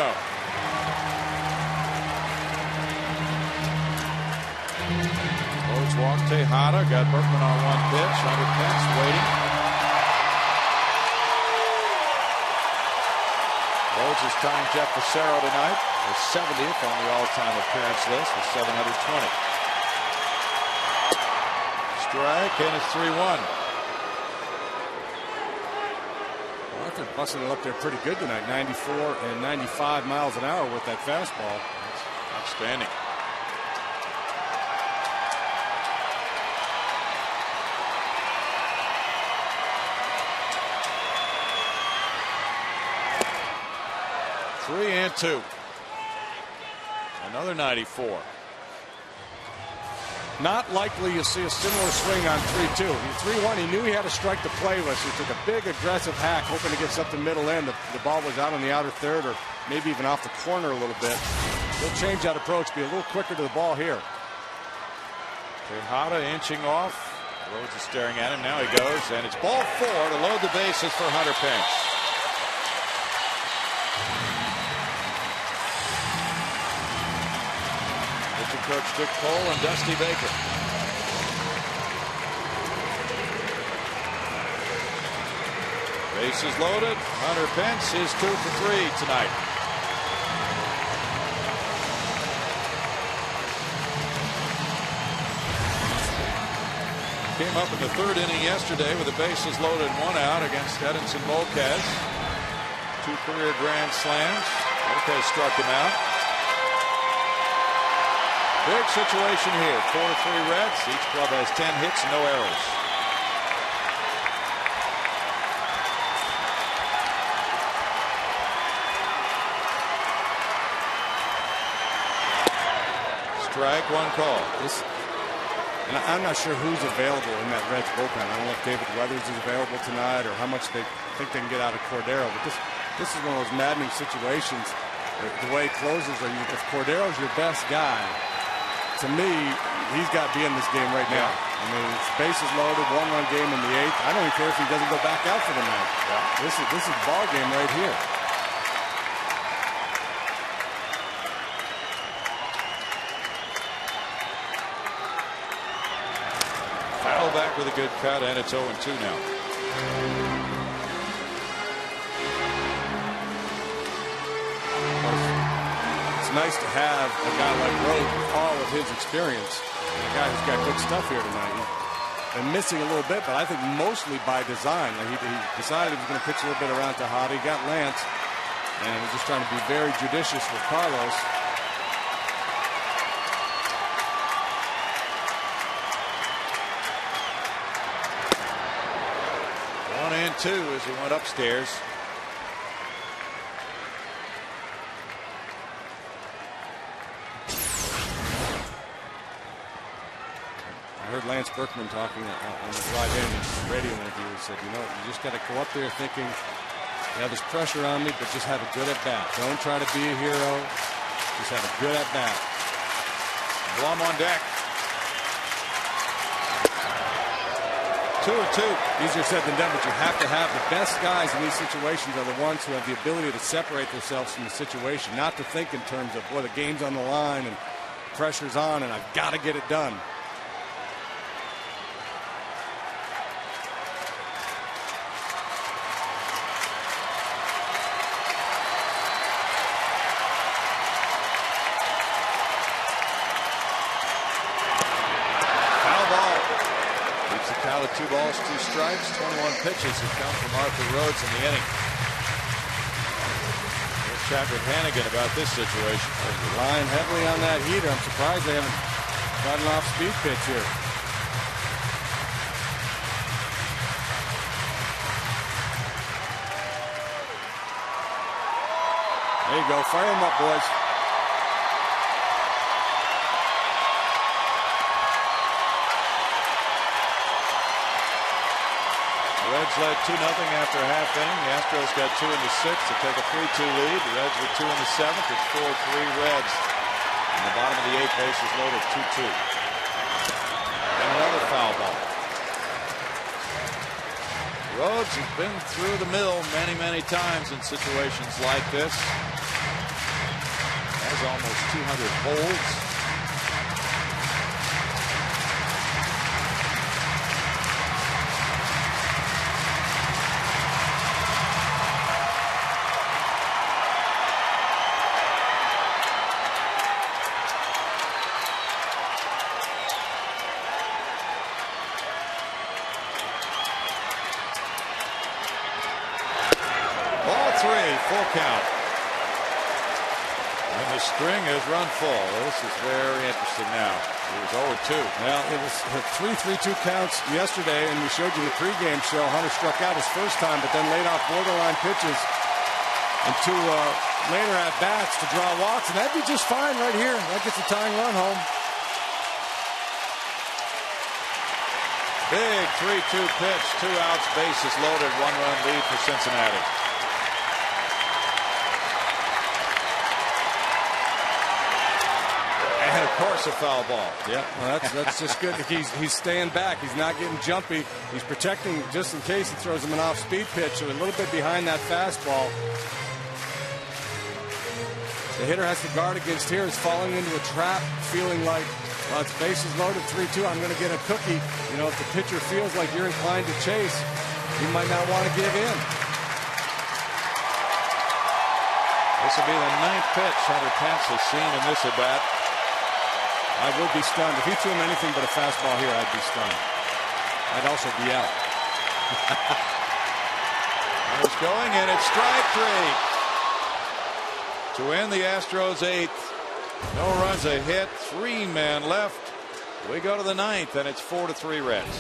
Rhodes walked Tejada, got Berkman on 1 pitch. Hunter Pence waiting. Rhodes is tying Jeff Fassero tonight for 70th on the all-time appearance list with 720. Strike, and it's 3-1. Arthur busting it up there pretty good tonight. 94 and 95 miles an hour with that fastball. That's outstanding. Three and 2. Another 94. Not likely you see a similar swing on 3-2. 3-1, he knew he had a strike to play with, so he took a big aggressive hack, hoping to get something middle end. The ball was out on the outer third, or maybe even off the corner a little bit. He'll change that approach, be a little quicker to the ball here. Tejada inching off. Rhodes is staring at him. Now he goes, and it's ball 4 to load the bases for Hunter Pence. Coach Dick Cole and Dusty Baker. Bases loaded. Hunter Pence is 2 for 3 tonight. Came up in the 3rd inning yesterday with the bases loaded and 1 out against Edinson Volquez. 2 career grand slams. Volquez struck him out. Big situation here. 4-3 Reds. Each club has 10 hits, no errors. Strike, 1 call. And I'm not sure who's available in that Reds bullpen. I don't know if David Weathers is available tonight or how much they think they can get out of Cordero. But this is one of those maddening situations. The way it closes, if Cordero's your best guy, to me, he's got to be in this game right now. I mean, it's bases loaded, 1-run game in the 8th. I don't even care if he doesn't go back out for the 9th. Yeah. This is ball game right here. Foul back with a good cut, and it's 0-2 now. It's nice to have a guy like Rhodes with all of his experience. A guy who's got good stuff here tonight. He's been missing a little bit, but I think mostly by design. Like he decided he was going to pitch a little bit around Tejada. He got Lance, and he's just trying to be very judicious with Carlos. One and two as he went upstairs. I heard Lance Berkman talking on the drive-in radio interview. He said, you know, you just got to go up there thinking, you have this pressure on me, but just have a good at-bat. Don't try to be a hero. Just have a good at-bat. Blum on deck. 2-2. Easier said than done, but you have to have the best guys in these situations are the ones who have the ability to separate themselves from the situation, not to think in terms of, boy, the game's on the line and pressure's on and I've got to get it done. Count of 2 balls, 2 strikes, 21 pitches have come from Arthur Rhodes in the inning. We'll chat with Hannigan about this situation. They're relying heavily on that heater. I'm surprised they haven't got an off-speed pitch here. There you go. Fire them up, boys. Reds led 2-0 after a half inning. The Astros got 2 in the 6th to take a 3-2 lead. The Reds with 2 in the 7th. It's 4-3 Reds. In the bottom of the 8th, bases loaded, 2-2. And another foul ball. Rhodes has been through the mill many, many times in situations like this. Has almost 200 holds. Full count. And the string has run full. This is very interesting now. It was 0-2. Well, it was 3-3-2 counts yesterday, and we showed you the pregame show. Hunter struck out his first time, but then laid off borderline pitches and 2 later at-bats to draw walks, and that'd be just fine right here. That gets a tying run home. Big 3-2 pitch, 2 outs, bases loaded, 1-run lead for Cincinnati. And of course a foul ball. Yeah, well, that's just good. He's staying back. He's not getting jumpy. He's protecting just in case he throws him an off-speed pitch, so a little bit behind that fastball. The hitter has to guard against here. Is falling into a trap, feeling like, well, it's bases loaded, 3-2. I'm going to get a cookie. You know, if the pitcher feels like you're inclined to chase, you might not want to give in. This will be the 9th pitch Hunter Pence has seen in this at bat. I would be stunned. If he threw him anything but a fastball here, I'd be stunned. I'd also be out. It's going, and it's strike 3. To end the Astros 8th. No runs, a hit, 3 men left. We go to the 9th, and it's 4-3 Reds.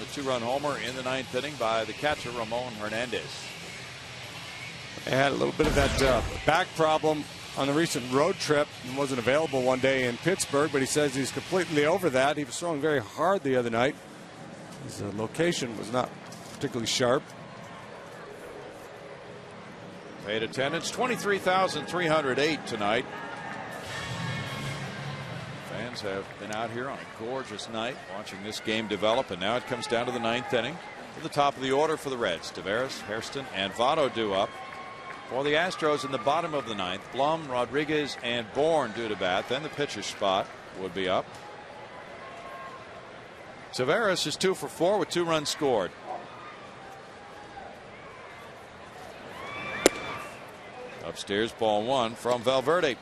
a 2-run homer in the 9th inning by the catcher, Ramon Hernandez. They had a little bit of that back problem on the recent road trip and wasn't available one day in Pittsburgh, but he says he's completely over that. He was throwing very hard the other night. His location was not particularly sharp. Paid attendance 23,308 tonight. Fans have been out here on a gorgeous night watching this game develop, and now it comes down to the 9th inning. To the top of the order for the Reds, Taveras, Hairston, and Votto due up. For the Astros in the bottom of the 9th, Blum, Rodriguez, and Bourne due to bat. Then the pitcher's spot would be up. Taveras is 2 for 4 with 2 runs scored. Upstairs, ball 1 from Valverde.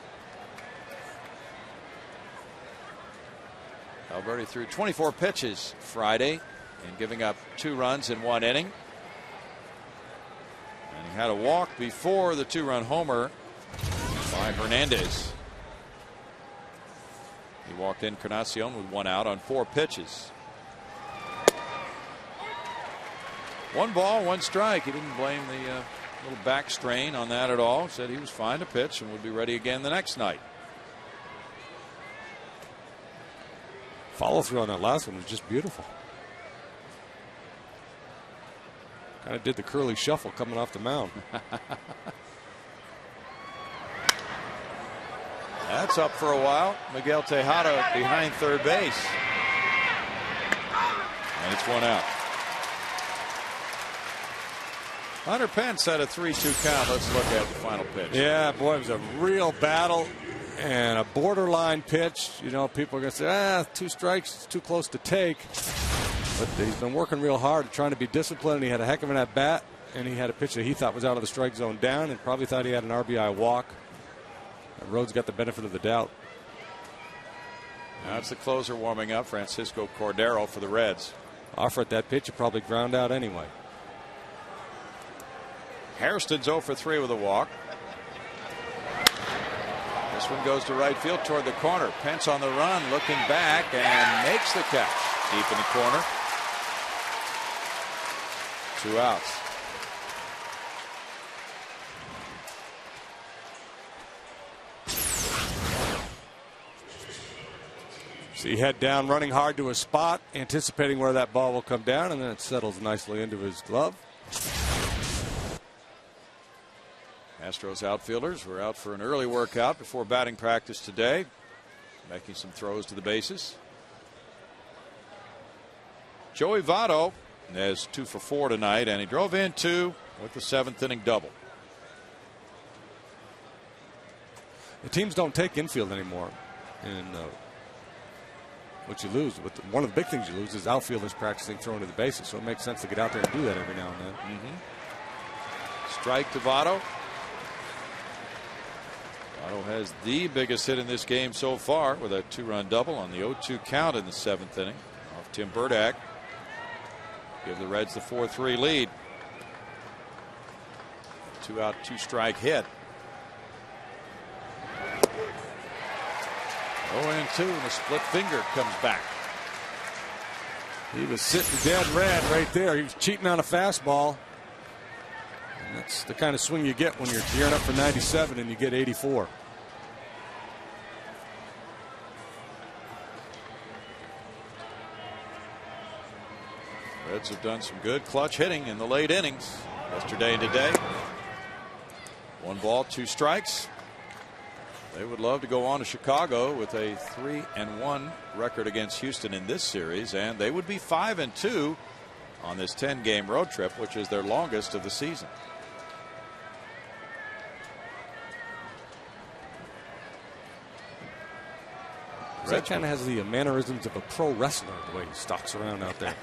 Valverde threw 24 pitches Friday and giving up 2 runs in 1 inning. And he had a walk before the 2-run homer by Hernandez. He walked Encarnacion with 1 out on 4 pitches. 1 ball, 1 strike. He didn't blame the little back strain on that at all. Said he was fine to pitch and would be ready again the next night. Follow through on that last one was just beautiful. Kind of did the curly shuffle coming off the mound. That's up for a while. Miguel Tejada behind third base. And it's 1 out. Hunter Pence had a 3-2 count. Let's look at the final pitch. Yeah, boy, it was a real battle and a borderline pitch. You know, people are going to say, 2 strikes, it's too close to take. But he's been working real hard, trying to be disciplined. And he had a heck of an at bat, and he had a pitch that he thought was out of the strike zone down, and probably thought he had an RBI walk. And Rhodes got the benefit of the doubt. Now it's the closer warming up, Francisco Cordero for the Reds. Offer at that pitch, it probably ground out anyway. Hairston's 0 for 3 with a walk. This one goes to right field toward the corner. Pence on the run, looking back, and makes the catch deep in the corner. 2 outs. So he head down, running hard to a spot, anticipating where that ball will come down, and then it settles nicely into his glove. Astros outfielders were out for an early workout before batting practice today, making some throws to the bases. Joey Votto has 2 for 4 tonight, and he drove in 2 with the 7th inning double. The teams don't take infield anymore, and what you lose, one of the big things you lose is outfielders practicing throwing to the bases, so it makes sense to get out there and do that every now and then. Strike to Votto. Votto has the biggest hit in this game so far with a 2-run double on the 0-2 count in the 7th inning off Tim Burdack. Give the Reds the 4-3 lead. 2-out, 2-strike hit. 0-2, and a split finger comes back. He was sitting dead red right there. He was cheating on a fastball. And that's the kind of swing you get when you're gearing up for 97 and you get 84. Reds have done some good clutch hitting in the late innings yesterday and today. 1 ball, 2 strikes. They would love to go on to Chicago with a 3-1 record against Houston in this series, and they would be 5-2 on this 10-game road trip, which is their longest of the season. Red kind of has the mannerisms of a pro wrestler, the way he stalks around out there.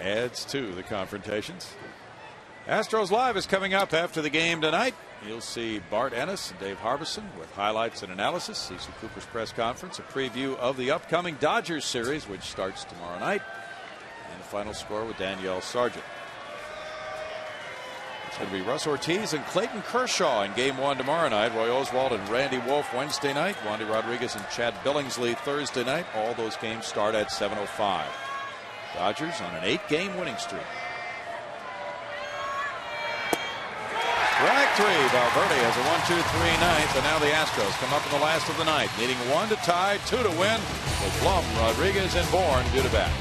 Adds to the confrontations. Astros Live is coming up after the game tonight. You'll see Bart Ennis and Dave Harbison with highlights and analysis. Cecil Cooper's press conference, a preview of the upcoming Dodgers series, which starts tomorrow night, and the final score with Danielle Sargent. It's going to be Russ Ortiz and Clayton Kershaw in Game 1 tomorrow night. Roy Oswalt and Randy Wolf Wednesday night. Wandy Rodriguez and Chad Billingsley Thursday night. All those games start at 7:05. Dodgers on an 8-game winning streak. Strike 3. Valverde has a 1-2-3 ninth, and now the Astros come up in the last of the ninth, needing 1 to tie, 2 to win, with Blum, Rodriguez, and Bourne due to bat.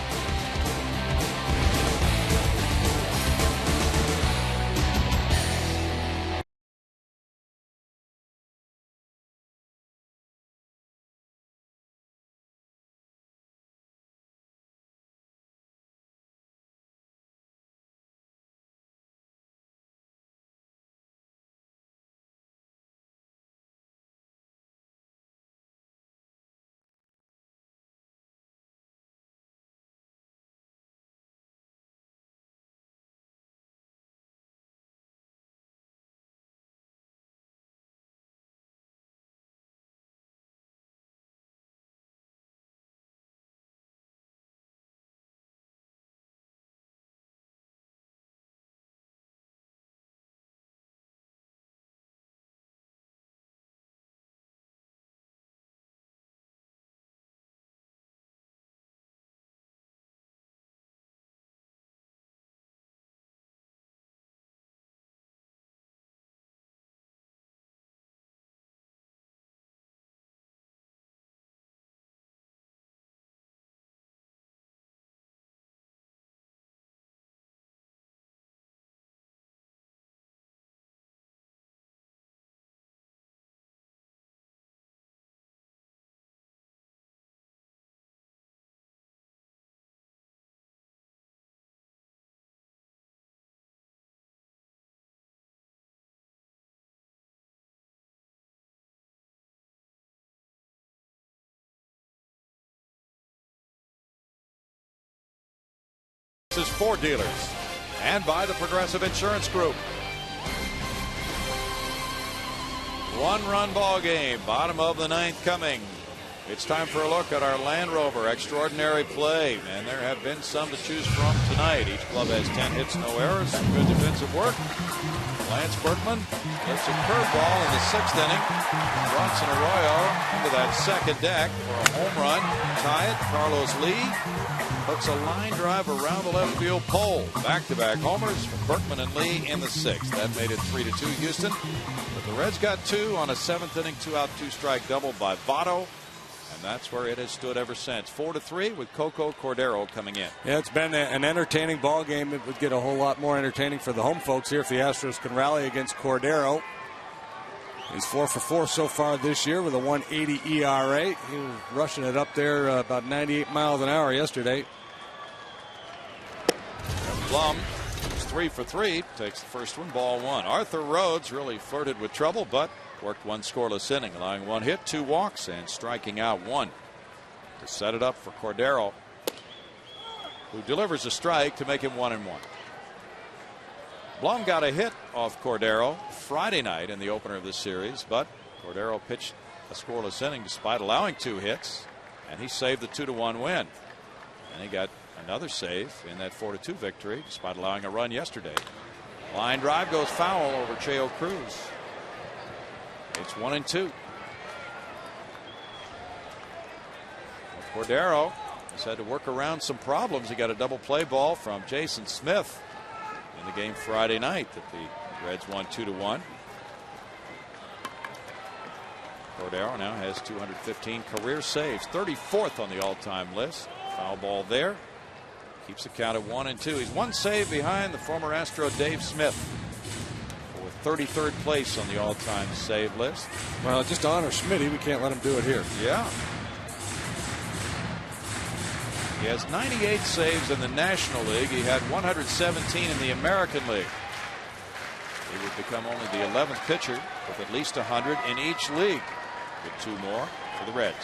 This is Ford dealers and by the Progressive Insurance Group. 1-run ball game, bottom of the ninth coming. It's time for a look at our Land Rover extraordinary play, and there have been some to choose from tonight. Each club has 10 hits, no errors, some good defensive work. Lance Berkman hits a curveball in the 6th inning. Bronson Arroyo into that second deck for a home run. Tie it. Carlos Lee hooks a line drive around the left field pole. Back-to-back homers from Berkman and Lee in the 6th. That made it 3-2 Houston. But the Reds got 2 on a 7th inning, 2-out, 2-strike double by Votto. And that's where it has stood ever since. 4-3 with Coco Cordero coming in. Yeah, it's been an entertaining ball game. It would get a whole lot more entertaining for the home folks here if the Astros can rally against Cordero. He's 4 for 4 so far this year with a 1.80 ERA. He was rushing it up there about 98 miles an hour yesterday. And Blum is 3 for 3. Takes the first one, ball 1. Arthur Rhodes really flirted with trouble, but worked 1 scoreless inning, allowing 1 hit, 2 walks, and striking out 1 to set it up for Cordero, who delivers a strike to make him 1-1. Blum got a hit off Cordero Friday night in the opener of this series, but Cordero pitched a scoreless inning despite allowing 2 hits, and he saved the 2-1 win. And he got another save in that 4-2 victory despite allowing a run yesterday. Line drive goes foul over Cheo Cruz. It's 1-2. Cordero has had to work around some problems. He got a double play ball from Jason Smith in the game Friday night that the Reds won 2-1. Cordero now has 215 career saves, 34th on the all-time list. Foul ball there. Keeps the count at 1-2. He's 1 save behind the former Astro Dave Smith. 33rd place on the all-time save list. Well, just to honor Smitty, we can't let him do it here. Yeah. He has 98 saves in the National League. He had 117 in the American League. He would become only the 11th pitcher with at least 100 in each league, with 2 more for the Reds.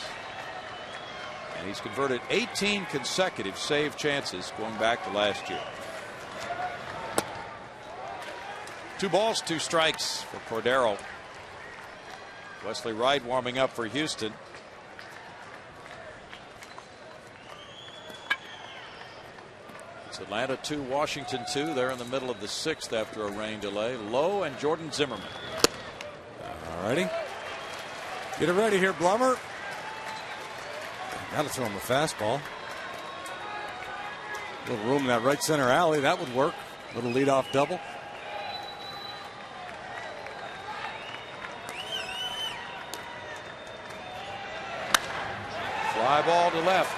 And he's converted 18 consecutive save chances going back to last year. 2 balls, 2 strikes for Cordero. Wesley Wright warming up for Houston. It's It's Atlanta 2, Washington 2. They're in the middle of the 6th after a rain delay. Lowe and Jordan Zimmerman. All righty. Get it ready here, Blummer. Got to throw him a fastball. A little room in that right center alley. That would work. Little leadoff double. Fly ball to left.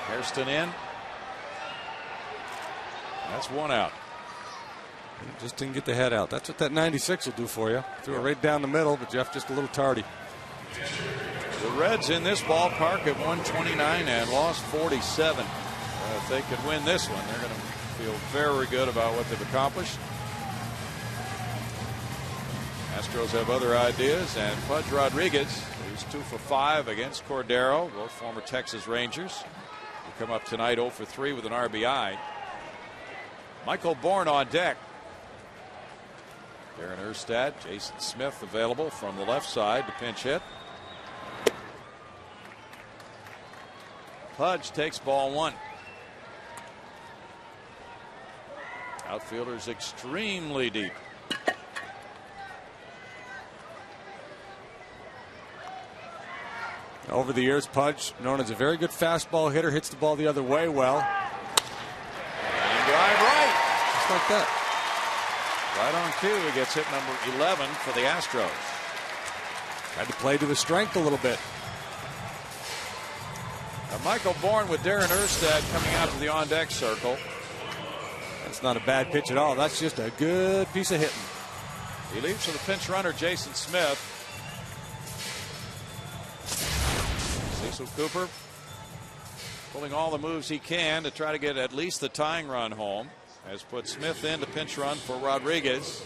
Hairston in. That's one out. Just didn't get the head out. That's what that 96 will do for you. Threw it right down the middle, but Jeff just a little tardy. The Reds in this ballpark at 129 and lost 47. If they could win this one, they're going to feel very good about what they've accomplished. Astros have other ideas, and Pudge Rodriguez, who's 2 for 5 against Cordero, both former Texas Rangers, will come up tonight 0 for 3 with an RBI. Michael Bourne on deck. Darren Erstad, Jason Smith available from the left side to pinch hit. Pudge takes ball 1. Outfielder's extremely deep. Over the years, Pudge, known as a very good fastball hitter, hits the ball the other way well. And drive right. Just like that. Right on cue. He gets hit number 11 for the Astros. Tried to play to his strength a little bit. Michael Bourne with Darren Erstad coming out to the on-deck circle. That's not a bad pitch at all. That's just a good piece of hitting. He leaves for the pinch runner, Jason Smith. Cecil Cooper pulling all the moves he can to try to get at least the tying run home. Has put Smith in to pinch run for Rodriguez.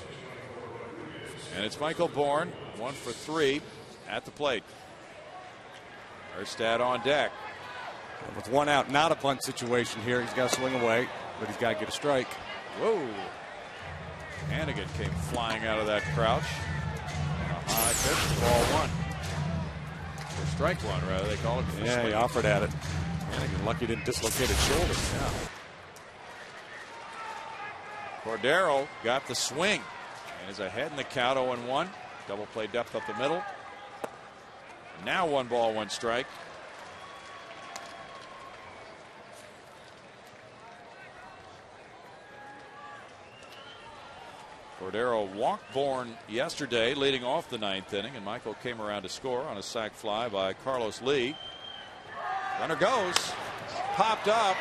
And it's Michael Bourne, 1 for 3 at the plate. Erstad on deck. With 1 out, not a bunt situation here. He's got to swing away, but he's got to get a strike. Whoa. Hannigan came flying out of that crouch. A high pitch, ball 1. Or strike 1, rather, they call it. Yeah, he offered at it. Hannigan lucky didn't dislocate his shoulder. Yeah. Cordero got the swing and is ahead in the count 0-1. Double play depth up the middle. Now 1 ball, 1 strike. Cordero walked Bourne yesterday, leading off the 9th inning, and Michael came around to score on a sac fly by Carlos Lee. Runner goes, popped up.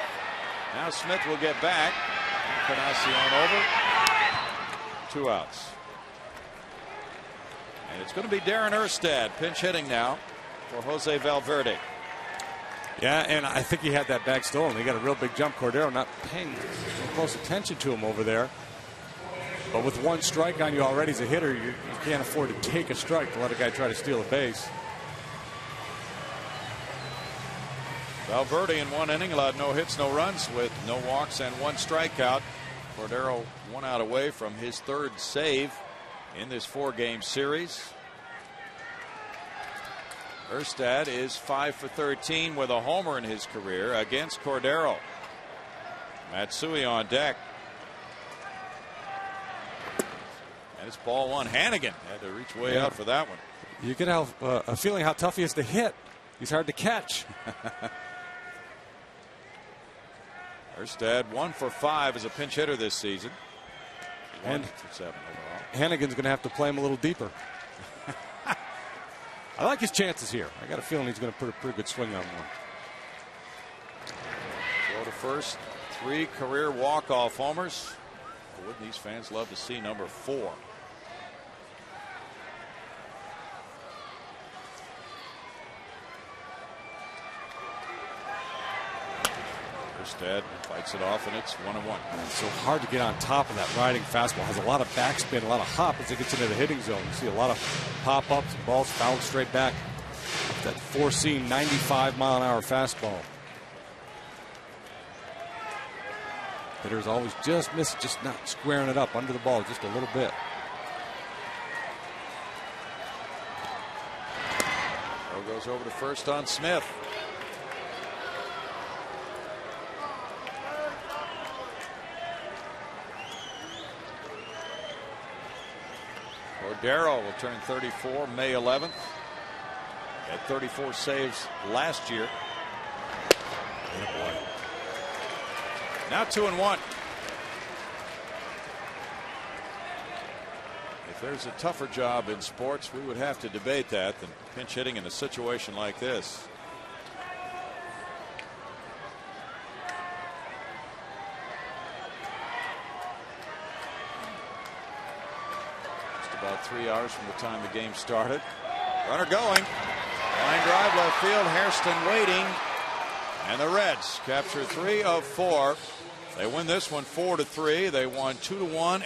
Now Smith will get back. Encarnacion over. 2 outs. And it's going to be Darren Erstad pinch hitting now for Jose Valverde. Yeah, and I think he had that bag stolen. He got a real big jump. Cordero not paying close attention to him over there. But with 1 strike on you already as a hitter, you can't afford to take a strike to let a guy try to steal a base. Valverde in 1 inning allowed no hits, no runs with no walks and 1 strikeout. Cordero 1 out away from his 3rd save in this 4-game series. Erstad is 5 for 13 with a homer in his career against Cordero. Matsui on deck. And it's ball 1. Hannigan had to reach way out for that one. You get a feeling how tough he is to hit. He's hard to catch. Erstad 1 for 5 as a pinch hitter this season. 1 for 7 overall. Hannigan's going to have to play him a little deeper. I like his chances here. I got a feeling he's going to put a pretty good swing on one. Throw to first. 3 career walk-off homers. Wouldn't these fans love to see number 4? Erstad fights it off, and it's 1-1. It's so hard to get on top of that riding fastball. Has a lot of backspin, a lot of hop as it gets into the hitting zone. You see a lot of pop-ups and balls fouled straight back. That 4-seam 95-mile-an-hour fastball. Hitters always just miss, just not squaring it up under the ball just a little bit. Throw goes over to first on Smith. Cordero will turn 34 May 11th. Had 34 saves last year. Oh boy. Now 2-1. If there's a tougher job in sports, we would have to debate that than pinch hitting in a situation like this. Just about 3 hours from the time the game started. Runner going. Line drive left field. Hairston waiting. And the Reds capture 3 of 4. They win this one 4-3. They won 2-1.